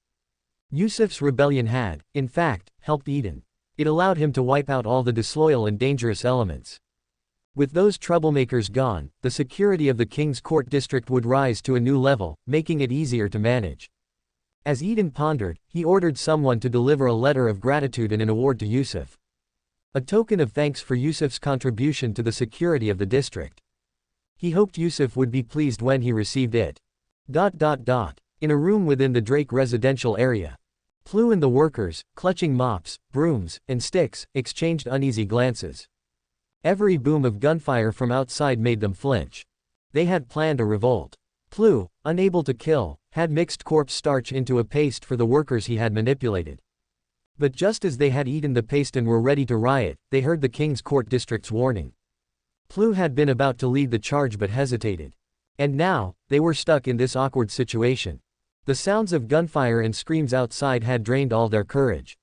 Yusuf's rebellion had, in fact, helped Eden. It allowed him to wipe out all the disloyal and dangerous elements. With those troublemakers gone, the security of the king's court district would rise to a new level, making it easier to manage. As Eden pondered, he ordered someone to deliver a letter of gratitude and an award to Yusuf. A token of thanks for Yusuf's contribution to the security of the district. He hoped Yusuf would be pleased when he received it. In a room within the Drake residential area, Plu and the workers, clutching mops, brooms, and sticks, exchanged uneasy glances. Every boom of gunfire from outside made them flinch. They had planned a revolt. Plu, unable to kill, had mixed corpse starch into a paste for the workers he had manipulated. But just as they had eaten the paste and were ready to riot, they heard the king's court district's warning. Plu had been about to lead the charge but hesitated. And now, they were stuck in this awkward situation. The sounds of gunfire and screams outside had drained all their courage.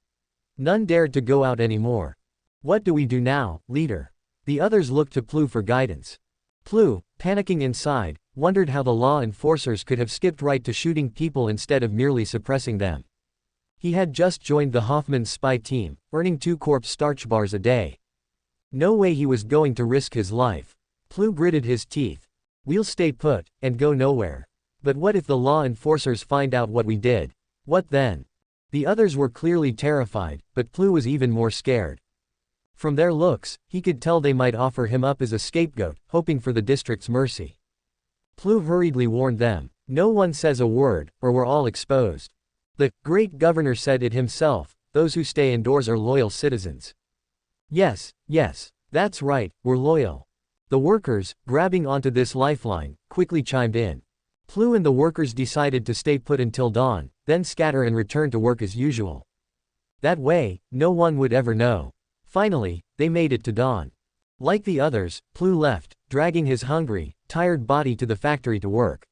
None dared to go out anymore. What do we do now, leader? The others looked to Plu for guidance. Plu, panicking inside, wondered how the law enforcers could have skipped right to shooting people instead of merely suppressing them. He had just joined the Hoffman's spy team, earning 2 corpse starch bars a day. No way he was going to risk his life. Plu gritted his teeth. We'll stay put, and go nowhere. But what if the law enforcers find out what we did? What then? The others were clearly terrified, but Plu was even more scared. From their looks, he could tell they might offer him up as a scapegoat, hoping for the district's mercy. Plu hurriedly warned them, no one says a word, or we're all exposed. The great governor said it himself, those who stay indoors are loyal citizens. Yes, that's right, we're loyal. The workers, grabbing onto this lifeline, quickly chimed in. Plu and the workers decided to stay put until dawn, then scatter and return to work as usual. That way, no one would ever know. Finally, they made it to dawn. Like the others, Plu left, dragging his hungry, tired body to the factory to work.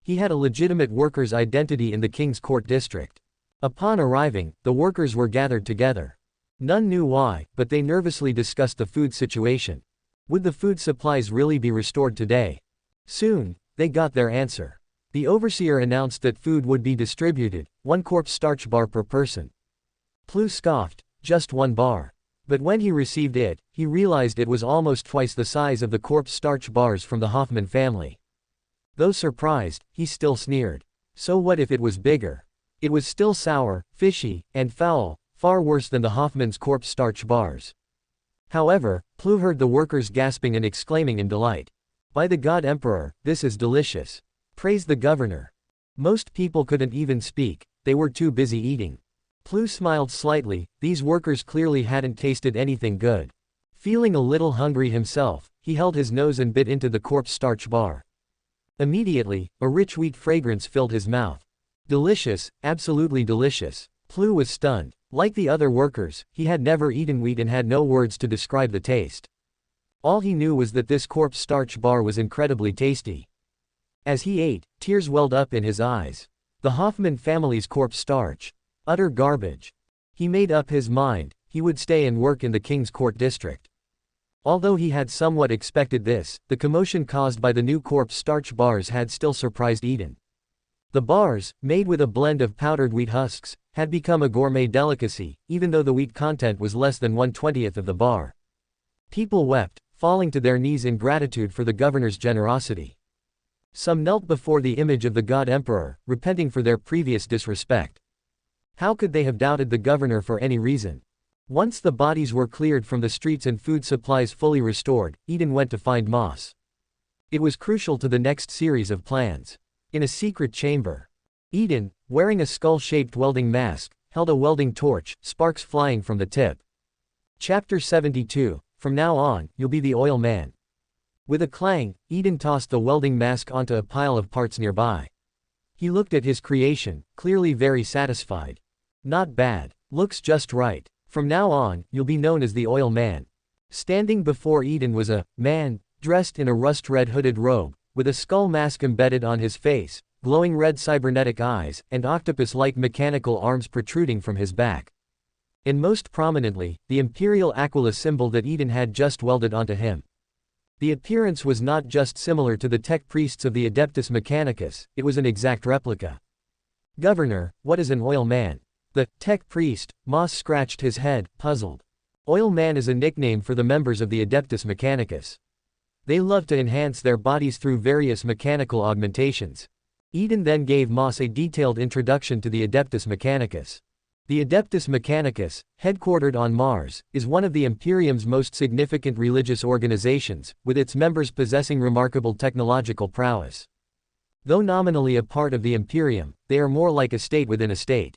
He had a legitimate worker's identity in the king's court district. Upon arriving, the workers were gathered together. None knew why, but they nervously discussed the food situation. Would the food supplies really be restored today? Soon, they got their answer. The overseer announced that food would be distributed, 1 corpse starch bar per person. Plu scoffed, just 1 bar. But when he received it, he realized it was almost twice the size of the corpse starch bars from the Hoffman family. Though surprised, he still sneered. So what if it was bigger? It was still sour, fishy, and foul, far worse than the Hoffman's corpse starch bars. However, Plu heard the workers gasping and exclaiming in delight. By the God Emperor, this is delicious. Praise the governor. Most people couldn't even speak, they were too busy eating. Plu smiled slightly, these workers clearly hadn't tasted anything good. Feeling a little hungry himself, he held his nose and bit into the corpse starch bar. Immediately, a rich wheat fragrance filled his mouth. Delicious, absolutely delicious. Plu was stunned. Like the other workers, he had never eaten wheat and had no words to describe the taste. All he knew was that this corpse starch bar was incredibly tasty. As he ate, tears welled up in his eyes. The Hoffman family's corpse starch. Utter garbage. He made up his mind, he would stay and work in the king's court district. Although he had somewhat expected this, the commotion caused by the new corpse starch bars had still surprised Eden. The bars, made with a blend of powdered wheat husks, had become a gourmet delicacy, even though the wheat content was less than 1/20th of the bar. People wept, falling to their knees in gratitude for the governor's generosity. Some knelt before the image of the god emperor, repenting for their previous disrespect. How could they have doubted the governor for any reason? Once the bodies were cleared from the streets and food supplies fully restored, Eden went to find Moss. It was crucial to the next series of plans. In a secret chamber, Eden, wearing a skull-shaped welding mask, held a welding torch, sparks flying from the tip. Chapter 72, From now on, you'll be the oil man. With a clang, Eden tossed the welding mask onto a pile of parts nearby. He looked at his creation, clearly very satisfied. Not bad. Looks just right. From now on, you'll be known as the oil man. Standing before Eden was a man, dressed in a rust-red hooded robe, with a skull mask embedded on his face, glowing red cybernetic eyes, and octopus-like mechanical arms protruding from his back. And most prominently, the Imperial Aquila symbol that Eden had just welded onto him. The appearance was not just similar to the tech priests of the Adeptus Mechanicus, it was an exact replica. Governor, what is an oil man? The tech priest, Moss scratched his head, puzzled. Oil man is a nickname for the members of the Adeptus Mechanicus. They love to enhance their bodies through various mechanical augmentations. Eden then gave Moss a detailed introduction to the Adeptus Mechanicus. The Adeptus Mechanicus, headquartered on Mars, is one of the Imperium's most significant religious organizations, with its members possessing remarkable technological prowess. Though nominally a part of the Imperium, they are more like a state within a state.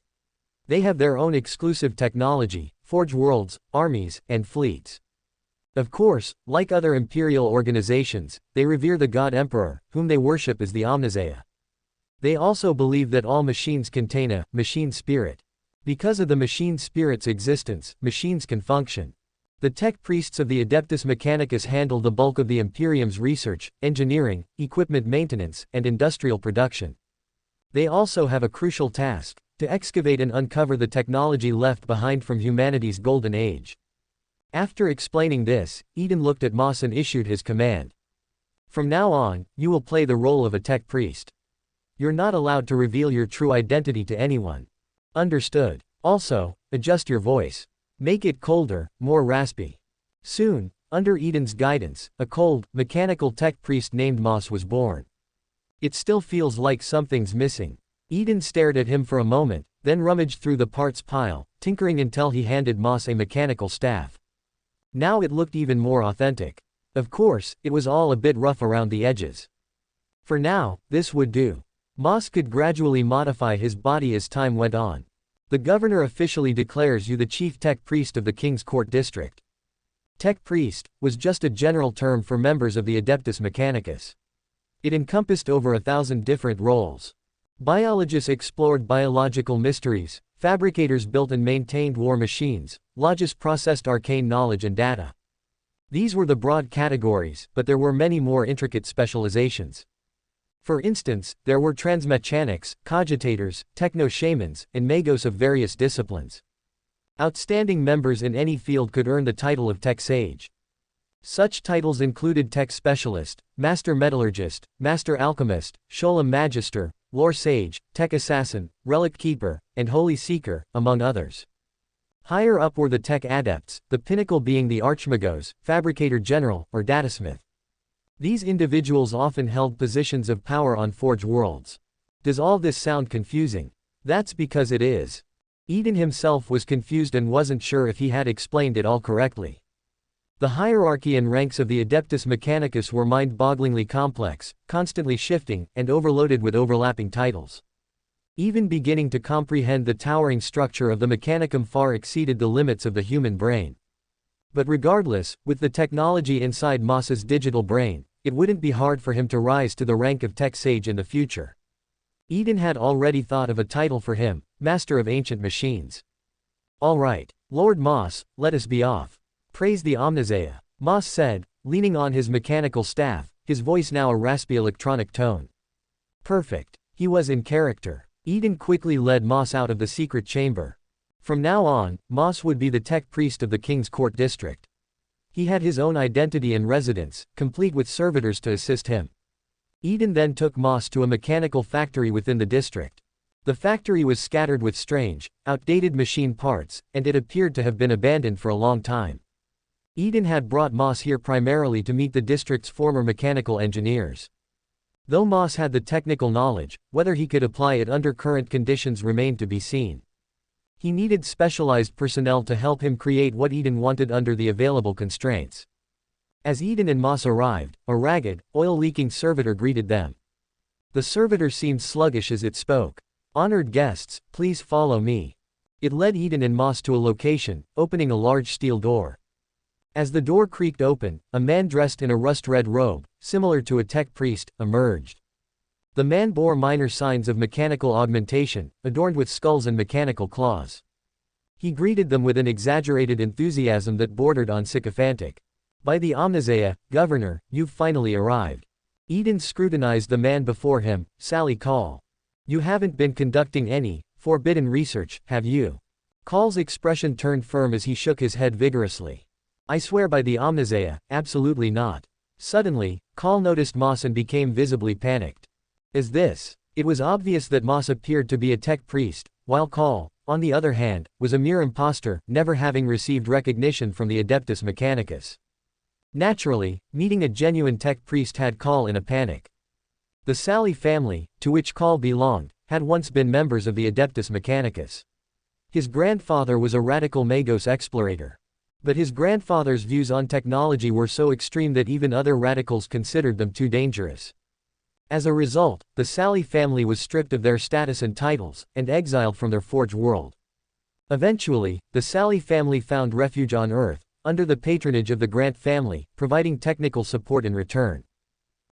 They have their own exclusive technology, forge worlds, armies, and fleets. Of course, like other Imperial organizations, they revere the god emperor, whom they worship as the Omnisaea. They also believe that all machines contain a machine spirit. Because of the machine spirit's existence, machines can function. The tech priests of the Adeptus Mechanicus handle the bulk of the Imperium's research, engineering, equipment maintenance, and industrial production. They also have a crucial task: to excavate and uncover the technology left behind from humanity's golden age. After explaining this, Eden looked at Moss and issued his command. From now on, you will play the role of a tech priest. You're not allowed to reveal your true identity to anyone. Understood. Also, adjust your voice. Make it colder, more raspy. Soon, under Eden's guidance, a cold, mechanical tech priest named Moss was born. It still feels like something's missing. Eden stared at him for a moment, then rummaged through the parts pile, tinkering until he handed Moss a mechanical staff. Now it looked even more authentic. Of course, it was all a bit rough around the edges. For now, this would do. Moss could gradually modify his body as time went on. The governor officially declares you the chief tech priest of the King's Court District. Tech priest was just a general term for members of the Adeptus Mechanicus. It encompassed over 1,000 different roles. Biologists explored biological mysteries, fabricators built and maintained war machines, logists processed arcane knowledge and data. These were the broad categories, but there were many more intricate specializations. For instance, there were transmechanics, cogitators, techno-shamans, and magos of various disciplines. Outstanding members in any field could earn the title of tech sage. Such titles included tech specialist, master metallurgist, master alchemist, Sholem magister, lore sage, tech assassin, relic keeper, and holy seeker, among others. Higher up were the tech adepts, the pinnacle being the archmagos, fabricator general, or datasmith. These individuals often held positions of power on forge worlds. Does all this sound confusing? That's because it is. Eden himself was confused and wasn't sure if he had explained it all correctly. The hierarchy and ranks of the Adeptus Mechanicus were mind-bogglingly complex, constantly shifting, and overloaded with overlapping titles. Even beginning to comprehend the towering structure of the Mechanicum far exceeded the limits of the human brain. But regardless, with the technology inside Moss's digital brain, it wouldn't be hard for him to rise to the rank of tech sage in the future. Eden had already thought of a title for him: Master of Ancient Machines. All right, Lord Moss, let us be off. Praise the Omnisaea, Moss said, leaning on his mechanical staff, his voice now a raspy electronic tone. Perfect. He was in character. Eden quickly led Moss out of the secret chamber. From now on, Moss would be the tech priest of the King's Court District. He had his own identity and residence, complete with servitors to assist him. Eden then took Moss to a mechanical factory within the district. The factory was scattered with strange, outdated machine parts, and it appeared to have been abandoned for a long time. Eden had brought Moss here primarily to meet the district's former mechanical engineers. Though Moss had the technical knowledge, whether he could apply it under current conditions remained to be seen. He needed specialized personnel to help him create what Eden wanted under the available constraints. As Eden and Moss arrived, a ragged, oil-leaking servitor greeted them. The servitor seemed sluggish as it spoke. "Honored guests, please follow me." It led Eden and Moss to a location, opening a large steel door. As the door creaked open, a man dressed in a rust-red robe, similar to a tech priest, emerged. The man bore minor signs of mechanical augmentation, adorned with skulls and mechanical claws. He greeted them with an exaggerated enthusiasm that bordered on sycophantic. "By the Omnizeia, Governor, you've finally arrived." Eden scrutinized the man before him. "Sally Call. You haven't been conducting any forbidden research, have you?" Call's expression turned firm as he shook his head vigorously. "I swear by the Omnizeia, absolutely not." Suddenly, Call noticed Moss and became visibly panicked. Is this? It was obvious that Moss appeared to be a tech priest, while Call, on the other hand, was a mere imposter, never having received recognition from the Adeptus Mechanicus. Naturally, meeting a genuine tech priest had Call in a panic. The Sally family, to which Call belonged, had once been members of the Adeptus Mechanicus. His grandfather was a radical Magos explorator. But his grandfather's views on technology were so extreme that even other radicals considered them too dangerous. As a result, the Sally family was stripped of their status and titles, and exiled from their forge world. Eventually, the Sally family found refuge on Urth, under the patronage of the Grant family, providing technical support in return.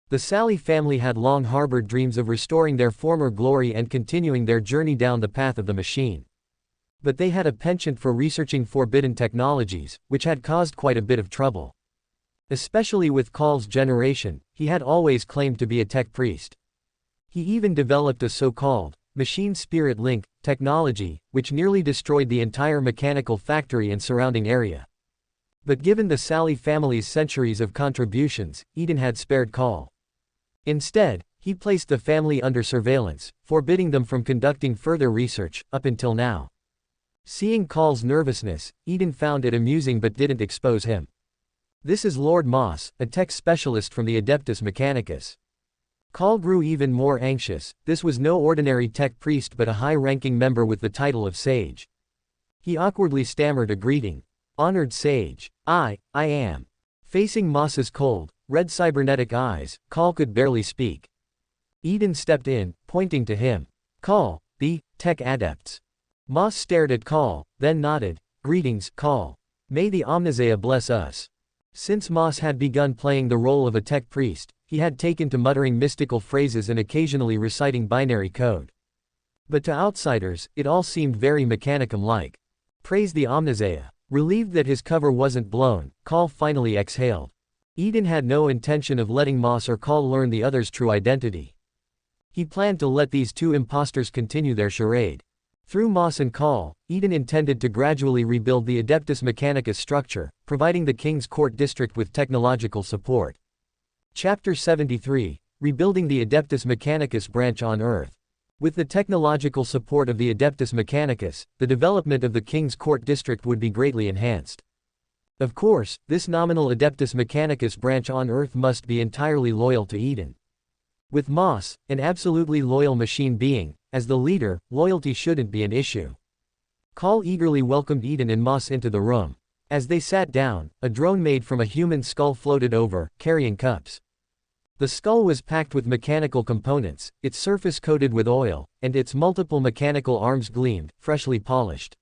The Sally family had long harbored dreams of restoring their former glory and continuing their journey down the path of the machine. But they had a penchant for researching forbidden technologies, which had caused quite a bit of trouble. Especially with Call's generation, he had always claimed to be a tech priest. He even developed a so-called machine spirit link technology, which nearly destroyed the entire mechanical factory and surrounding area. But given the Sally family's centuries of contributions, Eden had spared Call. Instead, he placed the family under surveillance, forbidding them from conducting further research, up until now. Seeing Call's nervousness, Eden found it amusing but didn't expose him. "This is Lord Moss, a tech specialist from the Adeptus Mechanicus." Call grew even more anxious. This was no ordinary tech priest but a high-ranking member with the title of Sage. He awkwardly stammered a greeting. "Honored Sage. I am." Facing Moss's cold, red cybernetic eyes, Call could barely speak. Eden stepped in, pointing to him. "Call, the tech adepts." Moss stared at Call, then nodded. "Greetings, Call. May the Omnizeia bless us." Since Moss had begun playing the role of a tech priest, he had taken to muttering mystical phrases and occasionally reciting binary code. But to outsiders, it all seemed very Mechanicum-like. Praise the Omnizeia. Relieved that his cover wasn't blown, Call finally exhaled. Eden had no intention of letting Moss or Call learn the other's true identity. He planned to let these two imposters continue their charade. Through Moss and Call, Eden intended to gradually rebuild the Adeptus Mechanicus structure, providing the King's Court District with technological support. Chapter 73, Rebuilding the Adeptus Mechanicus branch on Urth. With the technological support of the Adeptus Mechanicus, the development of the King's Court District would be greatly enhanced. Of course, this nominal Adeptus Mechanicus branch on Urth must be entirely loyal to Eden. With Moss, an absolutely loyal machine being, as the leader, loyalty shouldn't be an issue. Call eagerly welcomed Eden and Moss into the room. As they sat down, a drone made from a human skull floated over, carrying cups. The skull was packed with mechanical components, its surface coated with oil, and its multiple mechanical arms gleamed, freshly polished.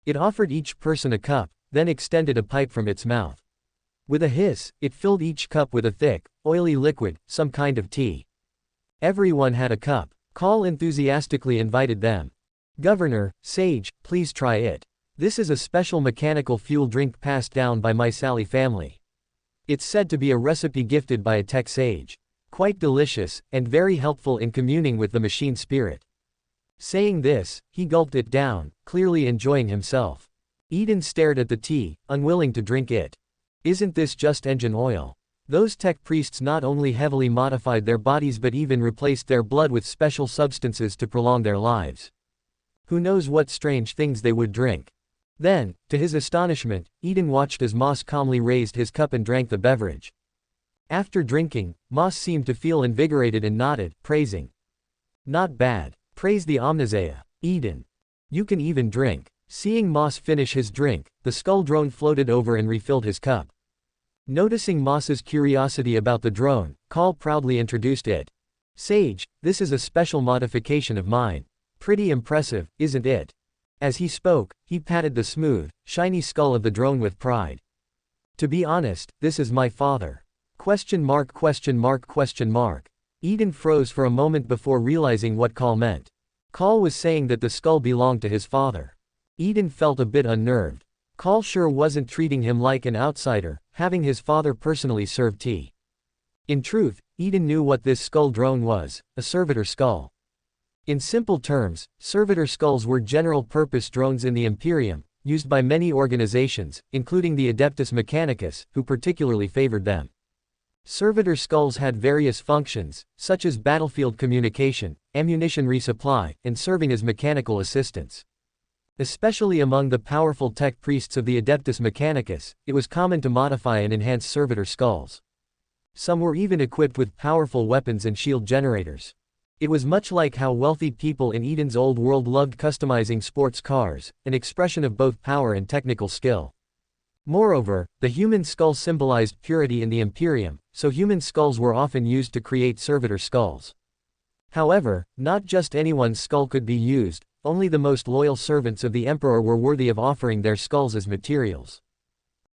It offered each person a cup, then extended a pipe from its mouth. With a hiss, it filled each cup with a thick, oily liquid, some kind of tea. Everyone had a cup. Call enthusiastically invited them. "Governor, Sage, please try it. This is a special mechanical fuel drink passed down by my Sally family. It's said to be a recipe gifted by a tech sage. Quite delicious, and very helpful in communing with the machine spirit." Saying this, he gulped it down, clearly enjoying himself. Eden stared at the tea, unwilling to drink it. "Isn't this just engine oil? Those tech priests not only heavily modified their bodies but even replaced their blood with special substances to prolong their lives. Who knows what strange things they would drink." Then, to his astonishment, Eden watched as Moss calmly raised his cup and drank the beverage. After drinking, Moss seemed to feel invigorated and nodded, praising. Not bad. Praise the Omnisaea, Eden. You can even drink. Seeing Moss finish his drink, the skull drone floated over and refilled his cup. Noticing Moss's curiosity about the drone, Call proudly introduced it. Sage, this is a special modification of mine. Pretty impressive, isn't it? As he spoke, he patted the smooth, shiny skull of the drone with pride. To be honest, this is my father. ? Eden froze for a moment before realizing what Call meant. Call was saying that the skull belonged to his father. Eden felt a bit unnerved. Call sure wasn't treating him like an outsider, having his father personally serve tea. In truth, Eden knew what this skull drone was, a servitor skull. In simple terms, servitor skulls were general-purpose drones in the Imperium, used by many organizations, including the Adeptus Mechanicus, who particularly favored them. Servitor skulls had various functions, such as battlefield communication, ammunition resupply, and serving as mechanical assistants. Especially among the powerful tech priests of the Adeptus Mechanicus, it was common to modify and enhance servitor skulls. Some were even equipped with powerful weapons and shield generators. It was much like how wealthy people in Eden's old world loved customizing sports cars, an expression of both power and technical skill. Moreover, the human skull symbolized purity in the Imperium, so human skulls were often used to create servitor skulls. However, not just anyone's skull could be used, only the most loyal servants of the Emperor were worthy of offering their skulls as materials.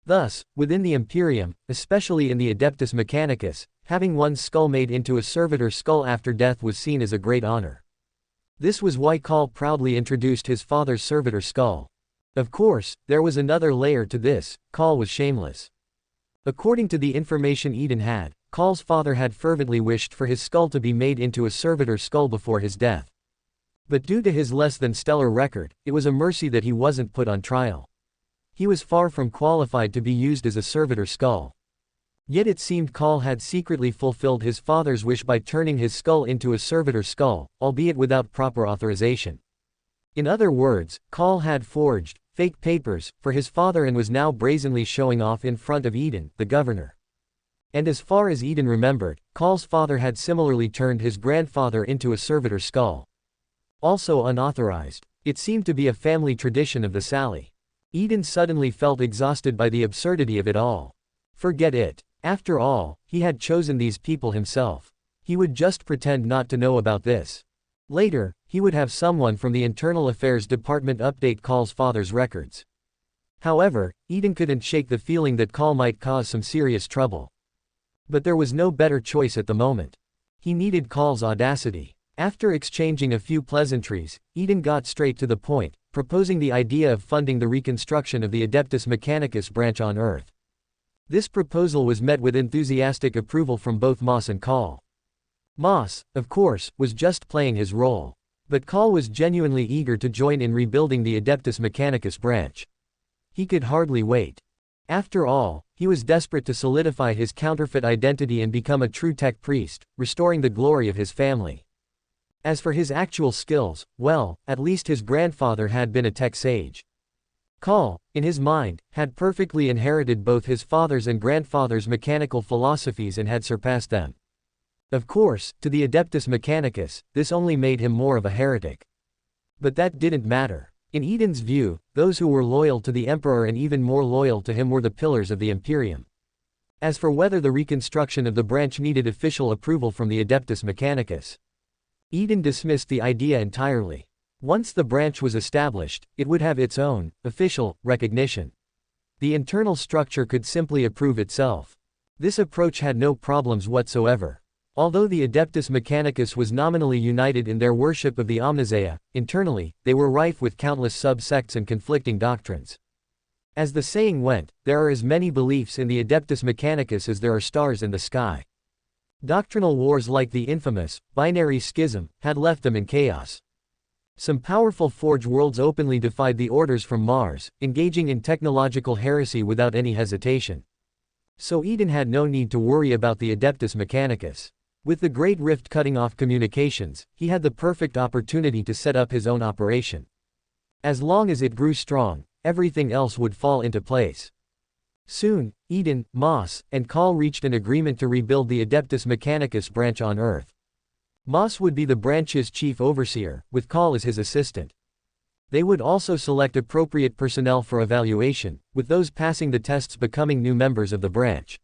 Thus, within the Imperium, especially in the Adeptus Mechanicus, having one's skull made into a servitor skull after death was seen as a great honor. This was why Call proudly introduced his father's servitor skull. Of course, there was another layer to this. Call was shameless. According to the information Eden had, Call's father had fervently wished for his skull to be made into a servitor skull before his death. But due to his less than stellar record, it was a mercy that he wasn't put on trial. He was far from qualified to be used as a servitor skull. Yet it seemed Call had secretly fulfilled his father's wish by turning his skull into a servitor skull, albeit without proper authorization. In other words, Call had forged fake papers for his father and was now brazenly showing off in front of Eden, the governor. And as far as Eden remembered, Call's father had similarly turned his grandfather into a servitor skull. Also unauthorized. It seemed to be a family tradition of the Sally. Eden suddenly felt exhausted by the absurdity of it all. Forget it. After all, he had chosen these people himself. He would just pretend not to know about this. Later, he would have someone from the Internal Affairs Department update Call's father's records. However, Eden couldn't shake the feeling that Call might cause some serious trouble. But there was no better choice at the moment. He needed Call's audacity. After exchanging a few pleasantries, Eden got straight to the point, proposing the idea of funding the reconstruction of the Adeptus Mechanicus branch on Urth. This proposal was met with enthusiastic approval from both Moss and Call. Moss, of course, was just playing his role. But Call was genuinely eager to join in rebuilding the Adeptus Mechanicus branch. He could hardly wait. After all, he was desperate to solidify his counterfeit identity and become a true tech priest, restoring the glory of his family. As for his actual skills, well, at least his grandfather had been a tech sage. Call, in his mind, had perfectly inherited both his father's and grandfather's mechanical philosophies and had surpassed them. Of course, to the Adeptus Mechanicus, this only made him more of a heretic. But that didn't matter. In Eden's view, those who were loyal to the Emperor and even more loyal to him were the pillars of the Imperium. As for whether the reconstruction of the branch needed official approval from the Adeptus Mechanicus, Eden dismissed the idea entirely. Once the branch was established, it would have its own official recognition. The internal structure could simply approve itself. This approach had no problems whatsoever. Although the Adeptus Mechanicus was nominally united in their worship of the Omnisaea, internally, they were rife with countless sub-sects and conflicting doctrines. As the saying went, there are as many beliefs in the Adeptus Mechanicus as there are stars in the sky. Doctrinal wars like the infamous binary schism had left them in chaos. Some powerful Forge worlds openly defied the orders from Mars, engaging in technological heresy without any hesitation. So Eden had no need to worry about the Adeptus Mechanicus. With the Great Rift cutting off communications, he had the perfect opportunity to set up his own operation. As long as it grew strong, everything else would fall into place. Soon, Eden, Moss, and Kahl reached an agreement to rebuild the Adeptus Mechanicus branch on Urth. Moss would be the branch's chief overseer, with Kahl as his assistant. They would also select appropriate personnel for evaluation, with those passing the tests becoming new members of the branch.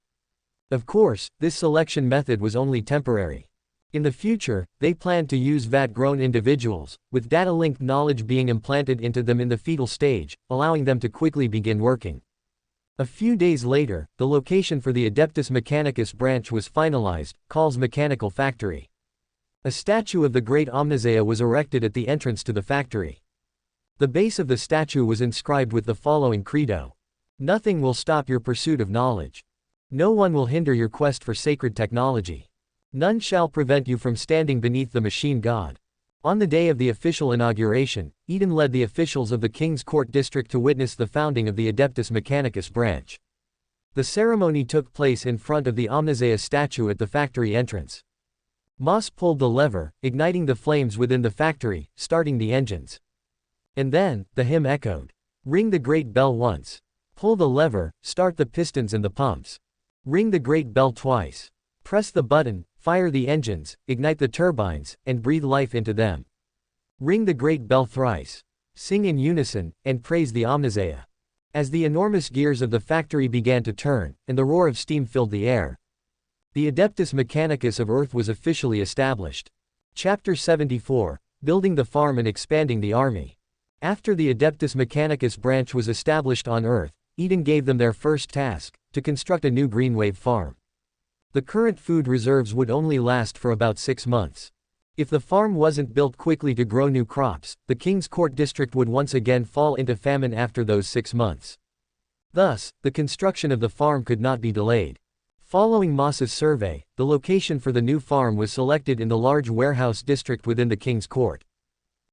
Of course, this selection method was only temporary. In the future, they planned to use VAT-grown individuals, with data-linked knowledge being implanted into them in the fetal stage, allowing them to quickly begin working. A few days later, the location for the Adeptus Mechanicus branch was finalized, Kahl's mechanical factory. A statue of the great Omnisaea was erected at the entrance to the factory. The base of the statue was inscribed with the following credo: "Nothing will stop your pursuit of knowledge. No one will hinder your quest for sacred technology. None shall prevent you from standing beneath the machine god." On the day of the official inauguration, Eden led the officials of the King's Court District to witness the founding of the Adeptus Mechanicus branch. The ceremony took place in front of the Omnisaea statue at the factory entrance. Moss pulled the lever, igniting the flames within the factory, starting the engines. And then, the hymn echoed. Ring the great bell once. Pull the lever, start the pistons and the pumps. Ring the great bell twice. Press the button, fire the engines, ignite the turbines, and breathe life into them. Ring the great bell thrice. Sing in unison, and praise the Omnisaea. As the enormous gears of the factory began to turn, and the roar of steam filled the air, the Adeptus Mechanicus of Urth was officially established. Chapter 74, Building the Farm and Expanding the Army. After the Adeptus Mechanicus branch was established on Urth, Eden gave them their first task, to construct a new greenwave farm. The current food reserves would only last for about 6 months. If the farm wasn't built quickly to grow new crops, the King's Court District would once again fall into famine after those 6 months. Thus, the construction of the farm could not be delayed. Following Moss's survey, the location for the new farm was selected in the large warehouse district within the King's Court.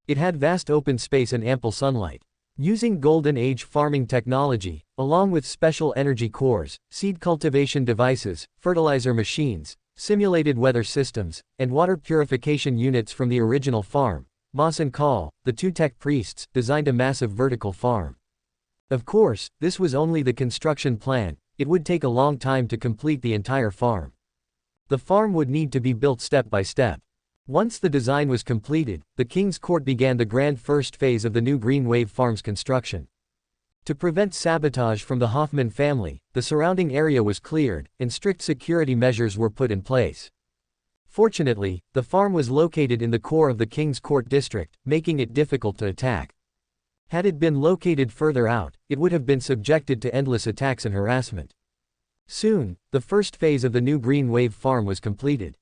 It had vast open space and ample sunlight. Using Golden Age farming technology, along with special energy cores, seed cultivation devices, fertilizer machines, simulated weather systems, and water purification units from the original farm, Moss and Kahl, the two tech priests, designed a massive vertical farm. Of course, this was only the construction plan. It would take a long time to complete the entire farm. The farm would need to be built step by step. Once the design was completed, the King's Court began the grand first phase of the new Green Wave Farm's construction. To prevent sabotage from the Hoffman family, the surrounding area was cleared, and strict security measures were put in place. Fortunately, the farm was located in the core of the King's Court district, making it difficult to attack. Had it been located further out, it would have been subjected to endless attacks and harassment. Soon, the first phase of the new Green Wave Farm was completed.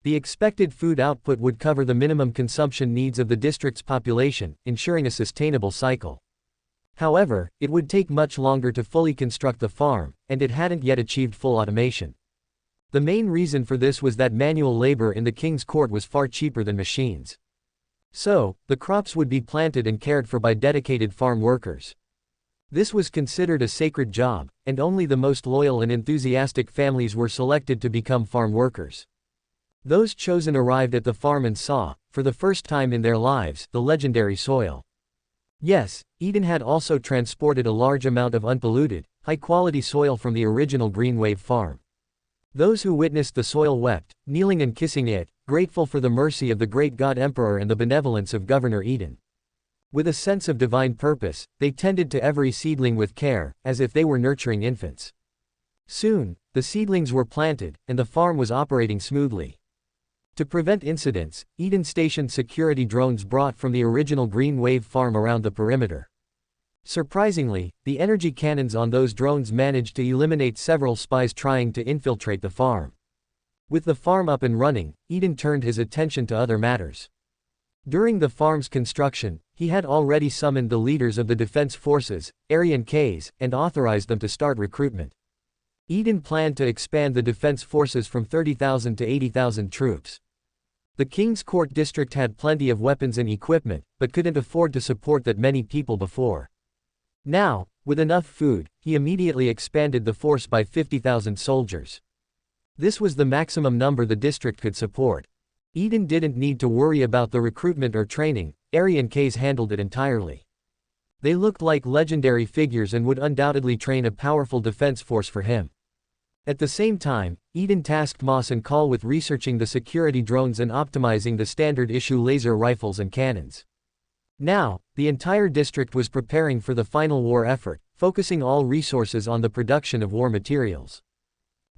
The expected food output would cover the minimum consumption needs of the district's population, ensuring a sustainable cycle. However, it would take much longer to fully construct the farm, and it hadn't yet achieved full automation. The main reason for this was that manual labor in the King's Court was far cheaper than machines. So, the crops would be planted and cared for by dedicated farm workers. This was considered a sacred job, and only the most loyal and enthusiastic families were selected to become farm workers. Those chosen arrived at the farm and saw, for the first time in their lives, the legendary soil. Yes, Eden had also transported a large amount of unpolluted, high-quality soil from the original Green Wave Farm. Those who witnessed the soil wept, kneeling and kissing it, grateful for the mercy of the great God Emperor and the benevolence of Governor Eden. With a sense of divine purpose, they tended to every seedling with care, as if they were nurturing infants. Soon, the seedlings were planted, and the farm was operating smoothly. To prevent incidents, Eden stationed security drones brought from the original Green Wave Farm around the perimeter. Surprisingly, the energy cannons on those drones managed to eliminate several spies trying to infiltrate the farm. With the farm up and running, Eden turned his attention to other matters. During the farm's construction, he had already summoned the leaders of the defense forces, Aryan Ks, and authorized them to start recruitment. Eden planned to expand the defense forces from 30,000 to 80,000 troops. The King's Court district had plenty of weapons and equipment, but couldn't afford to support that many people before. Now, with enough food, he immediately expanded the force by 50,000 soldiers. This was the maximum number the district could support. Eden didn't need to worry about the recruitment or training, Aryan Ks handled it entirely. They looked like legendary figures and would undoubtedly train a powerful defense force for him. At the same time, Eden tasked Moss and Call with researching the security drones and optimizing the standard-issue laser rifles and cannons. Now, the entire district was preparing for the final war effort, focusing all resources on the production of war materials.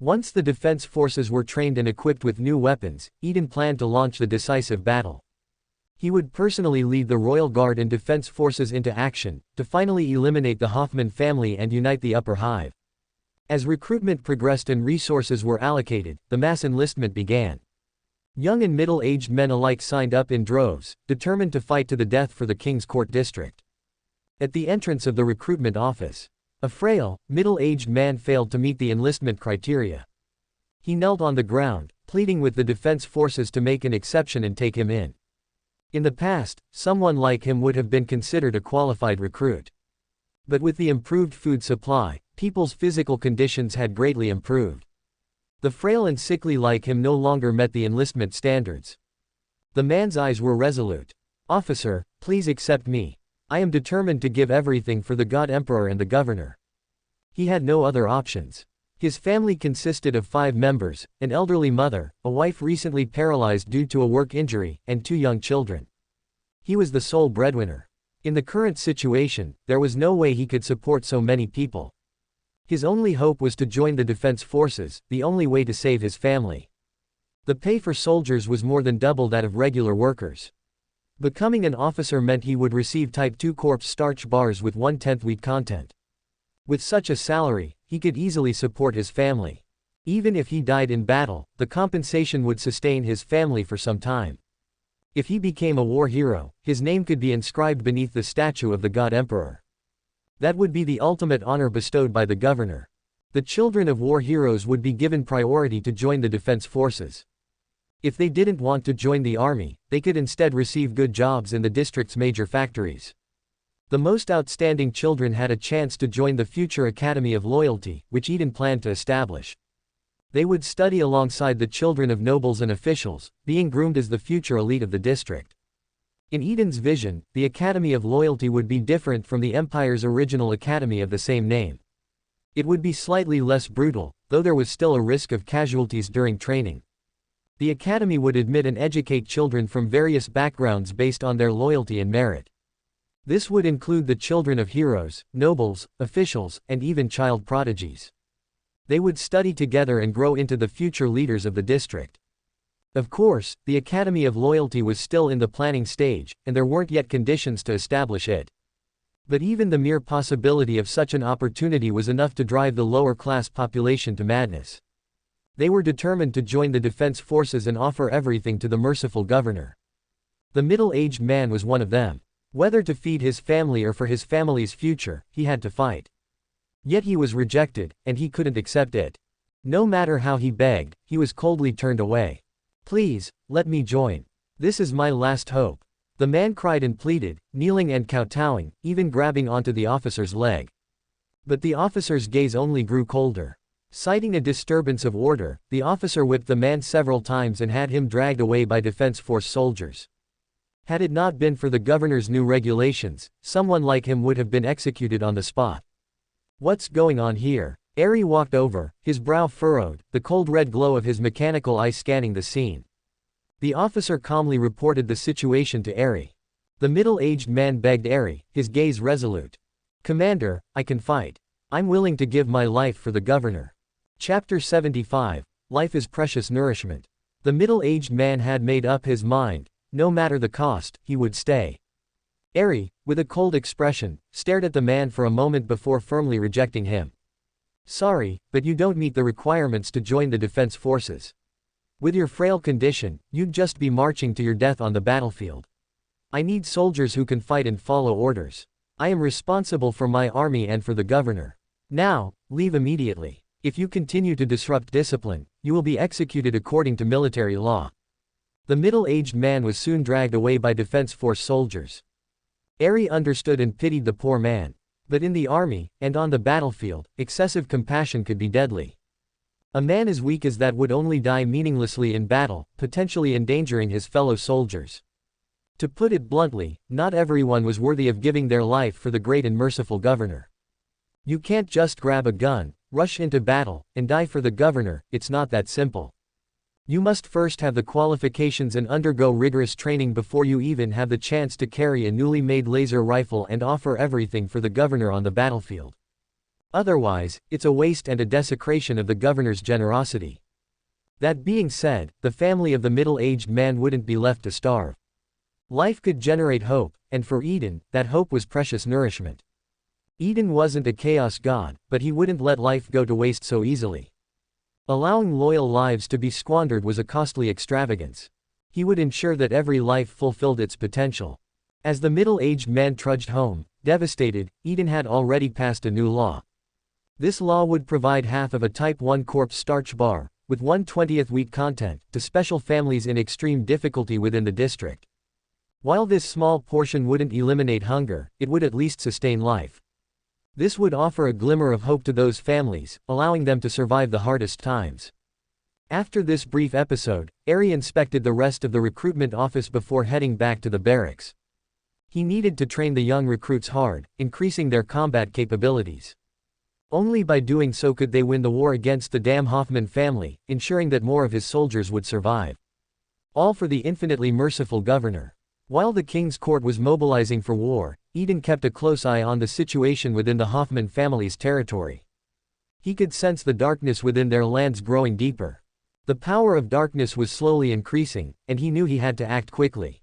Once the defense forces were trained and equipped with new weapons, Eden planned to launch the decisive battle. He would personally lead the Royal Guard and defense forces into action, to finally eliminate the Hoffman family and unite the upper hive. As recruitment progressed and resources were allocated, the mass enlistment began. Young and middle-aged men alike signed up in droves, determined to fight to the death for the King's Court district. At the entrance of the recruitment office, a frail, middle-aged man failed to meet the enlistment criteria. He knelt on the ground, pleading with the defense forces to make an exception and take him in. In the past, someone like him would have been considered a qualified recruit. But with the improved food supply, people's physical conditions had greatly improved. The frail and sickly like him no longer met the enlistment standards. The man's eyes were resolute. "Officer, please accept me. I am determined to give everything for the God Emperor and the governor." He had no other options. His family consisted of 5 members, an elderly mother, a wife recently paralyzed due to a work injury, and 2 young children. He was the sole breadwinner. In the current situation, there was no way he could support so many people. His only hope was to join the defense forces, the only way to save his family. The pay for soldiers was more than double that of regular workers. Becoming an officer meant he would receive Type 2 corpse starch bars with 1/10 wheat content. With such a salary, he could easily support his family. Even if he died in battle, the compensation would sustain his family for some time. If he became a war hero, his name could be inscribed beneath the statue of the God Emperor. That would be the ultimate honor bestowed by the governor. The children of war heroes would be given priority to join the defense forces. If they didn't want to join the army, they could instead receive good jobs in the district's major factories. The most outstanding children had a chance to join the future Academy of Loyalty, which Eden planned to establish. They would study alongside the children of nobles and officials, being groomed as the future elite of the district. In Eden's vision, the Academy of Loyalty would be different from the Empire's original academy of the same name. It would be slightly less brutal, though there was still a risk of casualties during training. The academy would admit and educate children from various backgrounds based on their loyalty and merit. This would include the children of heroes, nobles, officials, and even child prodigies. They would study together and grow into the future leaders of the district. Of course, the Academy of Loyalty was still in the planning stage, and there weren't yet conditions to establish it. But even the mere possibility of such an opportunity was enough to drive the lower-class population to madness. They were determined to join the defense forces and offer everything to the merciful governor. The middle-aged man was one of them. Whether to feed his family or for his family's future, he had to fight. Yet he was rejected, and he couldn't accept it. No matter how he begged, he was coldly turned away. "Please, let me join. This is my last hope." The man cried and pleaded, kneeling and kowtowing, even grabbing onto the officer's leg. But the officer's gaze only grew colder. Citing a disturbance of order, the officer whipped the man several times and had him dragged away by defense force soldiers. Had it not been for the governor's new regulations, someone like him would have been executed on the spot. "What's going on here?" Ari walked over, his brow furrowed, the cold red glow of his mechanical eye scanning the scene. The officer calmly reported the situation to Ari. The middle-aged man begged Ari, his gaze resolute. "Commander, I can fight. I'm willing to give my life for the governor." Chapter 75, Life is Precious Nourishment. The middle-aged man had made up his mind, no matter the cost, he would stay. Ari, with a cold expression, stared at the man for a moment before firmly rejecting him. "Sorry, but you don't meet the requirements to join the defense forces. With your frail condition, you'd just be marching to your death on the battlefield. I need soldiers who can fight and follow orders. I am responsible for my army and for the governor. Now, leave immediately. If you continue to disrupt discipline, you will be executed according to military law." The middle-aged man was soon dragged away by defense force soldiers. Ari understood and pitied the poor man. But in the army, and on the battlefield, excessive compassion could be deadly. A man as weak as that would only die meaninglessly in battle, potentially endangering his fellow soldiers. To put it bluntly, not everyone was worthy of giving their life for the great and merciful governor. You can't just grab a gun, rush into battle, and die for the governor. It's not that simple. You must first have the qualifications and undergo rigorous training before you even have the chance to carry a newly made laser rifle and offer everything for the governor on the battlefield. Otherwise, it's a waste and a desecration of the governor's generosity. That being said, the family of the middle-aged man wouldn't be left to starve. Life could generate hope, and for Eden, that hope was precious nourishment. Eden wasn't a chaos god, but he wouldn't let life go to waste so easily. Allowing loyal lives to be squandered was a costly extravagance. He would ensure that every life fulfilled its potential. As the middle-aged man trudged home, devastated, Eden had already passed a new law. This law would provide half of a Type 1 corpse starch bar, with 1/20th wheat content, to special families in extreme difficulty within the district. While this small portion wouldn't eliminate hunger, it would at least sustain life. This would offer a glimmer of hope to those families, allowing them to survive the hardest times. After this brief episode, Ari inspected the rest of the recruitment office before heading back to the barracks. He needed to train the young recruits hard, increasing their combat capabilities. Only by doing so could they win the war against the damn Hoffman family, ensuring that more of his soldiers would survive. All for the infinitely merciful governor. While the king's court was mobilizing for war, Eden kept a close eye on the situation within the Hoffman family's territory. He could sense the darkness within their lands growing deeper. The power of darkness was slowly increasing, and he knew he had to act quickly.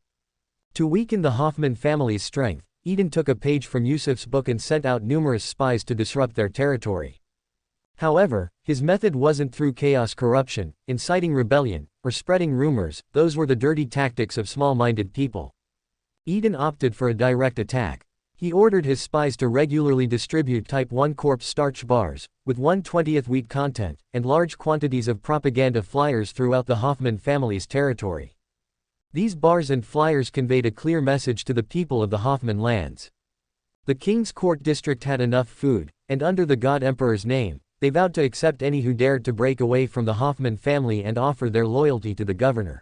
To weaken the Hoffman family's strength, Eden took a page from Yusuf's book and sent out numerous spies to disrupt their territory. However, his method wasn't through chaos corruption, inciting rebellion, or spreading rumors. Those were the dirty tactics of small-minded people. Eden opted for a direct attack. He ordered his spies to regularly distribute Type 1 corpse starch bars, with 1/20th wheat content, and large quantities of propaganda flyers throughout the Hoffman family's territory. These bars and flyers conveyed a clear message to the people of the Hoffman lands. The king's court district had enough food, and under the God Emperor's name, they vowed to accept any who dared to break away from the Hoffman family and offer their loyalty to the governor.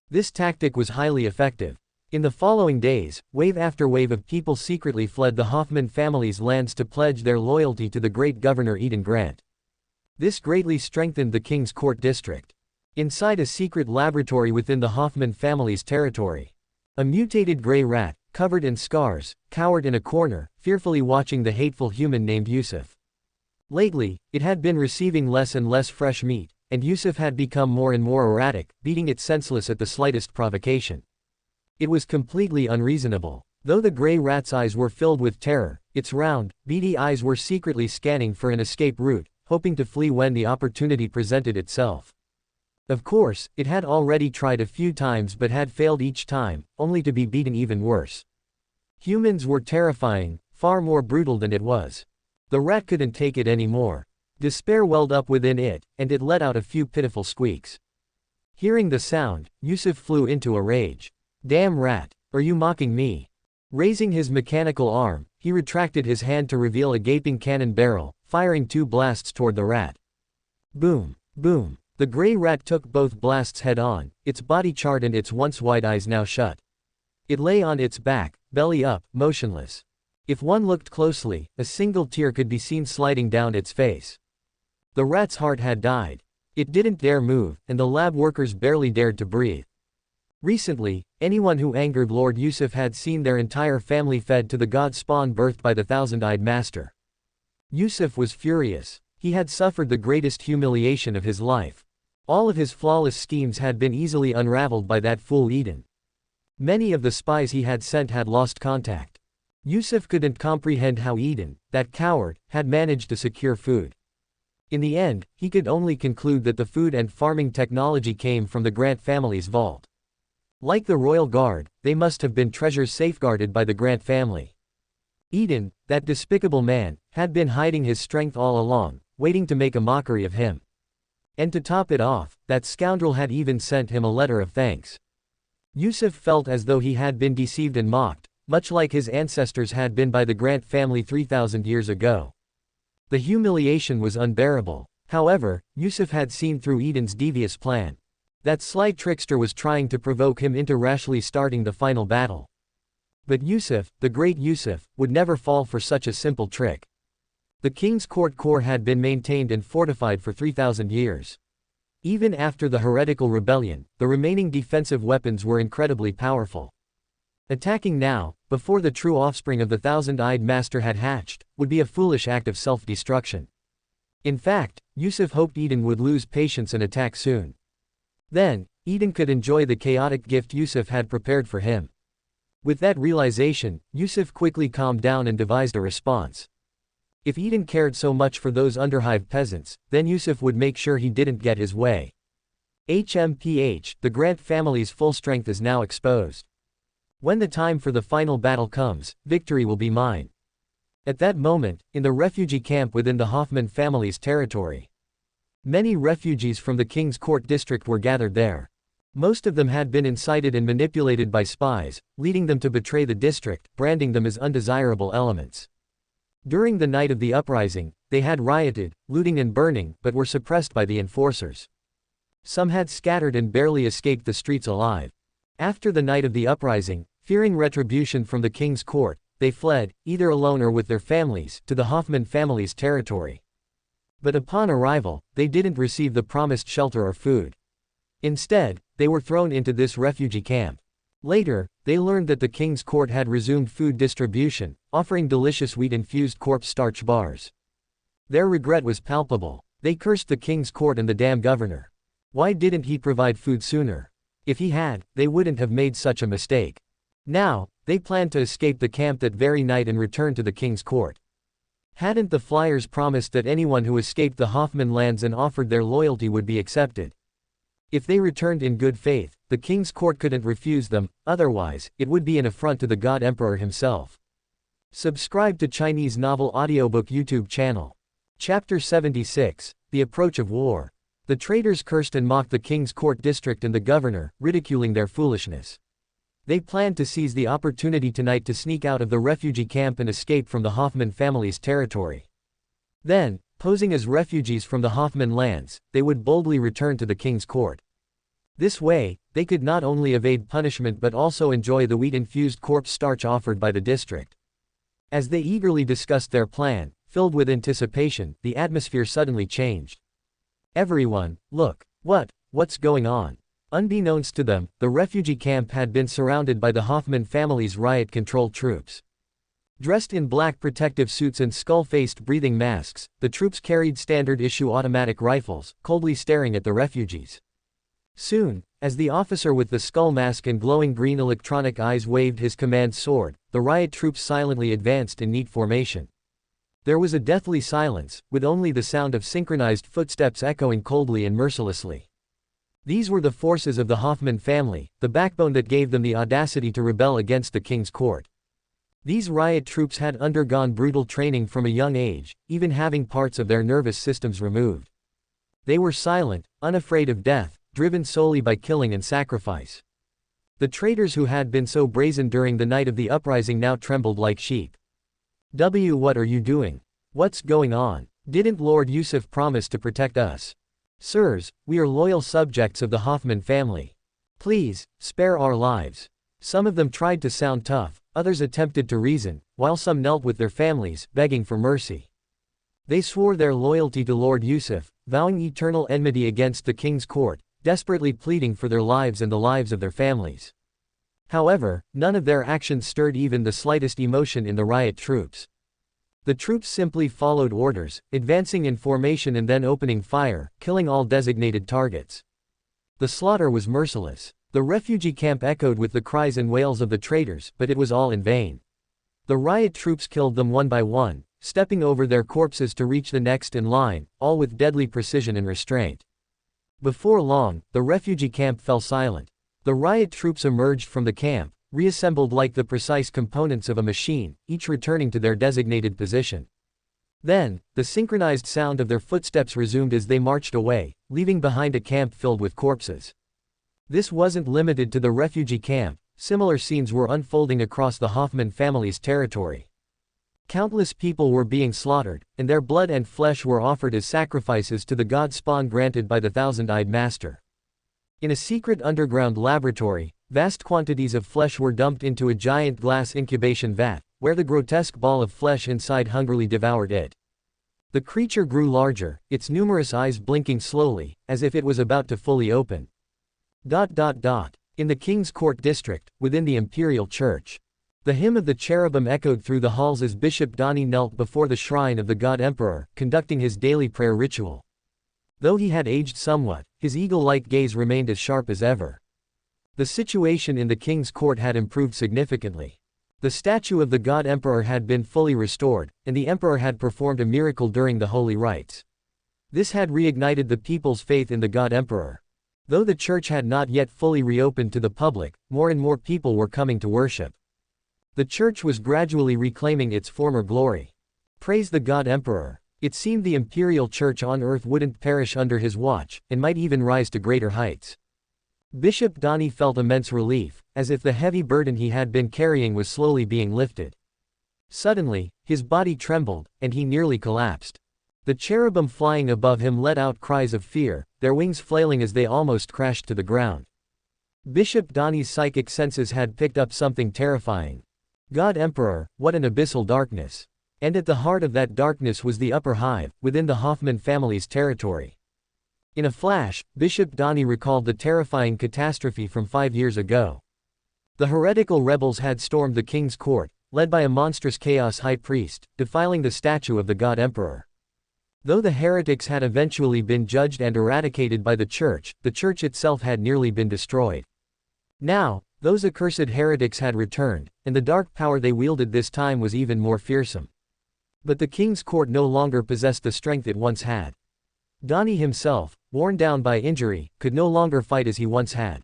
This tactic was highly effective. In the following days, wave after wave of people secretly fled the Hoffman family's lands to pledge their loyalty to the great governor Eden Grant. This greatly strengthened the king's court district. Inside a secret laboratory within the Hoffman family's territory, a mutated gray rat, covered in scars, cowered in a corner, fearfully watching the hateful human named Yusuf. Lately, it had been receiving less and less fresh meat, and Yusuf had become more and more erratic, beating it senseless at the slightest provocation. It was completely unreasonable. Though the gray rat's eyes were filled with terror, its round, beady eyes were secretly scanning for an escape route, hoping to flee when the opportunity presented itself. Of course, it had already tried a few times but had failed each time, only to be beaten even worse. Humans were terrifying, far more brutal than it was. The rat couldn't take it anymore. Despair welled up within it, and it let out a few pitiful squeaks. Hearing the sound, Yusuf flew into a rage. "Damn rat, are you mocking me?" Raising his mechanical arm, he retracted his hand to reveal a gaping cannon barrel, firing 2 blasts toward the rat. Boom, boom. The gray rat took both blasts head-on, its body charred and its once wide eyes now shut. It lay on its back, belly up, motionless. If one looked closely, a single tear could be seen sliding down its face. The rat's heart had died. It didn't dare move, and the lab workers barely dared to breathe. Recently, anyone who angered Lord Yusuf had seen their entire family fed to the god spawn birthed by the thousand-eyed master. Yusuf was furious. He had suffered the greatest humiliation of his life. All of his flawless schemes had been easily unraveled by that fool Eden. Many of the spies he had sent had lost contact. Yusuf couldn't comprehend how Eden, that coward, had managed to secure food. In the end, he could only conclude that the food and farming technology came from the Grant family's vault. Like the royal guard, they must have been treasures safeguarded by the Grant family. Eden, that despicable man, had been hiding his strength all along, waiting to make a mockery of him. And to top it off, that scoundrel had even sent him a letter of thanks. Yusuf felt as though he had been deceived and mocked, much like his ancestors had been by the Grant family 3,000 years ago. The humiliation was unbearable. However, Yusuf had seen through Eden's devious plan. That sly trickster was trying to provoke him into rashly starting the final battle. But Yusuf, the great Yusuf, would never fall for such a simple trick. The king's court core had been maintained and fortified for 3,000 years. Even after the heretical rebellion, the remaining defensive weapons were incredibly powerful. Attacking now, before the true offspring of the thousand-eyed master had hatched, would be a foolish act of self-destruction. In fact, Yusuf hoped Eden would lose patience and attack soon. Then, Eden could enjoy the chaotic gift Yusuf had prepared for him. With that realization, Yusuf quickly calmed down and devised a response. If Eden cared so much for those underhive peasants, then Yusuf would make sure he didn't get his way. HMPH, the Grant family's full strength is now exposed. When the time for the final battle comes, victory will be mine. At that moment, in the refugee camp within the Hoffman family's territory, many refugees from the king's court district were gathered there. Most of them had been incited and manipulated by spies, leading them to betray the district, branding them as undesirable elements. During the night of the uprising, they had rioted, looting and burning, but were suppressed by the enforcers. Some had scattered and barely escaped the streets alive. After the night of the uprising, fearing retribution from the king's court, they fled, either alone or with their families, to the Hoffman family's territory. But upon arrival, they didn't receive the promised shelter or food. Instead, they were thrown into this refugee camp. Later, they learned that the king's court had resumed food distribution, offering delicious wheat-infused corpse starch bars. Their regret was palpable. They cursed the king's court and the damn governor. Why didn't he provide food sooner? If he had, they wouldn't have made such a mistake. Now, they planned to escape the camp that very night and return to the king's court. Hadn't the flyers promised that anyone who escaped the Hoffman lands and offered their loyalty would be accepted? If they returned in good faith, the king's court couldn't refuse them, otherwise, it would be an affront to the God Emperor himself. Subscribe to Chinese Novel Audiobook YouTube channel. Chapter 76, The Approach of War. The traitors cursed and mocked the king's court district and the governor, ridiculing their foolishness. They planned to seize the opportunity tonight to sneak out of the refugee camp and escape from the Hoffman family's territory. Then, posing as refugees from the Hoffman lands, they would boldly return to the king's court. This way, they could not only evade punishment but also enjoy the wheat-infused corpse starch offered by the district. As they eagerly discussed their plan, filled with anticipation, the atmosphere suddenly changed. Everyone, look, what's going on? Unbeknownst to them, the refugee camp had been surrounded by the Hoffman family's riot control troops. Dressed in black protective suits and skull-faced breathing masks, the troops carried standard-issue automatic rifles, coldly staring at the refugees. Soon, as the officer with the skull mask and glowing green electronic eyes waved his command sword, the riot troops silently advanced in neat formation. There was a deathly silence, with only the sound of synchronized footsteps echoing coldly and mercilessly. These were the forces of the Hoffman family, the backbone that gave them the audacity to rebel against the king's court. These riot troops had undergone brutal training from a young age, even having parts of their nervous systems removed. They were silent, unafraid of death, driven solely by killing and sacrifice. The traitors who had been so brazen during the night of the uprising now trembled like sheep. What are you doing? What's going on? Didn't Lord Yusuf promise to protect us? Sirs, we are loyal subjects of the Hoffman family. Please, spare our lives. Some of them tried to sound tough, others attempted to reason, while some knelt with their families, begging for mercy. They swore their loyalty to Lord Yusuf, vowing eternal enmity against the king's court, desperately pleading for their lives and the lives of their families. However, none of their actions stirred even the slightest emotion in the riot troops. The troops simply followed orders, advancing in formation and then opening fire, killing all designated targets. The slaughter was merciless. The refugee camp echoed with the cries and wails of the traitors, but it was all in vain. The riot troops killed them one by one, stepping over their corpses to reach the next in line, all with deadly precision and restraint. Before long, the refugee camp fell silent. The riot troops emerged from the camp, reassembled like the precise components of a machine, each returning to their designated position. Then, the synchronized sound of their footsteps resumed as they marched away, leaving behind a camp filled with corpses. This wasn't limited to the refugee camp, similar scenes were unfolding across the Hoffman family's territory. Countless people were being slaughtered, and their blood and flesh were offered as sacrifices to the god spawn granted by the thousand-eyed master. In a secret underground laboratory, vast quantities of flesh were dumped into a giant glass incubation vat, where the grotesque ball of flesh inside hungrily devoured it. The creature grew larger, its numerous eyes blinking slowly, as if it was about to fully open. In the King's Court district, within the Imperial Church. The hymn of the cherubim echoed through the halls as Bishop Donnie knelt before the shrine of the God Emperor, conducting his daily prayer ritual. Though he had aged somewhat, his eagle-like gaze remained as sharp as ever. The situation in the King's Court had improved significantly. The statue of the God Emperor had been fully restored, and the Emperor had performed a miracle during the holy rites. This had reignited the people's faith in the God Emperor. Though the church had not yet fully reopened to the public, more and more people were coming to worship. The church was gradually reclaiming its former glory. Praise the God Emperor. It seemed the Imperial Church on Earth wouldn't perish under his watch, and might even rise to greater heights. Bishop Donnie felt immense relief, as if the heavy burden he had been carrying was slowly being lifted. Suddenly, his body trembled, and he nearly collapsed. The cherubim flying above him let out cries of fear, their wings flailing as they almost crashed to the ground. Bishop Donnie's psychic senses had picked up something terrifying. God Emperor, what an abyssal darkness. And at the heart of that darkness was the upper hive, within the Hoffman family's territory. In a flash, Bishop Donnie recalled the terrifying catastrophe from 5 years ago. The heretical rebels had stormed the King's Court, led by a monstrous chaos high priest, defiling the statue of the God Emperor. Though the heretics had eventually been judged and eradicated by the church itself had nearly been destroyed. Now, those accursed heretics had returned, and the dark power they wielded this time was even more fearsome. But the King's Court no longer possessed the strength it once had. Donnie himself, worn down by injury, could no longer fight as he once had.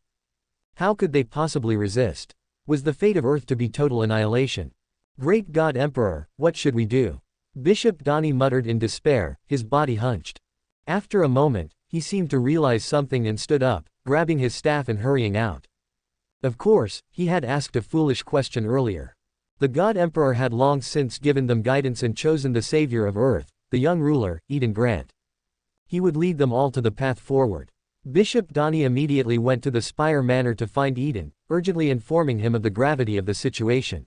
How could they possibly resist? Was the fate of Earth to be total annihilation? Great God Emperor, what should we do? Bishop Donnie muttered in despair, his body hunched. After a moment, he seemed to realize something and stood up, grabbing his staff and hurrying out. Of course, he had asked a foolish question earlier. The God Emperor had long since given them guidance and chosen the savior of Earth, the young ruler, Eden Grant. He would lead them all to the path forward. Bishop Donnie immediately went to the Spire Manor to find Eden, urgently informing him of the gravity of the situation.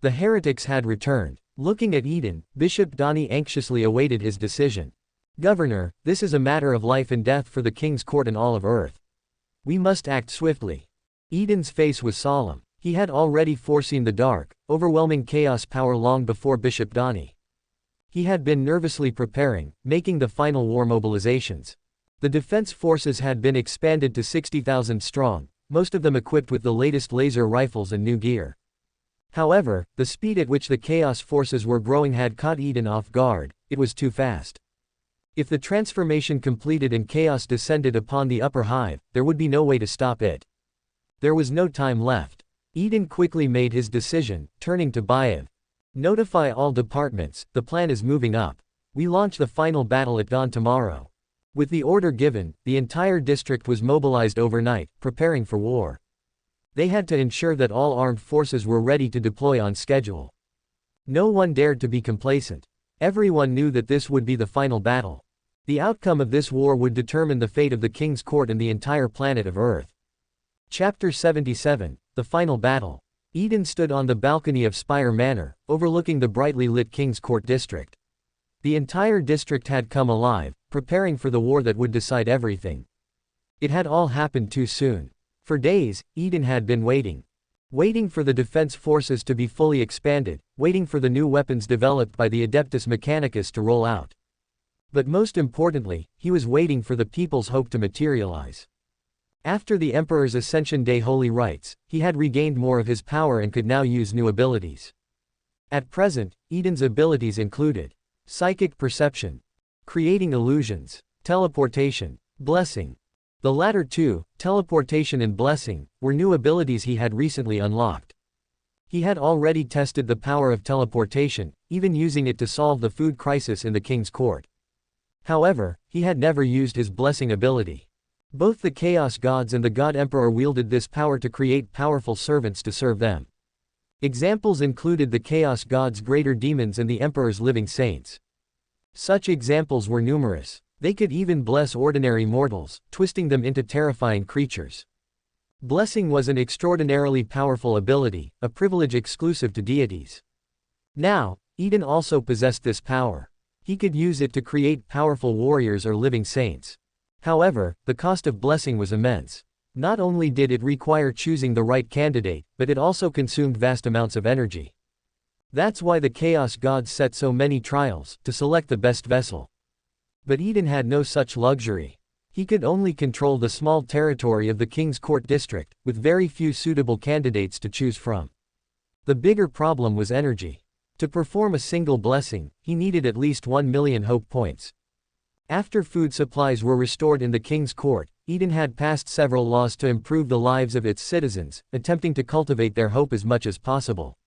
The heretics had returned. Looking at Eden, Bishop Donnie anxiously awaited his decision. Governor, this is a matter of life and death for the King's Court and all of Earth. We must act swiftly. Eden's face was solemn. He had already foreseen the dark, overwhelming chaos power long before Bishop Donnie. He had been nervously preparing, making the final war mobilizations. The defense forces had been expanded to 60,000 strong, most of them equipped with the latest laser rifles and new gear. However, the speed at which the chaos forces were growing had caught Eden off guard. It was too fast. If the transformation completed and chaos descended upon the upper hive, there would be no way to stop it. There was no time left. Eden quickly made his decision, turning to Bayev. Notify all departments, the plan is moving up. We launch the final battle at dawn tomorrow. With the order given, the entire district was mobilized overnight, preparing for war. They had to ensure that all armed forces were ready to deploy on schedule. No one dared to be complacent. Everyone knew that this would be the final battle. The outcome of this war would determine the fate of the King's Court and the entire planet of Earth. Chapter 77, The Final Battle. Eden stood on the balcony of Spire Manor, overlooking the brightly lit King's Court district. The entire district had come alive, preparing for the war that would decide everything. It had all happened too soon. For days, Eden had been waiting. Waiting for the defense forces to be fully expanded, waiting for the new weapons developed by the Adeptus Mechanicus to roll out. But most importantly, he was waiting for the people's hope to materialize. After the Emperor's Ascension Day holy rites, he had regained more of his power and could now use new abilities. At present, Eden's abilities included psychic perception, creating illusions, teleportation, blessing. The latter two, teleportation and blessing, were new abilities he had recently unlocked. He had already tested the power of teleportation, even using it to solve the food crisis in the King's Court. However, he had never used his blessing ability. Both the Chaos Gods and the God Emperor wielded this power to create powerful servants to serve them. Examples included the Chaos Gods' greater demons and the Emperor's living saints. Such examples were numerous. They could even bless ordinary mortals, twisting them into terrifying creatures. Blessing was an extraordinarily powerful ability, a privilege exclusive to deities. Now, Eden also possessed this power. He could use it to create powerful warriors or living saints. However, the cost of blessing was immense. Not only did it require choosing the right candidate, but it also consumed vast amounts of energy. That's why the Chaos Gods set so many trials, to select the best vessel. But Eden had no such luxury. He could only control the small territory of the King's Court district, with very few suitable candidates to choose from. The bigger problem was energy. To perform a single blessing, he needed at least 1 million hope points. After food supplies were restored in the King's Court, Eden had passed several laws to improve the lives of its citizens, attempting to cultivate their hope as much as possible.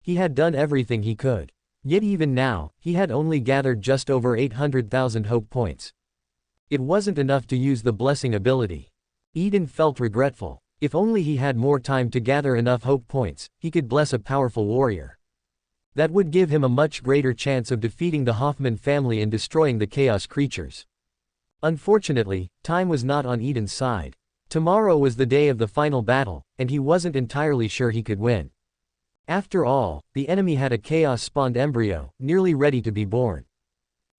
He had done everything he could. Yet even now, he had only gathered just over 800,000 hope points. It wasn't enough to use the blessing ability. Eden felt regretful. If only he had more time to gather enough hope points, he could bless a powerful warrior. That would give him a much greater chance of defeating the Hoffman family and destroying the chaos creatures. Unfortunately, time was not on Eden's side. Tomorrow was the day of the final battle, and he wasn't entirely sure he could win. After all, the enemy had a chaos-spawned embryo, nearly ready to be born.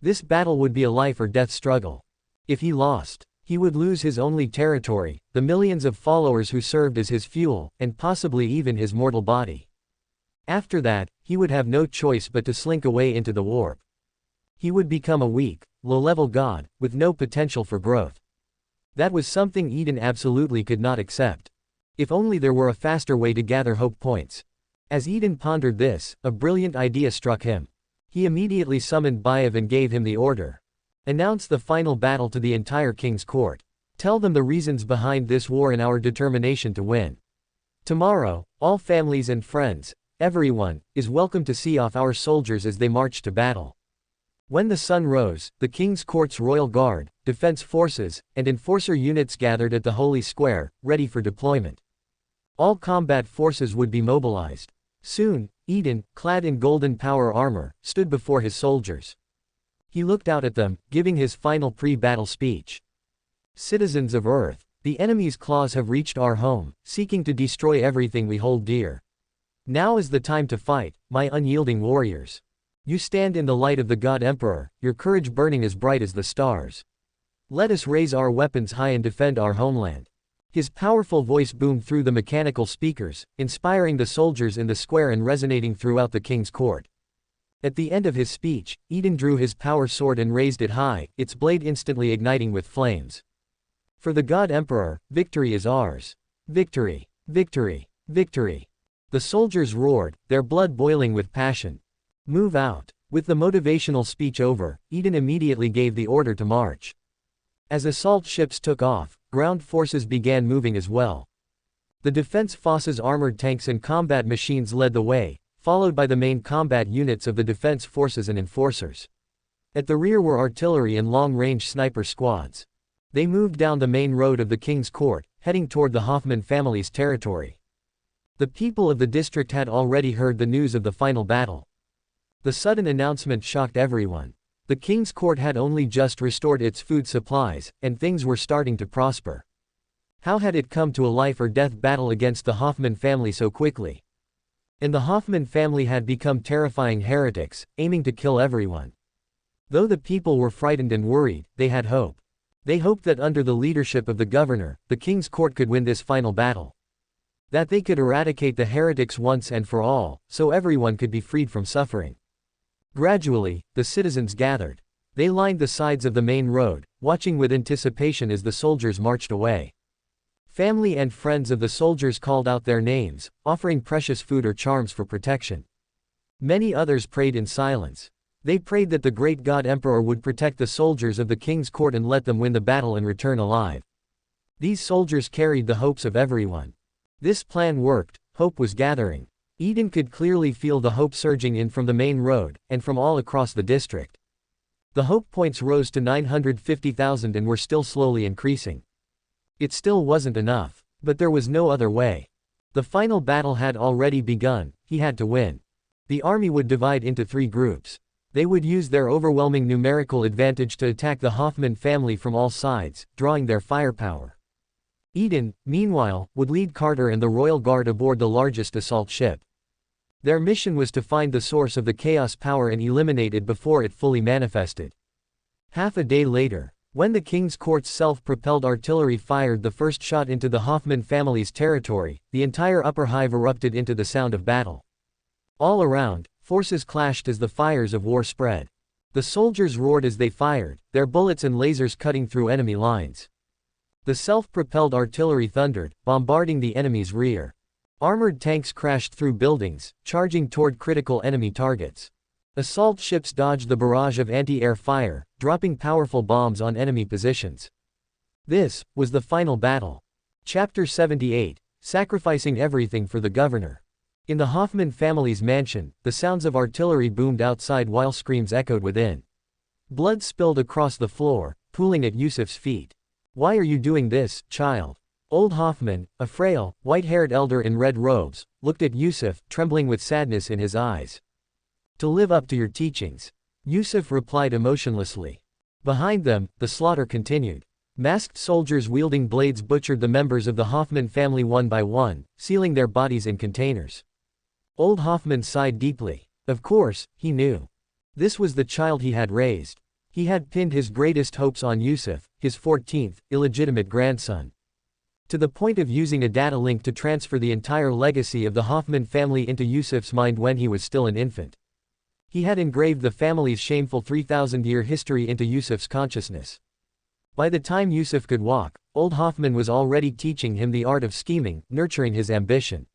This battle would be a life or death struggle. If he lost, he would lose his only territory, the millions of followers who served as his fuel, and possibly even his mortal body. After that, he would have no choice but to slink away into the warp. He would become a weak, low-level god, with no potential for growth. That was something Eden absolutely could not accept. If only there were a faster way to gather hope points. As Eden pondered this, a brilliant idea struck him. He immediately summoned Baiv and gave him the order. Announce the final battle to the entire King's Court. Tell them the reasons behind this war and our determination to win. Tomorrow, all families and friends, everyone, is welcome to see off our soldiers as they march to battle. When the sun rose, the King's Court's royal guard, defense forces, and enforcer units gathered at the Holy Square, ready for deployment. All combat forces would be mobilized. Soon, Eden, clad in golden power armor, stood before his soldiers. He looked out at them, giving his final pre-battle speech. Citizens of Urth, the enemy's claws have reached our home, seeking to destroy everything we hold dear. Now is the time to fight, my unyielding warriors. You stand in the light of the God Emperor, your courage burning as bright as the stars. Let us raise our weapons high and defend our homeland. His powerful voice boomed through the mechanical speakers, inspiring the soldiers in the square and resonating throughout the King's Court. At the end of his speech, Eden drew his power sword and raised it high, its blade instantly igniting with flames. For the God Emperor, victory is ours. Victory! Victory! Victory! The soldiers roared, their blood boiling with passion. Move out! With the motivational speech over, Eden immediately gave the order to march. As assault ships took off, ground forces began moving as well. The defense forces' armored tanks and combat machines led the way, followed by the main combat units of the defense forces and enforcers. At the rear were artillery and long-range sniper squads. They moved down the main road of the King's Court, heading toward the Hoffman family's territory. The people of the district had already heard the news of the final battle. The sudden announcement shocked everyone. The King's Court had only just restored its food supplies, and things were starting to prosper. How had it come to a life-or-death battle against the Hoffman family so quickly? And the Hoffman family had become terrifying heretics, aiming to kill everyone. Though the people were frightened and worried, they had hope. They hoped that under the leadership of the governor, the King's Court could win this final battle. That they could eradicate the heretics once and for all, so everyone could be freed from suffering. Gradually, the citizens gathered. They lined the sides of the main road, watching with anticipation as the soldiers marched away. Family and friends of the soldiers called out their names, offering precious food or charms for protection. Many others prayed in silence. They prayed that the great God Emperor would protect the soldiers of the King's Court and let them win the battle and return alive. These soldiers carried the hopes of everyone. This plan worked, hope was gathering. Eden could clearly feel the hope surging in from the main road, and from all across the district. The hope points rose to 950,000 and were still slowly increasing. It still wasn't enough. But there was no other way. The final battle had already begun, he had to win. The army would divide into 3 groups. They would use their overwhelming numerical advantage to attack the Hoffman family from all sides, drawing their firepower. Eden, meanwhile, would lead Carter and the Royal Guard aboard the largest assault ship. Their mission was to find the source of the chaos power and eliminate it before it fully manifested. Half a day later, when the King's Court's self-propelled artillery fired the first shot into the Hoffman family's territory, the entire upper hive erupted into the sound of battle. All around, forces clashed as the fires of war spread. The soldiers roared as they fired, their bullets and lasers cutting through enemy lines. The self-propelled artillery thundered, bombarding the enemy's rear. Armored tanks crashed through buildings, charging toward critical enemy targets. Assault ships dodged the barrage of anti-air fire, dropping powerful bombs on enemy positions. This was the final battle. Chapter 78, Sacrificing Everything for the Governor. In the Hoffman family's mansion, the sounds of artillery boomed outside while screams echoed within. Blood spilled across the floor, pooling at Yusuf's feet. "Why are you doing this, child?" Old Hoffman, a frail, white-haired elder in red robes, looked at Yusuf, trembling with sadness in his eyes. "To live up to your teachings," Yusuf replied emotionlessly. Behind them, the slaughter continued. Masked soldiers wielding blades butchered the members of the Hoffman family one by one, sealing their bodies in containers. Old Hoffman sighed deeply. Of course, he knew. This was the child he had raised. He had pinned his greatest hopes on Yusuf, his 14th, illegitimate grandson. To the point of using a data link to transfer the entire legacy of the Hoffman family into Yusuf's mind when he was still an infant. He had engraved the family's shameful 3,000-year history into Yusuf's consciousness. By the time Yusuf could walk, old Hoffman was already teaching him the art of scheming, nurturing his ambition.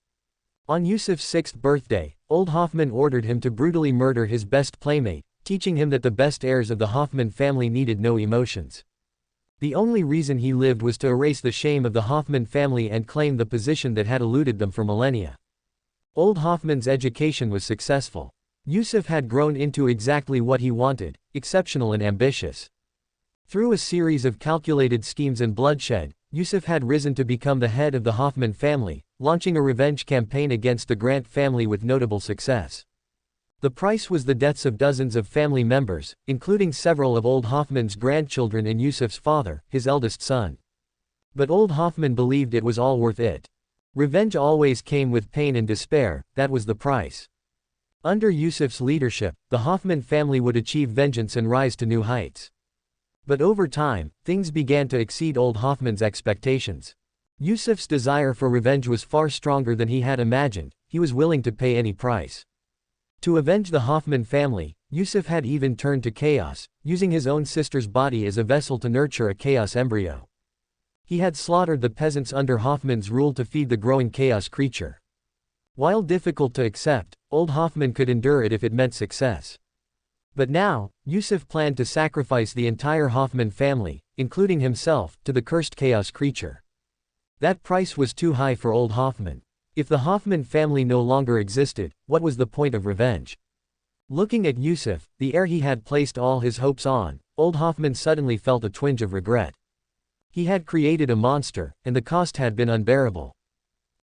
On Yusuf's 6th birthday, old Hoffman ordered him to brutally murder his best playmate, teaching him that the best heirs of the Hoffman family needed no emotions. The only reason he lived was to erase the shame of the Hoffman family and claim the position that had eluded them for millennia. Old Hoffman's education was successful. Yusuf had grown into exactly what he wanted, exceptional and ambitious. Through a series of calculated schemes and bloodshed, Yusuf had risen to become the head of the Hoffman family, launching a revenge campaign against the Grant family with notable success. The price was the deaths of dozens of family members, including several of old Hoffman's grandchildren and Yusuf's father, his eldest son. But old Hoffman believed it was all worth it. Revenge always came with pain and despair, that was the price. Under Yusuf's leadership, the Hoffman family would achieve vengeance and rise to new heights. But over time, things began to exceed old Hoffman's expectations. Yusuf's desire for revenge was far stronger than he had imagined. He was willing to pay any price. To avenge the Hoffman family, Yusuf had even turned to chaos, using his own sister's body as a vessel to nurture a chaos embryo. He had slaughtered the peasants under Hoffman's rule to feed the growing chaos creature. While difficult to accept, old Hoffman could endure it if it meant success. But now, Yusuf planned to sacrifice the entire Hoffman family, including himself, to the cursed chaos creature. That price was too high for old Hoffman. If the Hoffman family no longer existed, what was the point of revenge? Looking at Yusuf, the heir he had placed all his hopes on, old Hoffman suddenly felt a twinge of regret. He had created a monster, and the cost had been unbearable.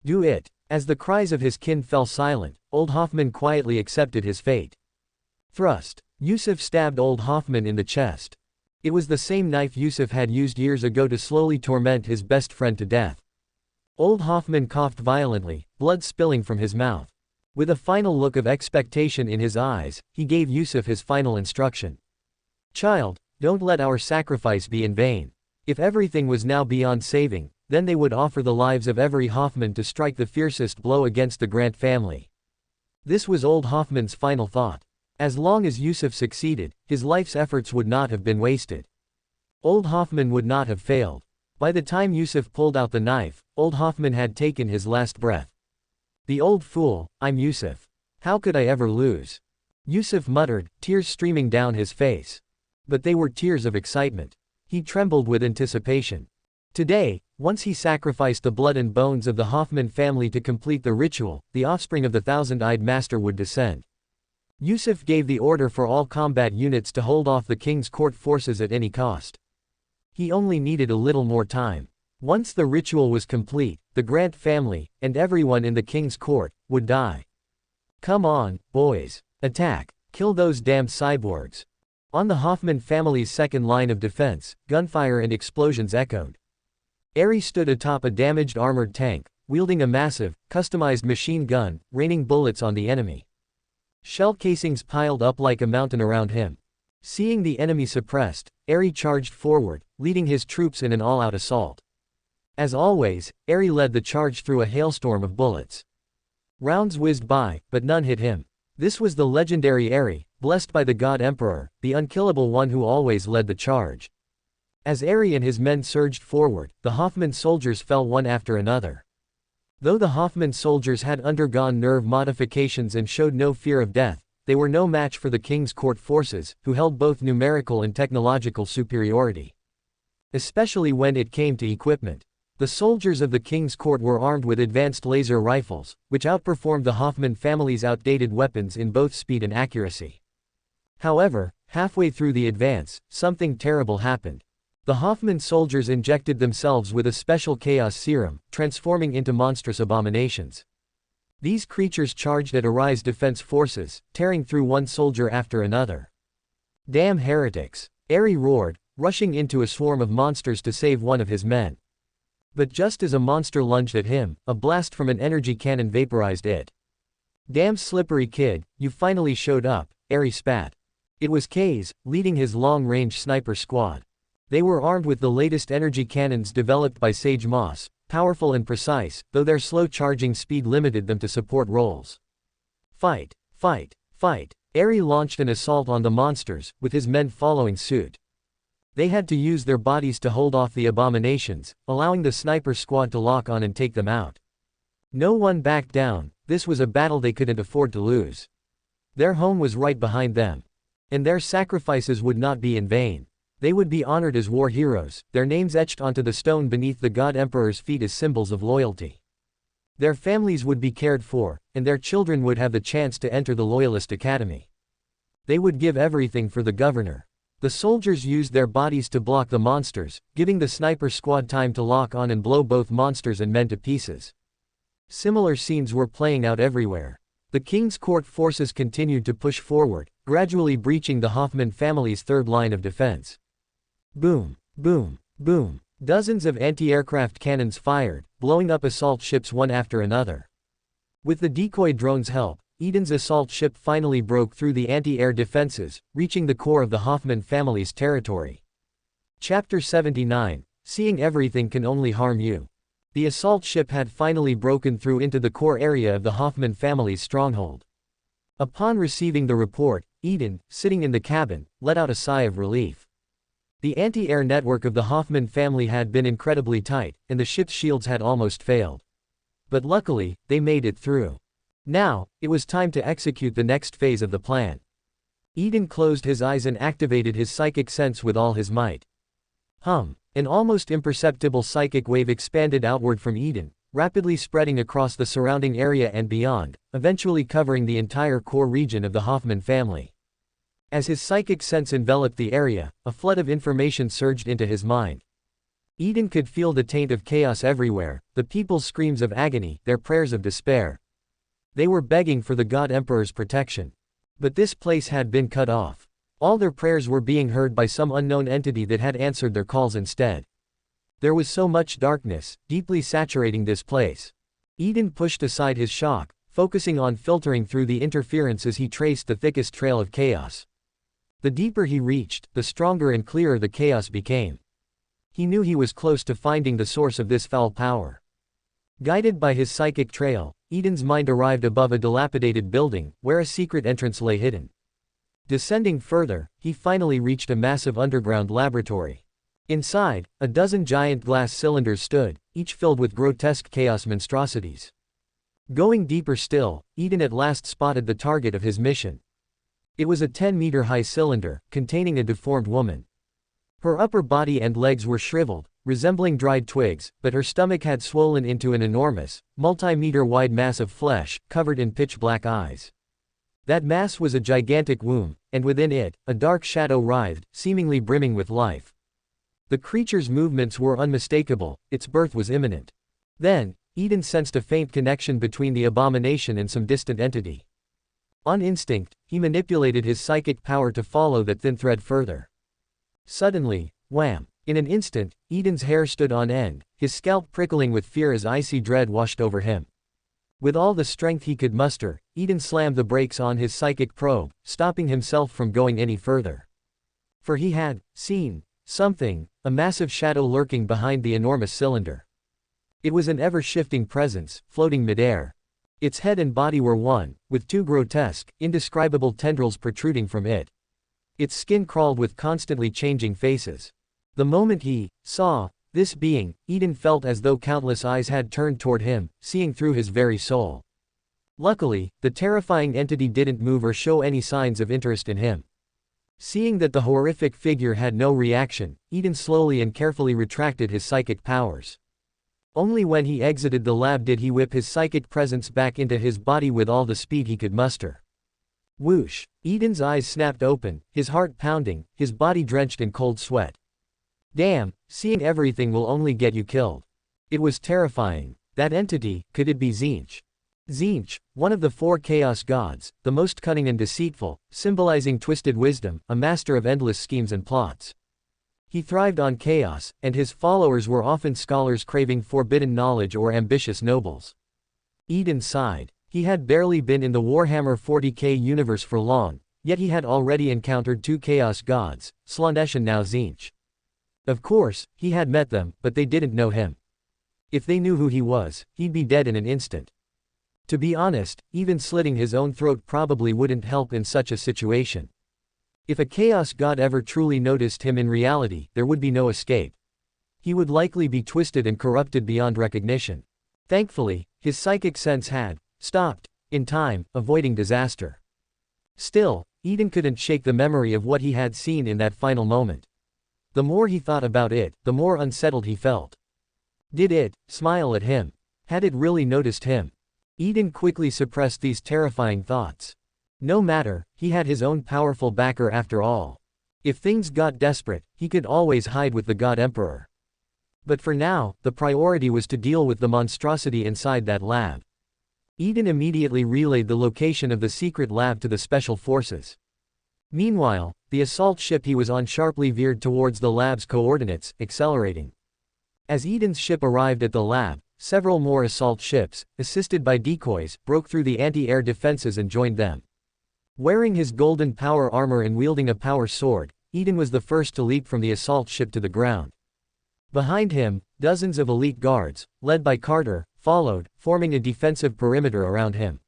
Do it. As the cries of his kin fell silent, old Hoffman quietly accepted his fate. Thrust. Yusuf stabbed old Hoffman in the chest. It was the same knife Yusuf had used years ago to slowly torment his best friend to death. Old Hoffman coughed violently, blood spilling from his mouth. With a final look of expectation in his eyes, he gave Yusuf his final instruction. "Child, don't let our sacrifice be in vain." If everything was now beyond saving, then they would offer the lives of every Hoffman to strike the fiercest blow against the Grant family. This was old Hoffman's final thought. As long as Yusuf succeeded, his life's efforts would not have been wasted. Old Hoffman would not have failed. By the time Yusuf pulled out the knife, old Hoffman had taken his last breath. "The old fool, I'm Yusuf. How could I ever lose?" Yusuf muttered, tears streaming down his face. But they were tears of excitement. He trembled with anticipation. Today, once he sacrificed the blood and bones of the Hoffman family to complete the ritual, the offspring of the thousand-eyed master would descend. Yusuf gave the order for all combat units to hold off the King's Court forces at any cost. He only needed a little more time. Once the ritual was complete, the Grant family, and everyone in the King's Court, would die. "Come on, boys. Attack." Kill those damned cyborgs. On the Hoffman family's second line of defense, gunfire and explosions echoed. Ari stood atop a damaged armored tank, wielding a massive, customized machine gun, raining bullets on the enemy. Shell casings piled up like a mountain around him. Seeing the enemy suppressed, Ari charged forward, leading his troops in an all-out assault. As always, Ari led the charge through a hailstorm of bullets. Rounds whizzed by, but none hit him. This was the legendary Ari, blessed by the God Emperor, the unkillable one who always led the charge. As Ari and his men surged forward, the Hoffman soldiers fell one after another. Though the Hoffman soldiers had undergone nerve modifications and showed no fear of death, they were no match for the King's court forces, who held both numerical and technological superiority. Especially when it came to equipment. The soldiers of the King's court were armed with advanced laser rifles, which outperformed the Hoffman family's outdated weapons in both speed and accuracy. However, halfway through the advance, something terrible happened. The Hoffman soldiers injected themselves with a special chaos serum, transforming into monstrous abominations. These creatures charged at Ari's defense forces, tearing through one soldier after another. Damn heretics! Ari roared, rushing into a swarm of monsters to save one of his men. But just as a monster lunged at him, a blast from an energy cannon vaporized it. Damn slippery kid, you finally showed up, Ari spat. It was Kay's, leading his long-range sniper squad. They were armed with the latest energy cannons developed by Sage Moss, powerful and precise, though their slow charging speed limited them to support roles. Fight, fight, fight. Ari launched an assault on the monsters, with his men following suit. They had to use their bodies to hold off the abominations, allowing the sniper squad to lock on and take them out. No one backed down. This was a battle they couldn't afford to lose. Their home was right behind them. And their sacrifices would not be in vain. They would be honored as war heroes, their names etched onto the stone beneath the God Emperor's feet as symbols of loyalty. Their families would be cared for, and their children would have the chance to enter the Loyalist Academy. They would give everything for the governor. The soldiers used their bodies to block the monsters, giving the sniper squad time to lock on and blow both monsters and men to pieces. Similar scenes were playing out everywhere. The King's court forces continued to push forward, gradually breaching the Hoffman family's third line of defense. Boom, boom, boom. Dozens of anti-aircraft cannons fired, blowing up assault ships one after another. With the decoy drone's help, Eden's assault ship finally broke through the anti-air defenses, reaching the core of the Hoffman family's territory. Chapter 79, Seeing Everything Can Only Harm You. The assault ship had finally broken through into the core area of the Hoffman family's stronghold. Upon receiving the report, Eden, sitting in the cabin, let out a sigh of relief. The anti-air network of the Hoffman family had been incredibly tight, and the ship's shields had almost failed. But luckily, they made it through. Now, it was time to execute the next phase of the plan. Eden closed his eyes and activated his psychic sense with all his might. An almost imperceptible psychic wave expanded outward from Eden, rapidly spreading across the surrounding area and beyond, eventually covering the entire core region of the Hoffman family. As his psychic sense enveloped the area, a flood of information surged into his mind. Eden could feel the taint of chaos everywhere, the people's screams of agony, their prayers of despair. They were begging for the God Emperor's protection. But this place had been cut off. All their prayers were being heard by some unknown entity that had answered their calls instead. There was so much darkness, deeply saturating this place. Eden pushed aside his shock, focusing on filtering through the interference as he traced the thickest trail of chaos. The deeper he reached, the stronger and clearer the chaos became. He knew he was close to finding the source of this foul power. Guided by his psychic trail, Eden's mind arrived above a dilapidated building, where a secret entrance lay hidden. Descending further, he finally reached a massive underground laboratory. Inside, a dozen giant glass cylinders stood, each filled with grotesque chaos monstrosities. Going deeper still, Eden at last spotted the target of his mission. It was a 10-meter-high cylinder, containing a deformed woman. Her upper body and legs were shriveled, resembling dried twigs, but her stomach had swollen into an enormous, multi-meter-wide mass of flesh, covered in pitch-black eyes. That mass was a gigantic womb, and within it, a dark shadow writhed, seemingly brimming with life. The creature's movements were unmistakable, its birth was imminent. Then, Eden sensed a faint connection between the abomination and some distant entity. On instinct, he manipulated his psychic power to follow that thin thread further. Suddenly, wham! In an instant, Eden's hair stood on end, his scalp prickling with fear as icy dread washed over him. With all the strength he could muster, Eden slammed the brakes on his psychic probe, stopping himself from going any further. For he had seen something, a massive shadow lurking behind the enormous cylinder. It was an ever-shifting presence, floating midair. Its head and body were one, with two grotesque, indescribable tendrils protruding from it. Its skin crawled with constantly changing faces. The moment he saw this being, Eden felt as though countless eyes had turned toward him, seeing through his very soul. Luckily, the terrifying entity didn't move or show any signs of interest in him. Seeing that the horrific figure had no reaction, Eden slowly and carefully retracted his psychic powers. Only when he exited the lab did he whip his psychic presence back into his body with all the speed he could muster. Whoosh! Eden's eyes snapped open, his heart pounding, his body drenched in cold sweat. Damn, seeing everything will only get you killed. It was terrifying. That entity, could it be Tzeentch? Tzeentch, one of the four chaos gods, the most cunning and deceitful, symbolizing twisted wisdom, a master of endless schemes and plots. He thrived on chaos, and his followers were often scholars craving forbidden knowledge or ambitious nobles. Eden sighed. He had barely been in the Warhammer 40k universe for long, yet he had already encountered two chaos gods, Slaanesh and now Tzeentch. Of course, he had met them, but they didn't know him. If they knew who he was, he'd be dead in an instant. To be honest, even slitting his own throat probably wouldn't help in such a situation. If a chaos god ever truly noticed him in reality, there would be no escape. He would likely be twisted and corrupted beyond recognition. Thankfully, his psychic sense had stopped in time, avoiding disaster. Still, Eden couldn't shake the memory of what he had seen in that final moment. The more he thought about it, the more unsettled he felt. Did it smile at him? Had it really noticed him? Eden quickly suppressed these terrifying thoughts. No matter, he had his own powerful backer after all. If things got desperate, he could always hide with the God Emperor. But for now, the priority was to deal with the monstrosity inside that lab. Eden immediately relayed the location of the secret lab to the special forces. Meanwhile, the assault ship he was on sharply veered towards the lab's coordinates, accelerating. As Eden's ship arrived at the lab, several more assault ships, assisted by decoys, broke through the anti-air defenses and joined them. Wearing his golden power armor and wielding a power sword, Eden was the first to leap from the assault ship to the ground. Behind him, dozens of elite guards, led by Carter, followed, forming a defensive perimeter around him.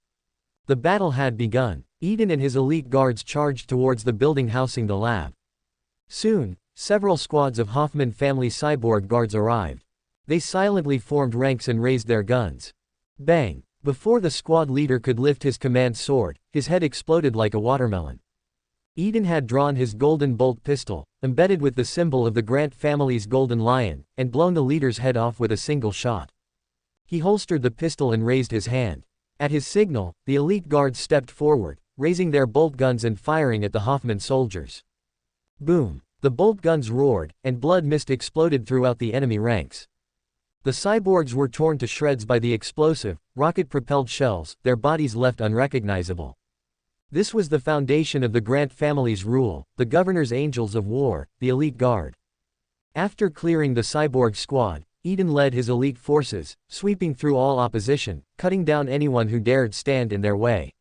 The battle had begun. Eden and his elite guards charged towards the building housing the lab. Soon, several squads of Hoffman family cyborg guards arrived. They silently formed ranks and raised their guns. Bang! Before the squad leader could lift his command sword, his head exploded like a watermelon. Eden had drawn his golden bolt pistol, embedded with the symbol of the Grant family's golden lion, and blown the leader's head off with a single shot. He holstered the pistol and raised his hand. At his signal, the elite guards stepped forward, raising their bolt guns and firing at the Hoffman soldiers. Boom! The bolt guns roared, and blood mist exploded throughout the enemy ranks. The cyborgs were torn to shreds by the explosive, rocket-propelled shells, their bodies left unrecognizable. This was the foundation of the Grant family's rule, the governor's angels of war, the elite guard. After clearing the cyborg squad, Eden led his elite forces, sweeping through all opposition, cutting down anyone who dared stand in their way.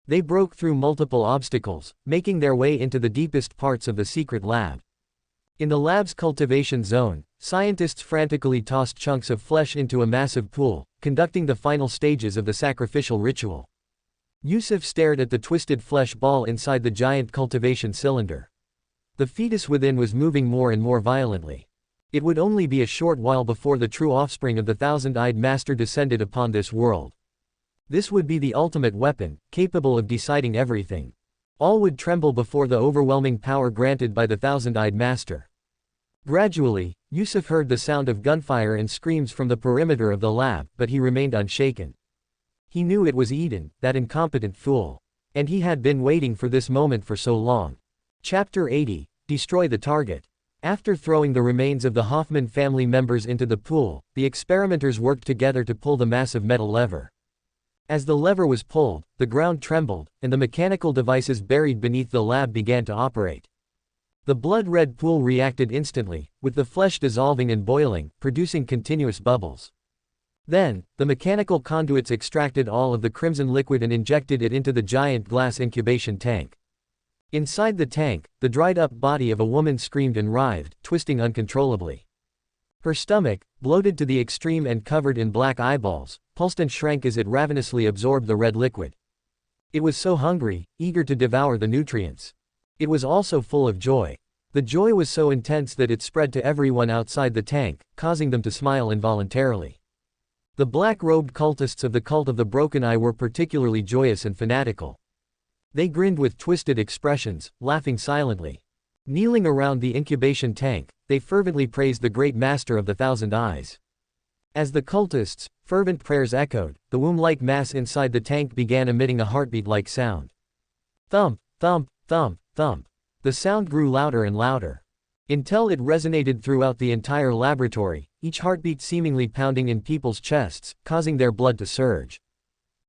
They broke through multiple obstacles, making their way into the deepest parts of the secret lab. In the lab's cultivation zone, scientists frantically tossed chunks of flesh into a massive pool, conducting the final stages of the sacrificial ritual. Yusuf stared at the twisted flesh ball inside the giant cultivation cylinder. The fetus within was moving more and more violently. It would only be a short while before the true offspring of the thousand-eyed master descended upon this world. This would be the ultimate weapon, capable of deciding everything. All would tremble before the overwhelming power granted by the thousand-eyed master. Gradually, Yusuf heard the sound of gunfire and screams from the perimeter of the lab, but he remained unshaken. He knew it was Eden, that incompetent fool. And he had been waiting for this moment for so long. Chapter 80, Destroy the Target. After throwing the remains of the Hoffman family members into the pool, the experimenters worked together to pull the massive metal lever. As the lever was pulled, the ground trembled, and the mechanical devices buried beneath the lab began to operate. The blood-red pool reacted instantly, with the flesh dissolving and boiling, producing continuous bubbles. Then, the mechanical conduits extracted all of the crimson liquid and injected it into the giant glass incubation tank. Inside the tank, the dried-up body of a woman screamed and writhed, twisting uncontrollably. Her stomach, bloated to the extreme and covered in black eyeballs, pulsed and shrank as it ravenously absorbed the red liquid. It was so hungry, eager to devour the nutrients. It was also full of joy. The joy was so intense that it spread to everyone outside the tank, causing them to smile involuntarily. The black-robed cultists of the Cult of the Broken Eye were particularly joyous and fanatical. They grinned with twisted expressions, laughing silently. Kneeling around the incubation tank, they fervently praised the great master of the Thousand Eyes. As the cultists' fervent prayers echoed, the womb-like mass inside the tank began emitting a heartbeat-like sound. Thump, thump, thump, thump. The sound grew louder and louder, until it resonated throughout the entire laboratory, each heartbeat seemingly pounding in people's chests, causing their blood to surge.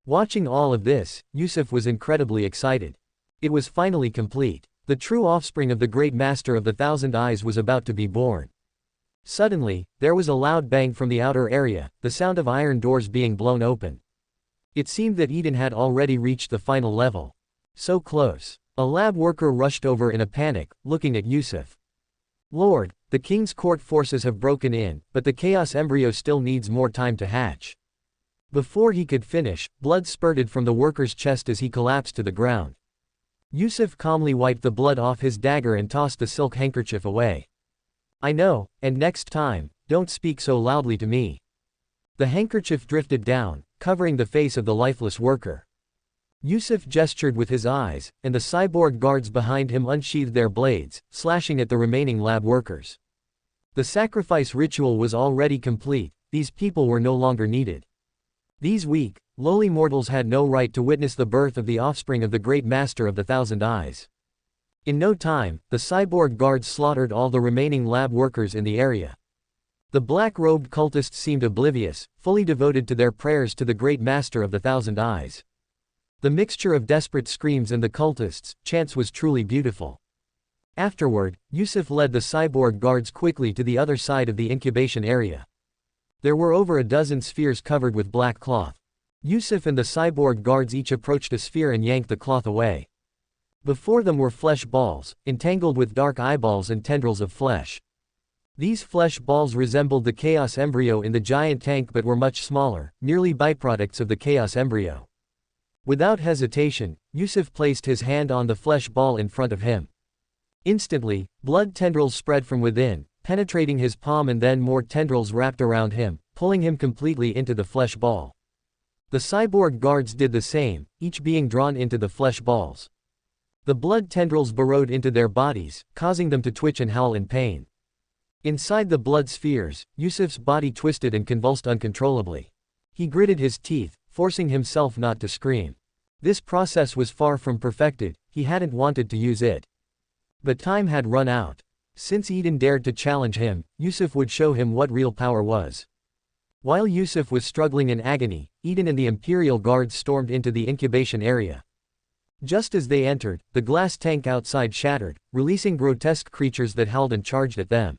Watching all of this, Yusuf was incredibly excited. It was finally complete. The true offspring of the great master of the Thousand Eyes was about to be born. Suddenly, there was a loud bang from the outer area, the sound of iron doors being blown open. It seemed that Eden had already reached the final level. So close. A lab worker rushed over in a panic, looking at Yusuf. Lord, the king's court forces have broken in, but the chaos embryo still needs more time to hatch. Before he could finish, blood spurted from the worker's chest as he collapsed to the ground. Yusuf calmly wiped the blood off his dagger and tossed the silk handkerchief away. I know, and next time, don't speak so loudly to me. The handkerchief drifted down, covering the face of the lifeless worker. Yusuf gestured with his eyes, and the cyborg guards behind him unsheathed their blades, slashing at the remaining lab workers. The sacrifice ritual was already complete, these people were no longer needed. These weak, lowly mortals had no right to witness the birth of the offspring of the great master of the Thousand Eyes. In no time, the cyborg guards slaughtered all the remaining lab workers in the area. The black-robed cultists seemed oblivious, fully devoted to their prayers to the great master of the Thousand Eyes. The mixture of desperate screams and the cultists' chants was truly beautiful. Afterward, Yusuf led the cyborg guards quickly to the other side of the incubation area. There were over a dozen spheres covered with black cloth. Yusuf and the cyborg guards each approached a sphere and yanked the cloth away. Before them were flesh balls, entangled with dark eyeballs and tendrils of flesh. These flesh balls resembled the chaos embryo in the giant tank but were much smaller, merely byproducts of the chaos embryo. Without hesitation, Yusuf placed his hand on the flesh ball in front of him. Instantly, blood tendrils spread from within, penetrating his palm, and then more tendrils wrapped around him, pulling him completely into the flesh ball. The cyborg guards did the same, each being drawn into the flesh balls. The blood tendrils burrowed into their bodies, causing them to twitch and howl in pain. Inside the blood spheres, Yusuf's body twisted and convulsed uncontrollably. He gritted his teeth, forcing himself not to scream. This process was far from perfected, he hadn't wanted to use it. But time had run out. Since Eden dared to challenge him, Yusuf would show him what real power was. While Yusuf was struggling in agony, Eden and the Imperial guards stormed into the incubation area. Just as they entered, the glass tank outside shattered, releasing grotesque creatures that howled and charged at them.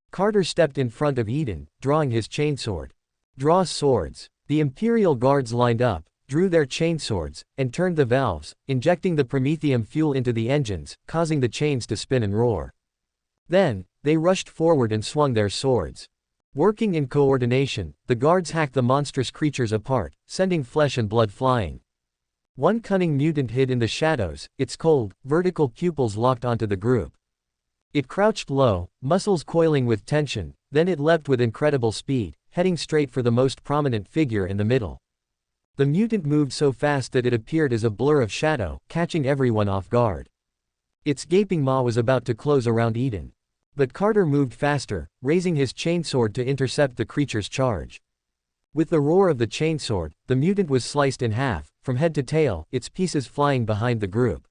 Carter stepped in front of Eden, drawing his chainsword. Draw swords. The Imperial guards lined up, drew their chainswords, and turned the valves, injecting the promethium fuel into the engines, causing the chains to spin and roar. Then, they rushed forward and swung their swords. Working in coordination, the guards hacked the monstrous creatures apart, sending flesh and blood flying. One cunning mutant hid in the shadows, its cold, vertical pupils locked onto the group. It crouched low, muscles coiling with tension, then it leapt with incredible speed, heading straight for the most prominent figure in the middle. The mutant moved so fast that it appeared as a blur of shadow, catching everyone off guard. Its gaping maw was about to close around Eden. But Carter moved faster, raising his chainsword to intercept the creature's charge. With the roar of the chainsword, the mutant was sliced in half, from head to tail, its pieces flying behind the group.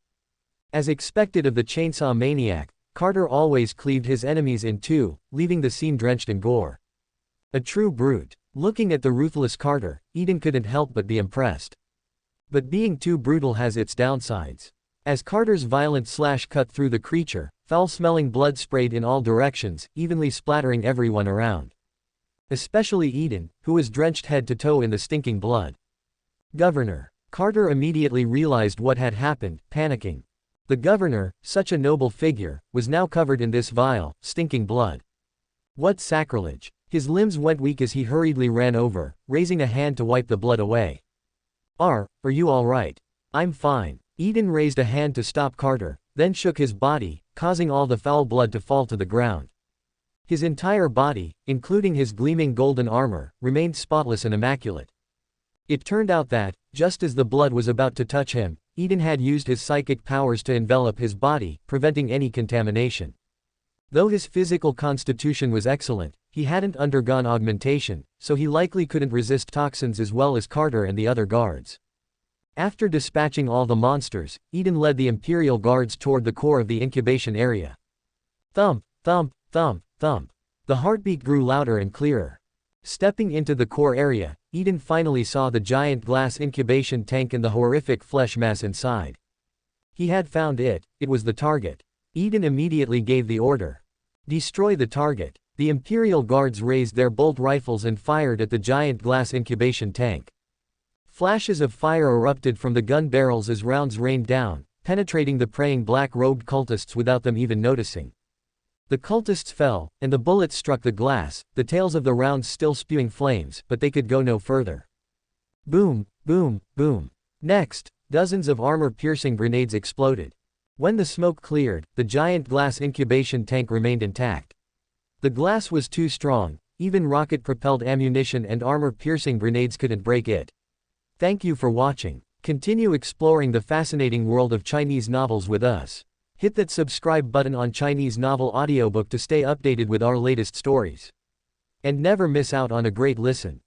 As expected of the chainsaw maniac, Carter always cleaved his enemies in two, leaving the scene drenched in gore. A true brute. Looking at the ruthless Carter, Eden couldn't help but be impressed. But being too brutal has its downsides. As Carter's violent slash cut through the creature, foul-smelling blood sprayed in all directions, evenly splattering everyone around. Especially Eden, who was drenched head to toe in the stinking blood. Governor. Carter immediately realized what had happened, panicking. The governor, such a noble figure, was now covered in this vile, stinking blood. What sacrilege! His limbs went weak as he hurriedly ran over, raising a hand to wipe the blood away. Are you all right? I'm fine. Eden raised a hand to stop Carter, then shook his body, causing all the foul blood to fall to the ground. His entire body, including his gleaming golden armor, remained spotless and immaculate. It turned out that, just as the blood was about to touch him, Eden had used his psychic powers to envelop his body, preventing any contamination. Though his physical constitution was excellent, he hadn't undergone augmentation, so he likely couldn't resist toxins as well as Carter and the other guards. After dispatching all the monsters, Eden led the Imperial guards toward the core of the incubation area. Thump, thump, thump, thump. The heartbeat grew louder and clearer. Stepping into the core area, Eden finally saw the giant glass incubation tank and the horrific flesh mass inside. He had found it. It was the target. Eden immediately gave the order. Destroy the target. The Imperial guards raised their bolt rifles and fired at the giant glass incubation tank. Flashes of fire erupted from the gun barrels as rounds rained down, penetrating the praying black-robed cultists without them even noticing. The cultists fell, and the bullets struck the glass, the tails of the rounds still spewing flames, but they could go no further. Boom, boom, boom. Next, dozens of armor-piercing grenades exploded. When the smoke cleared, the giant glass incubation tank remained intact. The glass was too strong, even rocket-propelled ammunition and armor-piercing grenades couldn't break it. Thank you for watching. Continue exploring the fascinating world of Chinese novels with us. Hit that subscribe button on Chinese Novel Audiobook to stay updated with our latest stories. And never miss out on a great listen.